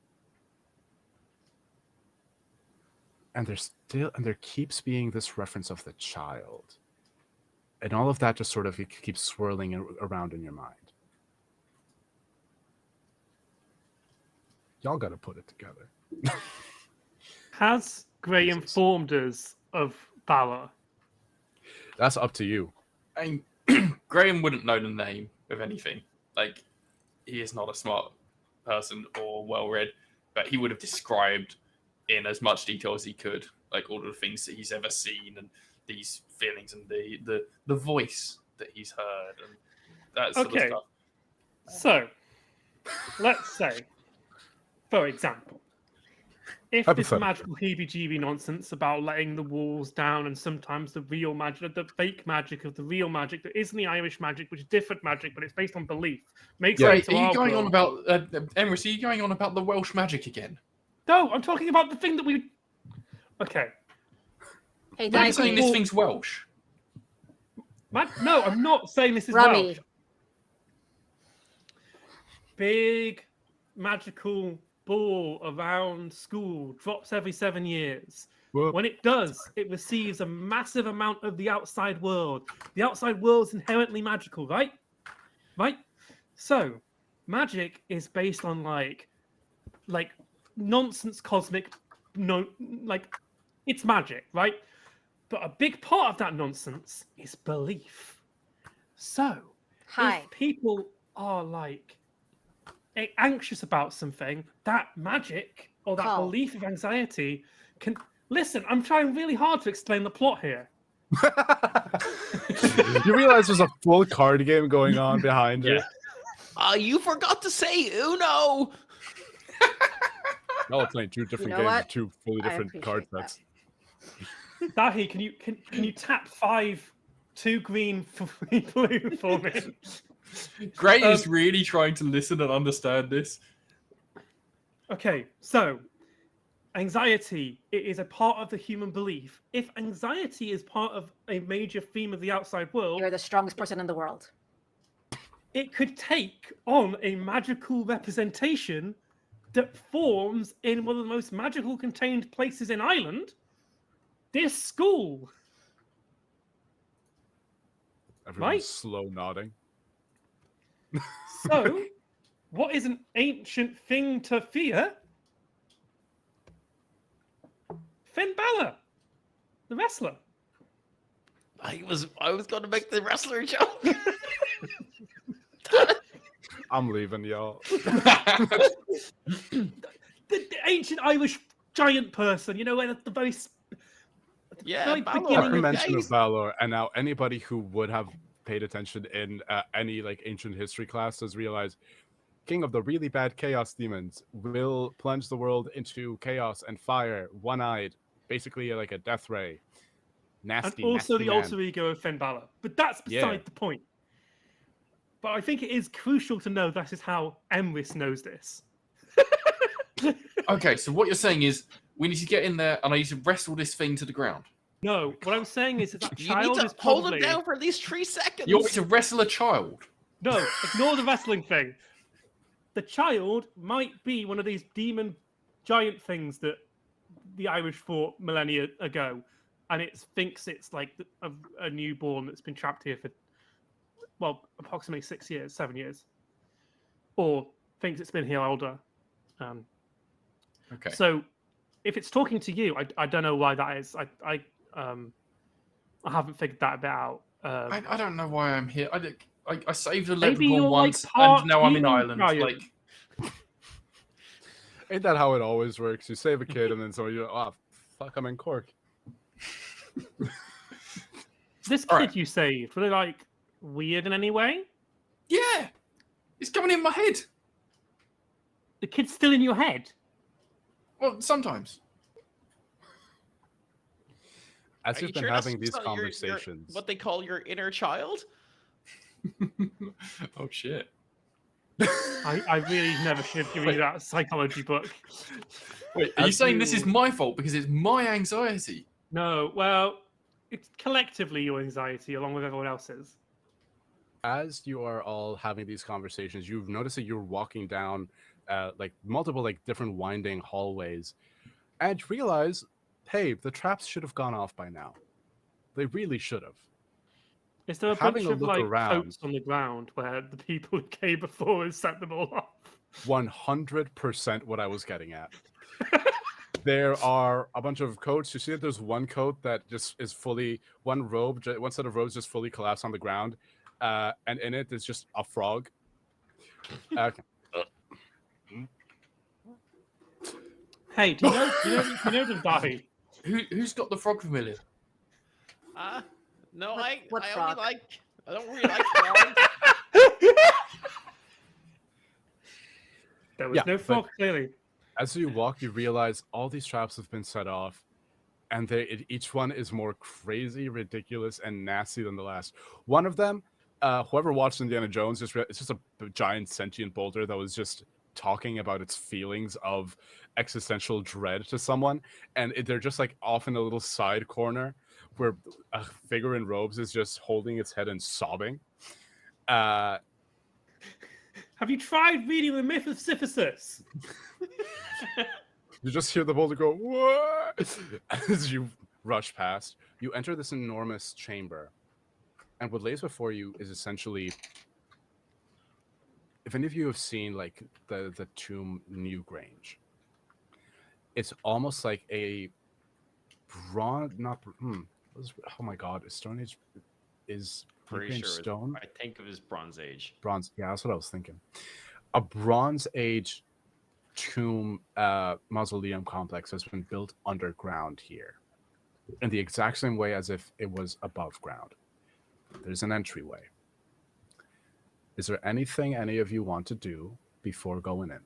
And there keeps being this reference of the child. And all of that just sort of keeps swirling around in your mind. Y'all got to put it together.
Has Gray
Jesus.
informed us of Balor?
That's up to you.
I Graham wouldn't know the name of anything. Like, he is not a smart person or well-read, but he would have described in as much detail as he could, like all of the things that he's ever seen and these feelings and the voice that he's heard and that sort of stuff.
So, let's say, for example, if this magical heebie-jeebie nonsense about letting the walls down and sometimes the real magic, the fake magic of the real magic that isn't the Irish magic, which is different magic, but it's based on belief, makes sense to
Are you
our
going
world.
on about Emrys? Are you going on about the Welsh magic again?
No, I'm talking about the thing that we. Okay.
Hey,
Are you saying this
Daisy.
thing's Welsh?
No, I'm not saying this is
Rummy.
Welsh. Big magical ball around school drops every 7 years.
Whoop.
When it does, it receives a massive amount of the outside world. The outside world is inherently magical, right? Right? So, magic is based on like nonsense cosmic, it's magic, right? But a big part of that nonsense is belief. So,
Hi.
if people are like anxious about something, that magic or that
Call.
belief of anxiety can listen. I'm trying really hard to explain the plot here.
You realize there's a full card game going on behind it?
You forgot to say Uno.
Y'all are playing two different
know
games
what?
with two fully
I
different card
appreciate
sets.
Dahi, can you tap 2 green, 3 blue for me?
Gray is really trying to listen and understand this.
Okay, so anxiety, it is a part of the human belief. If anxiety is part of a major theme of the outside world,
You're the strongest person in the world.
it could take on a magical representation that forms in one of the most magical contained places in Ireland, this school.
Everyone's
Right?
slow nodding.
So, what is an ancient thing to fear Finn Balor, the wrestler.
I was going to make the wrestler joke.
I'm leaving, y'all.
The ancient Irish giant person, you know, at the very
Yeah,
very
Balor.
beginning
Our
of
mention
guys.
of Balor, and now anybody who would have paid attention in any like ancient history class does realize king of the really bad chaos demons will plunge the world into chaos and fire, one-eyed, basically like a death ray. Nasty,
and also
nasty
the
man.
alter ego of Finn Balor. But that's beside
Yeah.
the point. But I think it is crucial to know that is how Emrys knows this.
Okay, so what you're saying is we need to get in there and I need to wrestle this thing to the ground.
No, what I'm saying is that
You need
child
to
is
hold
probably...
him down for at least 3 seconds.
You want me to wrestle a child?
No, ignore the wrestling thing. The child might be one of these demon giant things that the Irish fought millennia ago, and it thinks it's like a newborn that's been trapped here for, well, approximately 6 years, 7 years, or thinks it's been here older.
Okay.
So, if it's talking to you, I don't know why that is. I haven't figured that bit out.
I don't know why I'm here. I saved a
Maybe
leprechaun
you're,
once,
like, part
and now I'm in
demon
Ireland.
giant.
Like,
Ain't that how it always works? You save a kid and then somebody, oh, fuck, I'm in Cork.
This kid
Alright.
you saved, were they like weird in any way?
yeah, it's coming in my head.
The kid's still in your head.
Well, sometimes.
As
Are
you've
you
been
sure that's
having these
not
conversations,
what they call your inner child?
Oh shit.
I really never should have given you that psychology book.
Wait, are you
As
saying this
you-
is my fault because it's my anxiety?
No, well, it's collectively your anxiety along with everyone else's.
as you are all having these conversations, you've noticed that you're walking down like multiple like different winding hallways, and you realize, hey, the traps should have gone off by now. They really should have.
Is there a
Having
bunch
a
of
look
like
around-
coats on the ground where the people who came before and set them all off?
100% what I was getting at. There are a bunch of coats. You see that there's one coat that just is fully one set of robes just fully collapsed on the ground, and in it is just a frog. Okay.
Hey, do you know them died?
Who's got the frog familiar?
No,
What
I
frog?
I don't really like frogs.
There was
Yeah,
no
but-
frog, clearly.
As you walk, you realize all these traps have been set off, and each one is more crazy, ridiculous, and nasty than the last. One of them, whoever watched Indiana Jones, it's just a giant sentient boulder that was just talking about its feelings of existential dread to someone, and they're just like off in a little side corner where a figure in robes is just holding its head and sobbing.
Have you tried reading the myth of Sisyphus?
You just hear the boulder go, "What?" As you rush past. You enter this enormous chamber, and what lays before you is essentially, if any of you have seen like the tomb Newgrange, it's almost like a bronze, not oh my god, is Stone Age is
Pretty
Newgrange
sure
stone?
I think of his Bronze Age.
Bronze, yeah, that's what I was thinking. A Bronze Age tomb mausoleum complex has been built underground here in the exact same way as if it was above ground. There's an entryway. Is there anything any of you want to do before going in?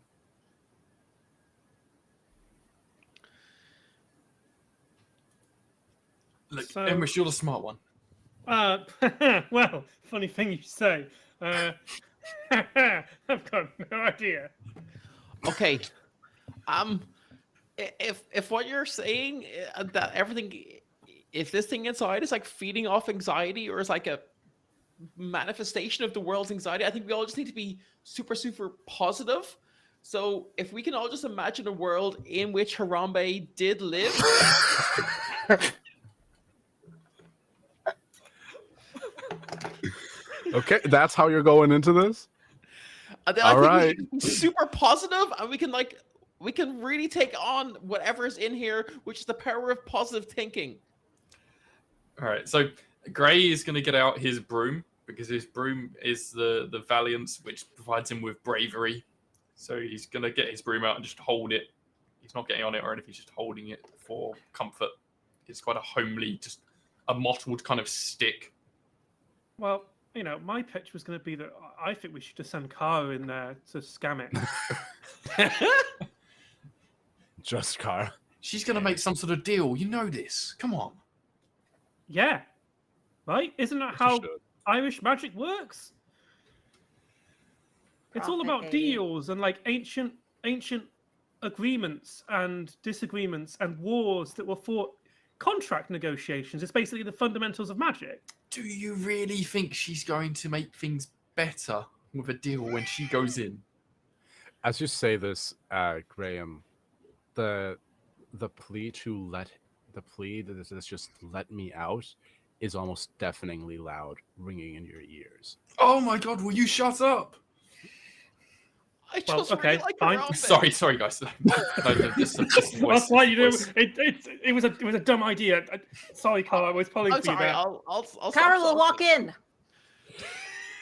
Look,
So-
Emrys, you're the smart one.
Well, funny thing you say. I've got no idea.
Okay. If what you're saying that everything, if this thing inside is like feeding off anxiety or is like a manifestation of the world's anxiety, I think we all just need to be super, super positive. So if we can all just imagine a world in which Harambe did live.
Okay, that's how you're going into this?
And then
All
I think
right.
we can be super positive and we can like we can really take on whatever's in here, which is the power of positive thinking.
All right, so Gray is going to get out his broom because his broom is the valiance, which provides him with bravery. So he's going to get his broom out and just hold it. He's not getting on it or anything, he's just holding it for comfort. It's quite a homely, just a mottled kind of stick.
Well, you know, my pitch was going to be that I think we should just send Kara in there to scam it.
Just Kara.
She's going to make some sort of deal. You know this. Come on.
Yeah. Right? Isn't that
You
how
should.
Irish magic works? It's all
Profit,
about
baby.
deals and like ancient agreements and disagreements and wars that were fought. Contract negotiations. It's basically the fundamentals of magic.
Do you really think she's going to make things better with a deal when she goes in?
As you say this, Graham, the plea that is just let me out is almost deafeningly loud, ringing in your ears.
Oh my god, will you shut up?
I
Well,
just
okay,
really like
fine.
her outfit.
Sorry, guys.
That's why you do. It was a dumb idea. Sorry, Kara. I was pulling
I'm
for you
sorry.
there.
I'll
Kara
stop
will walk in.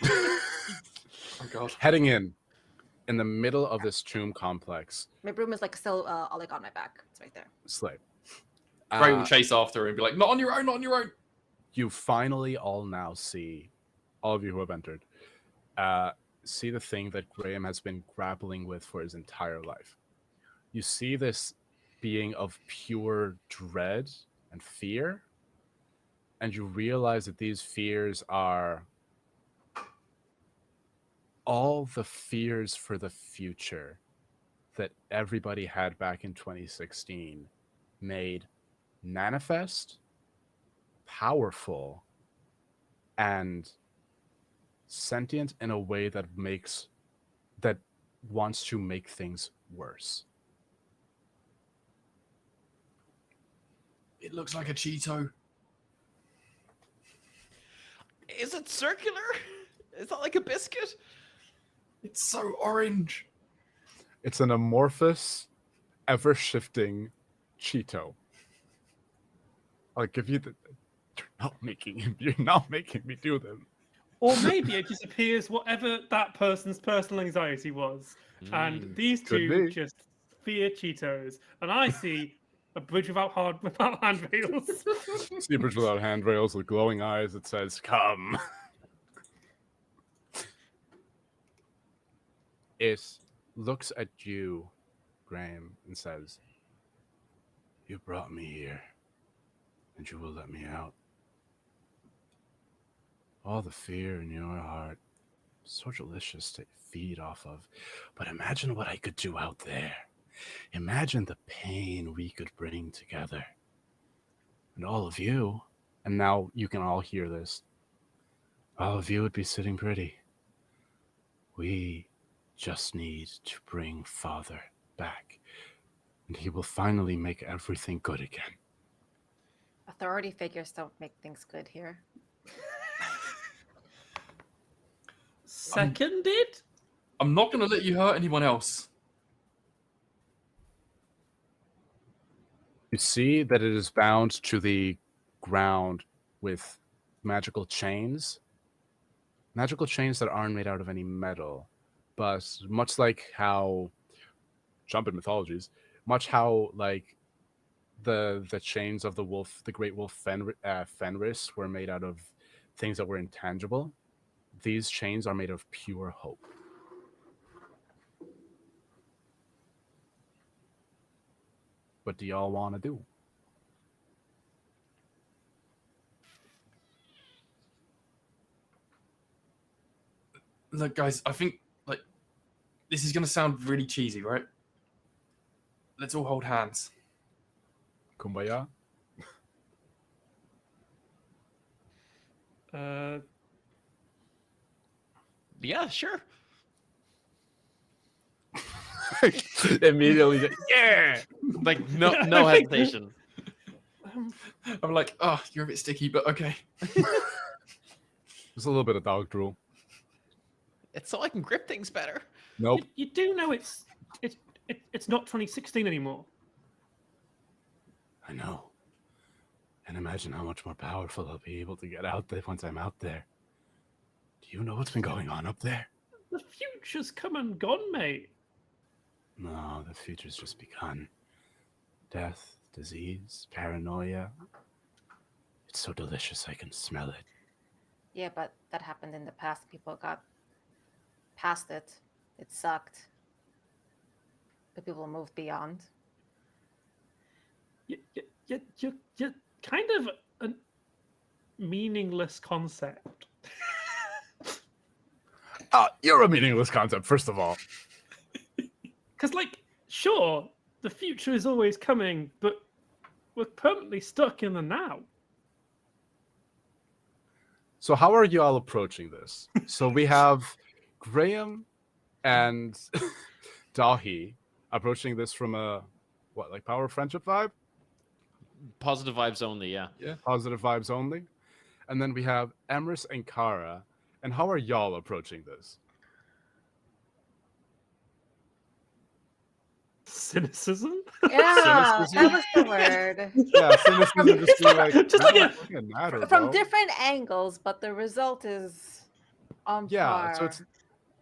Oh god.
Heading in the middle of this tomb complex,
My broom is like still like on my back. It's right there.
slave.
Gray will chase after her and be like, not on your own, not on your own.
You finally all now see, all of you who have entered, see the thing that Graham has been grappling with for his entire life. You see this being of pure dread and fear, and you realize that these fears are all the fears for the future that everybody had back in 2016 made manifest, powerful, and sentient in a way that wants to make things worse.
It looks like a Cheeto.
Is it circular? Is that like a biscuit?
It's so orange.
It's an amorphous, ever-shifting Cheeto. I'll give you the. You're not making me do them.
Or maybe it just appears whatever that person's personal anxiety was, and these
Could
two
be.
just fear Cheetos, and I see a bridge without handrails.
See a bridge without handrails with glowing eyes that says, "Come." It looks at you, Graham, and says, "You brought me here, and you will let me out. All the fear in your heart, so delicious to feed off of. But imagine what I could do out there. Imagine the pain we could bring together. And all of you, and now you can all hear this, all of you would be sitting pretty. We just need to bring Father back, and he will finally make everything good again."
Authority figures don't make things good here.
Seconded?
I'm not going to let you hurt anyone else.
You see that it is bound to the ground with magical chains. Magical chains that aren't made out of any metal, but much like how, jump in mythologies, much how like the chains of the wolf, the great wolf Fenris, were made out of things that were intangible. These chains are made of pure hope. What do y'all want to do?
Look, guys, I think like this is going to sound really cheesy, right? Let's all hold hands.
Kumbaya?
Yeah, sure.
Immediately, yeah!
Like no hesitation.
I'm like, oh, you're a bit sticky, but okay.
Just a little bit of dog drool.
It's so I can grip things better.
Nope.
You do know it's It's not 2016 anymore.
I know. And imagine how much more powerful I'll be able to get out there once I'm out there. Do you know what's been going on up there?
The future's come and gone, mate.
No, the future's just begun. Death, disease, paranoia. It's so delicious I can smell it.
Yeah, but that happened in the past. People got past it. It sucked. But people moved beyond.
You're kind of a meaningless concept.
You're a meaningless concept, first of all.
Because, like, sure, the future is always coming, but we're permanently stuck in the now.
So how are you all approaching this? So we have Graham and Dahi approaching this from a, what, like power friendship vibe?
Positive vibes only, yeah.
Positive vibes only. And then we have Emrys and Kara. And how are y'all approaching this?
Cynicism?
Yeah,
Cynicism?
that was the word.
Yeah, cynicism just being like,
Just
"We
like
don't
a-
fucking matter,
From
bro."
different angles, but the result is on
Yeah,
par.
so it's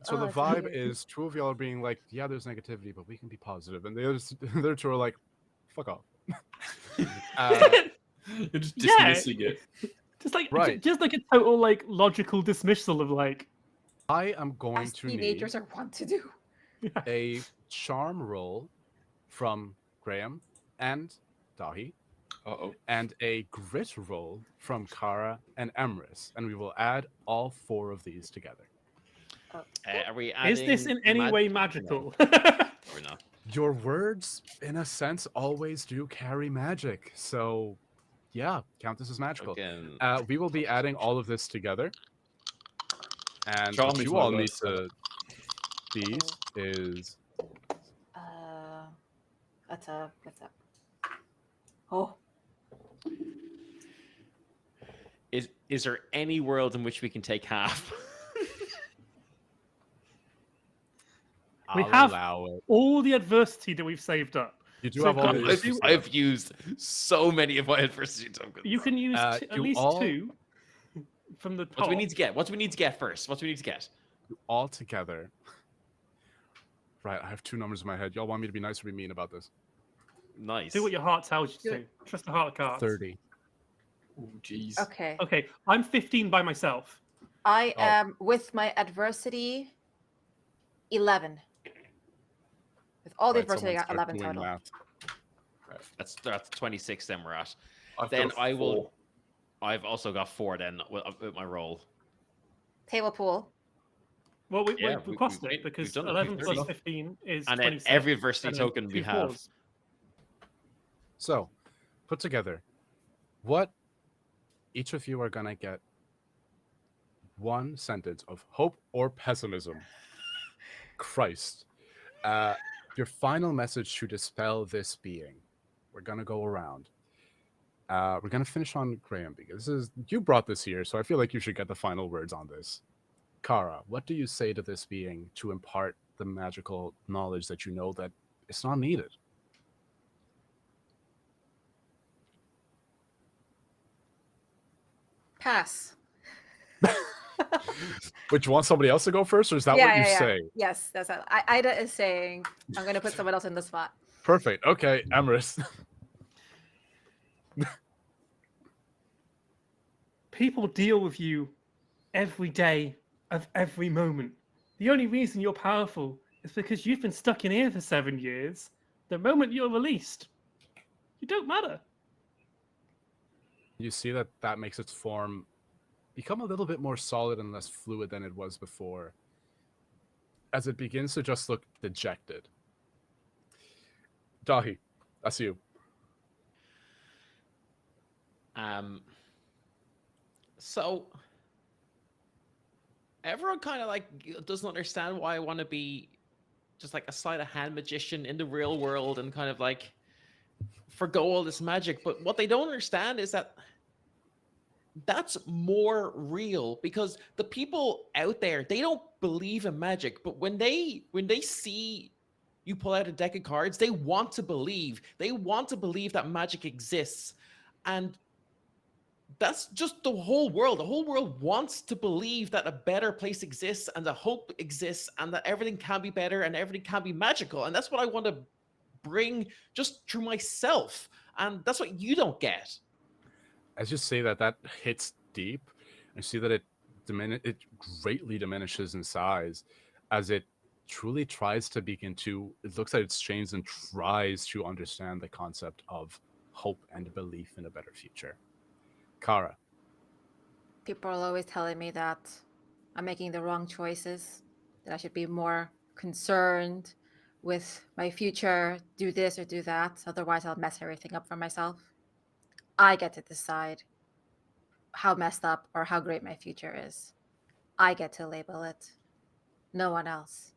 so
Oh,
the
it's
vibe
weird.
is two of y'all are being like, yeah, there's negativity, but we can be positive, and the other two are like, fuck off.
You're just
Yeah.
dismissing it.
just like
Right.
just like a total like logical dismissal of like
I am going
As
to need
teenagers are wont to do.
a charm roll from Graham and Dahi,
Uh-oh.
and a grit roll from Kara and Emrys, and we will add all four of these together.
Are we adding
is this in any way magical?
No, we're not.
Your words, in a sense, always do carry magic. So, yeah, count this as magical.
Fucking-
We will be adding all of this together. And
Charm
what
is
you
my
all need
worst
to these is
That's a. Oh,
Is there any world in which we can take half?
We
I'll
have-
allow it.
All the adversity that we've saved up.
You do
So
have all
God,
the
if
issues.
I've used so many of my adversity tokens.
You can use at
you
least
all-
2 from the top.
What do we need to get? What do we need to get first? What do we need to get?
all together. Right, I have two numbers in my head. Y'all want me to be nice or be mean about this?
Nice.
Do what your heart tells you to. Trust the heart of cards.
30.
Oh, jeez.
okay.
Okay, I'm 15 by myself.
I
Oh.
am with my adversity 11. With all the
Right,
adversity, I
someone
got
start
11
doing
total.
math.
That's 26. Then we're at.
I've
Then
got
I will.
4.
I've also got 4 then with my roll.
Table pool.
Well,
Yeah,
we
we-
crossed
we've
it because
done it.
11
We've
plus
done it.
15 is
And then
26.
every adversity
and then
token we
2
have.
fours.
So, put together, what each of you are going to get one sentence of hope or pessimism. Christ. Your final message to dispel this being. We're going to go around. We're going to finish on Graham because you brought this here, so I feel like you should get the final words on this. Kara, what do you say to this being to impart the magical knowledge that you know that it's not needed?
Pass.
Would you want somebody else to go first, or is that what you say?
Yes, that's what Ida is saying. I'm going to put someone else in the spot.
Perfect. Okay, Emrys.
People deal with you every day of every moment. The only reason you're powerful is because you've been stuck in here for 7 years. The moment you're released, you don't matter.
You see that makes its form become a little bit more solid and less fluid than it was before, as it begins to just look dejected. Dahi, that's you.
So everyone kind of like doesn't understand why I want to be just like a sleight of hand magician in the real world and kind of like forgo all this magic. But what they don't understand is that that's more real, because the people out there, they don't believe in magic, but when they see you pull out a deck of cards, they want to believe. They want to believe that magic exists. And that's just the whole world. The whole world wants to believe that a better place exists and that hope exists and that everything can be better and everything can be magical. And that's what I want to bring just through myself. And that's what you don't get.
As you say that, that hits deep. I see that it greatly diminishes in size as it truly tries to begin to. It looks at its chains and tries to understand the concept of hope and belief in a better future. Kara,
People are always telling me that I'm making the wrong choices, that I should be more concerned with my future, do this or do that, otherwise I'll mess everything up for myself. I get to decide how messed up or how great my future is. I get to label it, no one else.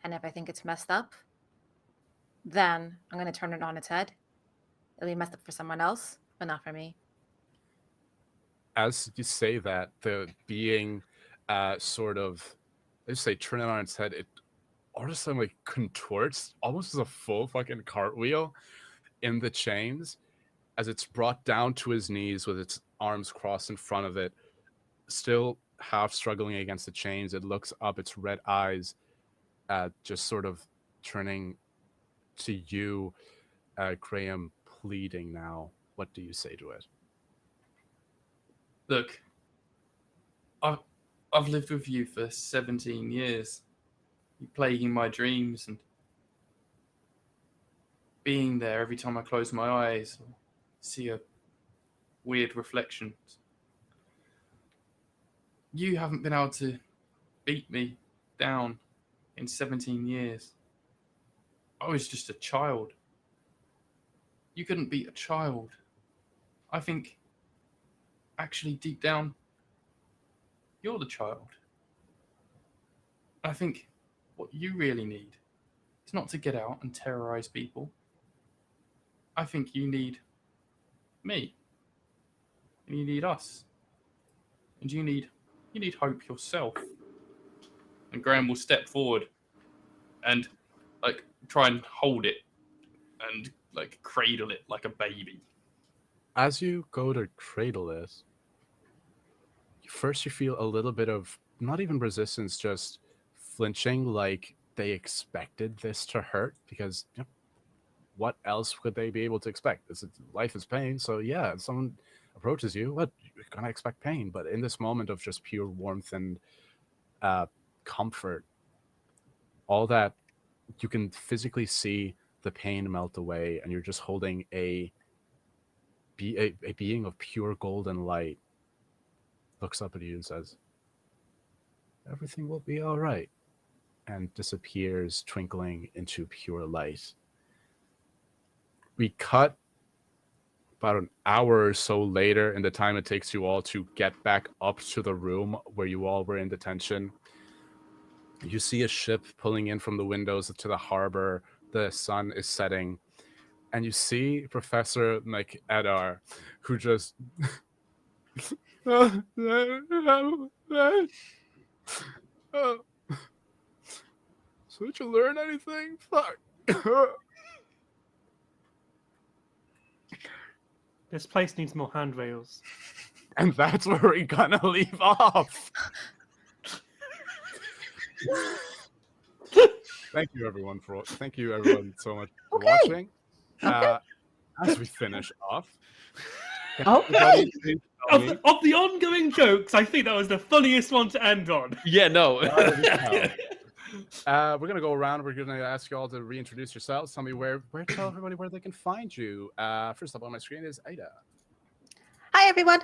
And if I think it's messed up, then I'm going to turn it on its head. It'll be messed up for someone else, but not for me.
as you say that, the being sort of, let's say, turn it on its head, it all of a sudden like contorts almost as a full fucking cartwheel in the chains as it's brought down to his knees with its arms crossed in front of it, still half struggling against the chains. It looks up, its red eyes just sort of turning to you, Graham, pleading now. What do you say to it?
Look, I've lived with you for 17 years. You plaguing my dreams and being there every time I close my eyes or see a weird reflection. You haven't been able to beat me down in 17 years. I was just a child. You couldn't beat a child. I think, actually, deep down, you're the child. I think what you really need is not to get out and terrorize people. I think you need me. And you need us. And you need hope yourself. And Graham will step forward and like try and hold it and like cradle it like a baby.
As you go to cradle it, first you feel a little bit of not even resistance, just flinching, like they expected this to hurt, because what else could they be able to expect? Life is pain, so yeah, if someone approaches you, what, you're gonna expect pain. But in this moment of just pure warmth and comfort, all that, you can physically see the pain melt away, and you're just holding a being of pure golden light. Looks up at you and says, everything will be all right, and disappears, twinkling into pure light. We cut about an hour or so later in the time it takes you all to get back up to the room where you all were in detention. You see a ship pulling in from the windows to the harbor. The sun is setting. And you see Professor McEdar, who just... So did you learn anything? Fuck.
This place needs more handrails.
And that's where we're gonna leave off. Thank you everyone so much for watching. As we finish off,
Okay.
Of the ongoing jokes, I think that was the funniest one to end on.
Yeah, no.
We're gonna go around. We're gonna ask you all to reintroduce yourselves. Tell me tell everybody where they can find you. First up on my screen is Ada.
Hi, everyone.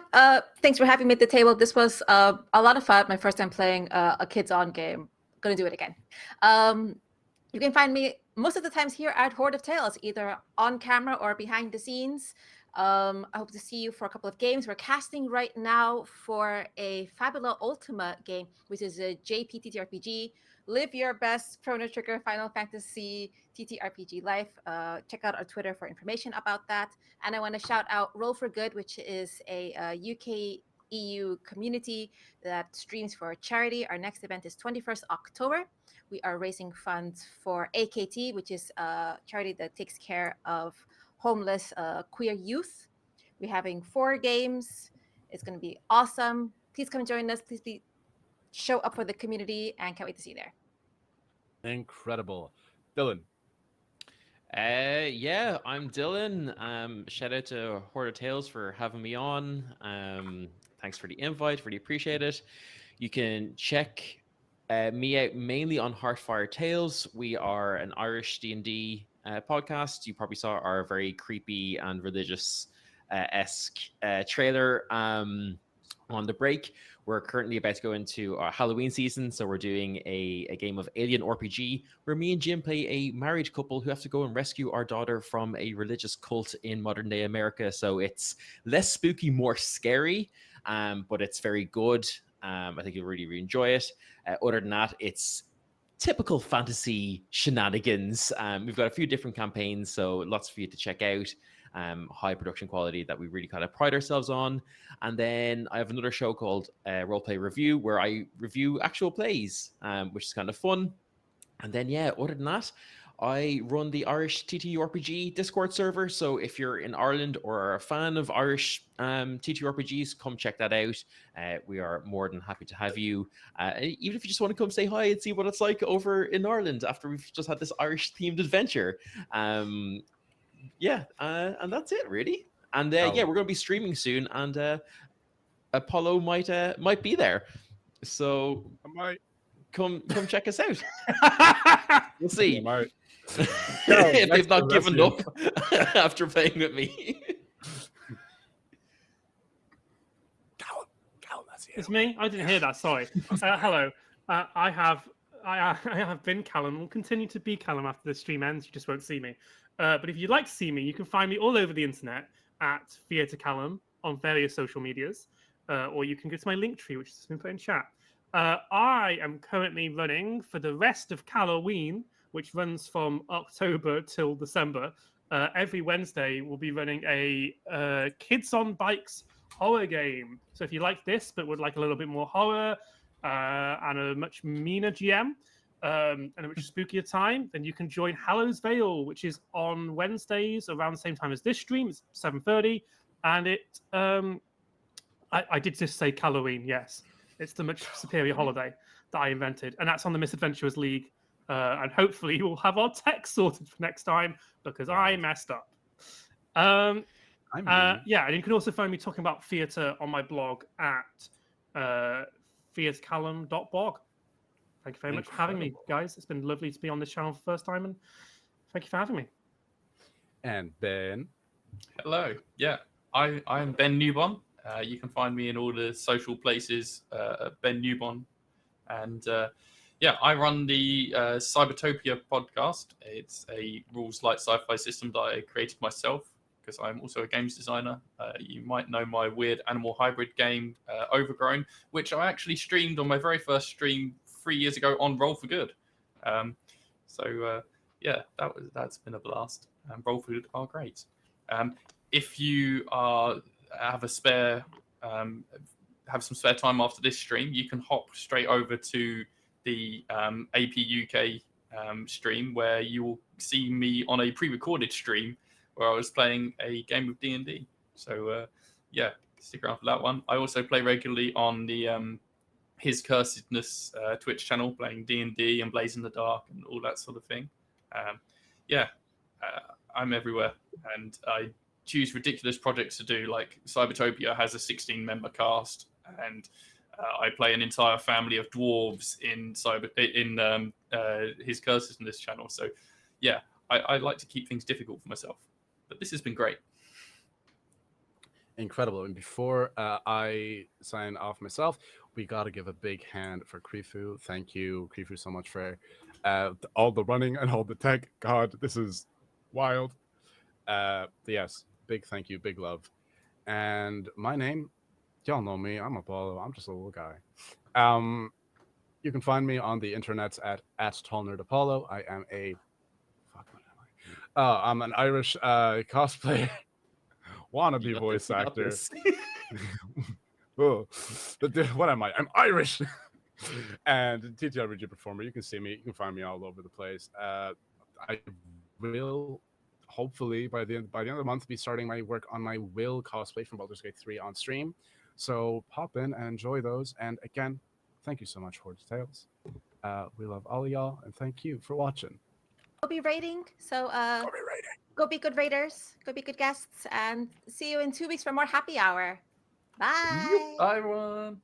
Thanks for having me at the table. This was a lot of fun. My first time playing a Kids On game. Gonna do it again. You can find me most of the times here at Horde of Tales, either on camera or behind the scenes. I hope to see you for a couple of games. We're casting right now for a Fabula Ultima game, which is a JP TTRPG. Live your best Chrono Trigger Final Fantasy TTRPG life. Check out our Twitter for information about that. And I want to shout out Roll for Good, which is a UK EU community that streams for a charity. Our next event is 21st October. We are raising funds for AKT, which is a charity that takes care of homeless queer youth. We're having 4 games. It's going to be awesome. Please come join us. Please show up for the community, and can't wait to see you there.
Incredible. Dylan.
Yeah, I'm Dylan. Shout out to Hoarder Tales for having me on. Thanks for the invite. Really appreciate it. You can check me out mainly on Heartfire Tales. We are an Irish D&D podcast. You probably saw our very creepy and religious esque trailer on the break. We're currently about to go into our Halloween season, so we're doing a game of Alien RPG where me and Jim play a married couple who have to go and rescue our daughter from a religious cult in modern day America. So it's less spooky, more scary, but it's very good. I think you'll really enjoy it. Other than that, it's typical fantasy shenanigans. We've got a few different campaigns, so lots for you to check out. High production quality that we really kind of pride ourselves on. And then I have another show called Roleplay Review where I review actual plays, which is kind of fun. And then, yeah, other than that, I run the Irish TTRPG Discord server. So if you're in Ireland or are a fan of Irish TTRPGs, come check that out. We are more than happy to have you. Even if you just want to come say hi and see what it's like over in Ireland after we've just had this Irish themed adventure. And that's it really. And yeah, we're going to be streaming soon, and Apollo might be there. So
I might.
come check us out. We'll see.
I might.
If they've not given up after playing with me.
Callum, that's you.
It's me. I didn't hear that. Sorry. Hello. I have been Callum. Will continue to be Callum after the stream ends. You just won't see me. But if you'd like to see me, you can find me all over the internet at Theatre Callum on various social medias, or you can go to my link tree, which has been put in chat. I am currently running for the rest of Halloween, which runs from October till December. Every Wednesday, we'll be running a Kids on Bikes horror game. So if you like this, but would like a little bit more horror and a much meaner GM, and a much spookier time, then you can join Hallows Vale, which is on Wednesdays around the same time as this stream. It's 7:30, and it I did just say Halloween. Yes, it's the much superior holiday that I invented, and that's on the Misadventurers League. And hopefully we'll have our tech sorted for next time because I messed up. Yeah, and you can also find me talking about theatre on my blog at theatrecallum.blog. Thank you very much for having me, guys. It's been lovely to be on this channel for the first time, and thank you for having me.
And Ben.
Hello. Yeah, I'm Ben Newbon. You can find me in all the social places, Ben Newbon. And yeah, I run the Cybertopia podcast. It's a rules-light sci-fi system that I created myself because I'm also a games designer. You might know my weird animal hybrid game, Overgrown, which I actually streamed on my very first stream 3 years ago on Roll for Good. Yeah, that's been a blast. Roll for Good are great. If you have a spare, have some spare time after this stream, you can hop straight over to the AP UK stream where you will see me on a pre-recorded stream where I was playing a game of D&D. So yeah, stick around for that one. I also play regularly on the His Cursedness Twitch channel, playing D&D and Blaze in the Dark and all that sort of thing. I'm everywhere, and I choose ridiculous projects to do. Like Cybertopia has a 16-member cast, and I play an entire family of dwarves in His Curses in this channel. So yeah, I like to keep things difficult for myself, but this has been great.
Incredible. And before I sign off myself, we got to give a big hand for Krifu. Thank you, Krifu, so much for all the running and all the tech. God, this is wild. Yes, big thank you, big love. And my name, y'all know me. I'm Apollo. I'm just a little guy. You can find me on the internet at TallNerdApollo. I am a I'm an Irish cosplayer, wannabe voice actor.
Oh, what am I? I'm Irish. And TTRPG performer. You can see me. You can find me all over the place. I will hopefully by the end of the month be starting my work on my Will cosplay from Baldur's Gate 3 on stream. So pop in and enjoy those. And again, thank you so much, Hordes Tales. We love all of y'all, and thank you for watching.
Go be rating. So
Go be rating.
go be good raiders. Go be good guests. And see you in 2 weeks for more happy hour. Bye.
Bye, everyone.